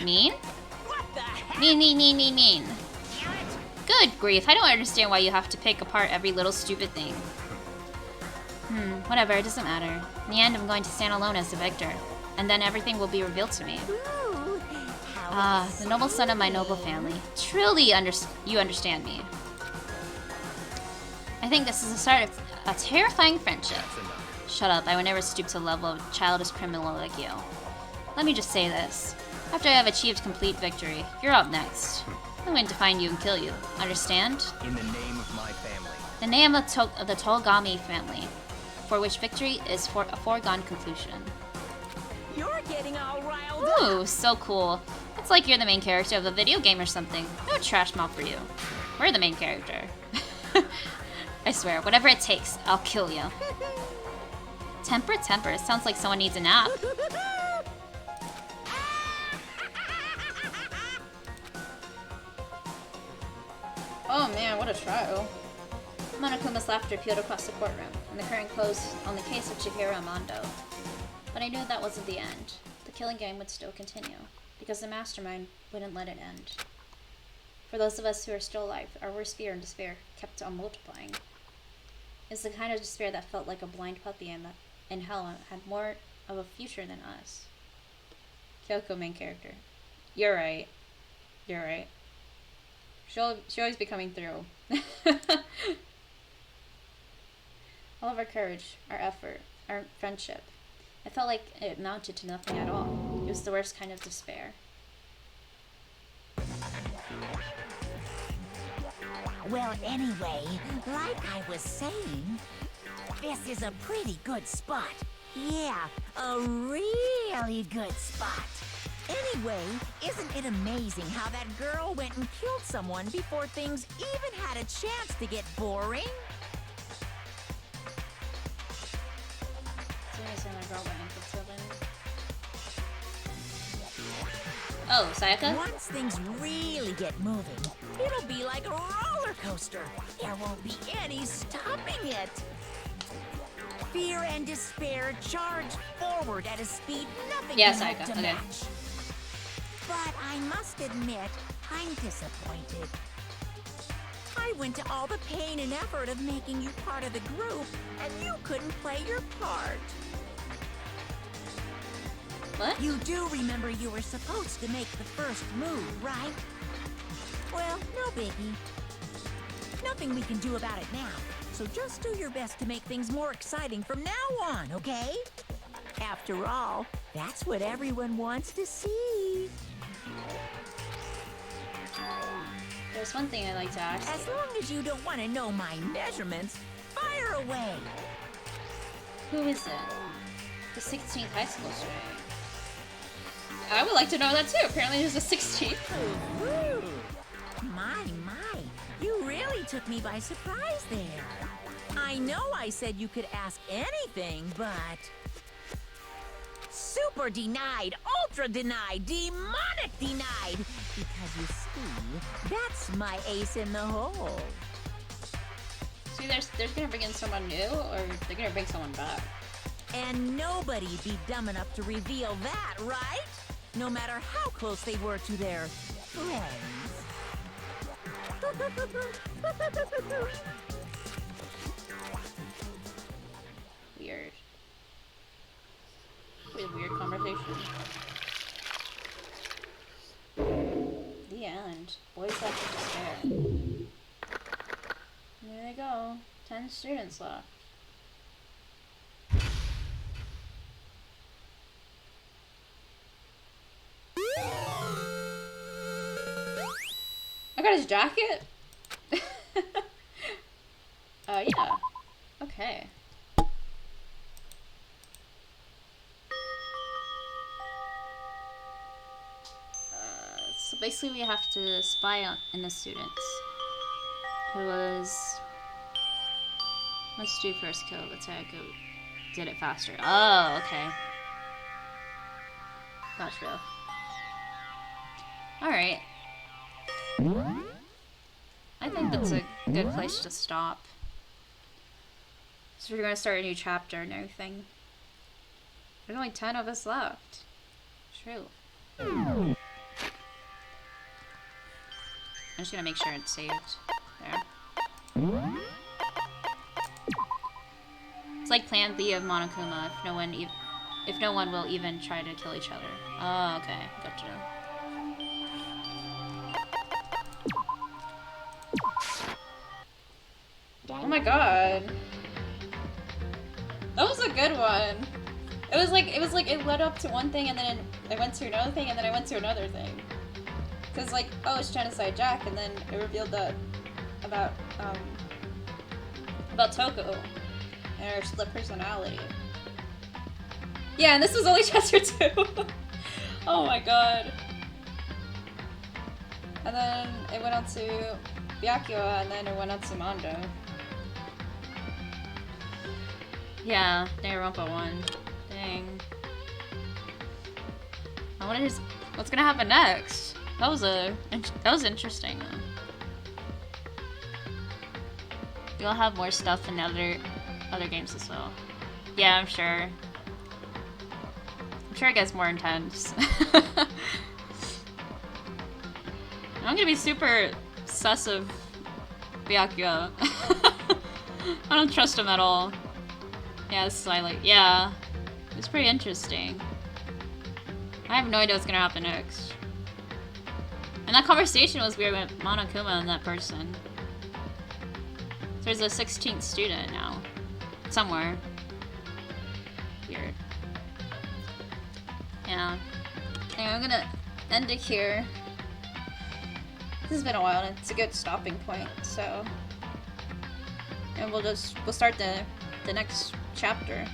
Mean? What the heck? Mean. Good grief, I don't understand why you have to pick apart every little stupid thing. Whatever, it doesn't matter. In the end, I'm going to stand alone as the victor. And then everything will be revealed to me. The noble son of my noble family. Truly you understand me. I think this is the start of a terrifying friendship. Shut up, I would never stoop to the level of a childish criminal like you. Let me just say this. After I have achieved complete victory, you're up next. I'm going to find you and kill you. Understand? In the name of my family. The name of the Togami family, for which victory is for a foregone conclusion. You're getting all riled up. Ooh, so cool. It's like you're the main character of a video game or something. No trash mouth for you. We're the main character. I swear, whatever it takes, I'll kill you. Temper? Sounds like someone needs a nap. Oh man, what a trial. Monokuma's laughter peeled across the courtroom, and the curtain closed on the case of Chihiro Amando. But I knew that wasn't the end. The killing game would still continue, because the mastermind wouldn't let it end. For those of us who are still alive, our worst fear and despair kept on multiplying. It's the kind of despair that felt like a blind puppy in hell had more of a future than us. Kyoko, main character. You're right. She'll always be coming through. All of our courage, our effort, our friendship. I felt like it amounted to nothing at all. It was the worst kind of despair. Well, anyway, like I was saying, this is a pretty good spot. Yeah, a really good spot. Anyway, isn't it amazing how that girl went and killed someone before things even had a chance to get boring? Oh, Sayaka? Once things really get moving, it'll be like a roller coaster. There won't be any stopping it. Fear and despair charge forward at a speed nothing Yeah, can hope Sayaka, to okay. match. But I must admit, I'm disappointed. I went to all the pain and effort of making you part of the group, and you couldn't play your part. What? You do remember you were supposed to make the first move, right? Well, no biggie. Nothing we can do about it now, so just do your best to make things more exciting from now on, okay? After all, that's what everyone wants to see. There's one thing I'd like to ask As long as you don't want to know my measurements, fire away. Who is it? The 16th high school student. I would like to know that too. Apparently there's a 16th. Ooh. My, you really took me by surprise there. I know I said you could ask anything, but... super denied, ultra denied, demonic denied. Because you see, that's my ace in the hole. See, they're gonna bring in someone new, or they're gonna bring someone back. And nobody be dumb enough to reveal that, right? No matter how close they were to their friends. Weird. Weird conversation. The end. Boys have to despair. There they go. 10 students left. I got his jacket? Yeah. Okay. So basically we have to spy on in the students. Who was... Let's do first kill. Let's say I go did it faster. Oh, okay. Gotcha. Alright. I think that's a good place to stop. So we're gonna start a new chapter and everything. There's only 10 of us left. True. I'm just gonna make sure it's saved. There. It's like Plan B of Monokuma if no one will even try to kill each other. Oh, okay, gotcha. Oh my god. That was a good one. It was like it led up to one thing and then I went to another thing and then I went to another thing. Cause like, oh, it's Genocide Jack, and then it revealed that about Toko and her split personality. Yeah, and this was only chapter 2. Oh my god. And then it went on to Byakuya, and then it went on to Mondo. Yeah, Danganronpa 1. Dang. I wonder what's gonna happen next. That was interesting though. We'll have more stuff in other games as well. Yeah, I'm sure. I'm sure it gets more intense. I'm gonna be super sus of Byakuya. I don't trust him at all. Yeah, this is yeah. It's pretty interesting. I have no idea what's gonna happen next. And that conversation was weird with Monokuma and that person. So there's a 16th student now. Somewhere. Weird. Yeah. Anyway, I'm gonna end it here. This has been a while and it's a good stopping point, so... And we'll start the next chapter.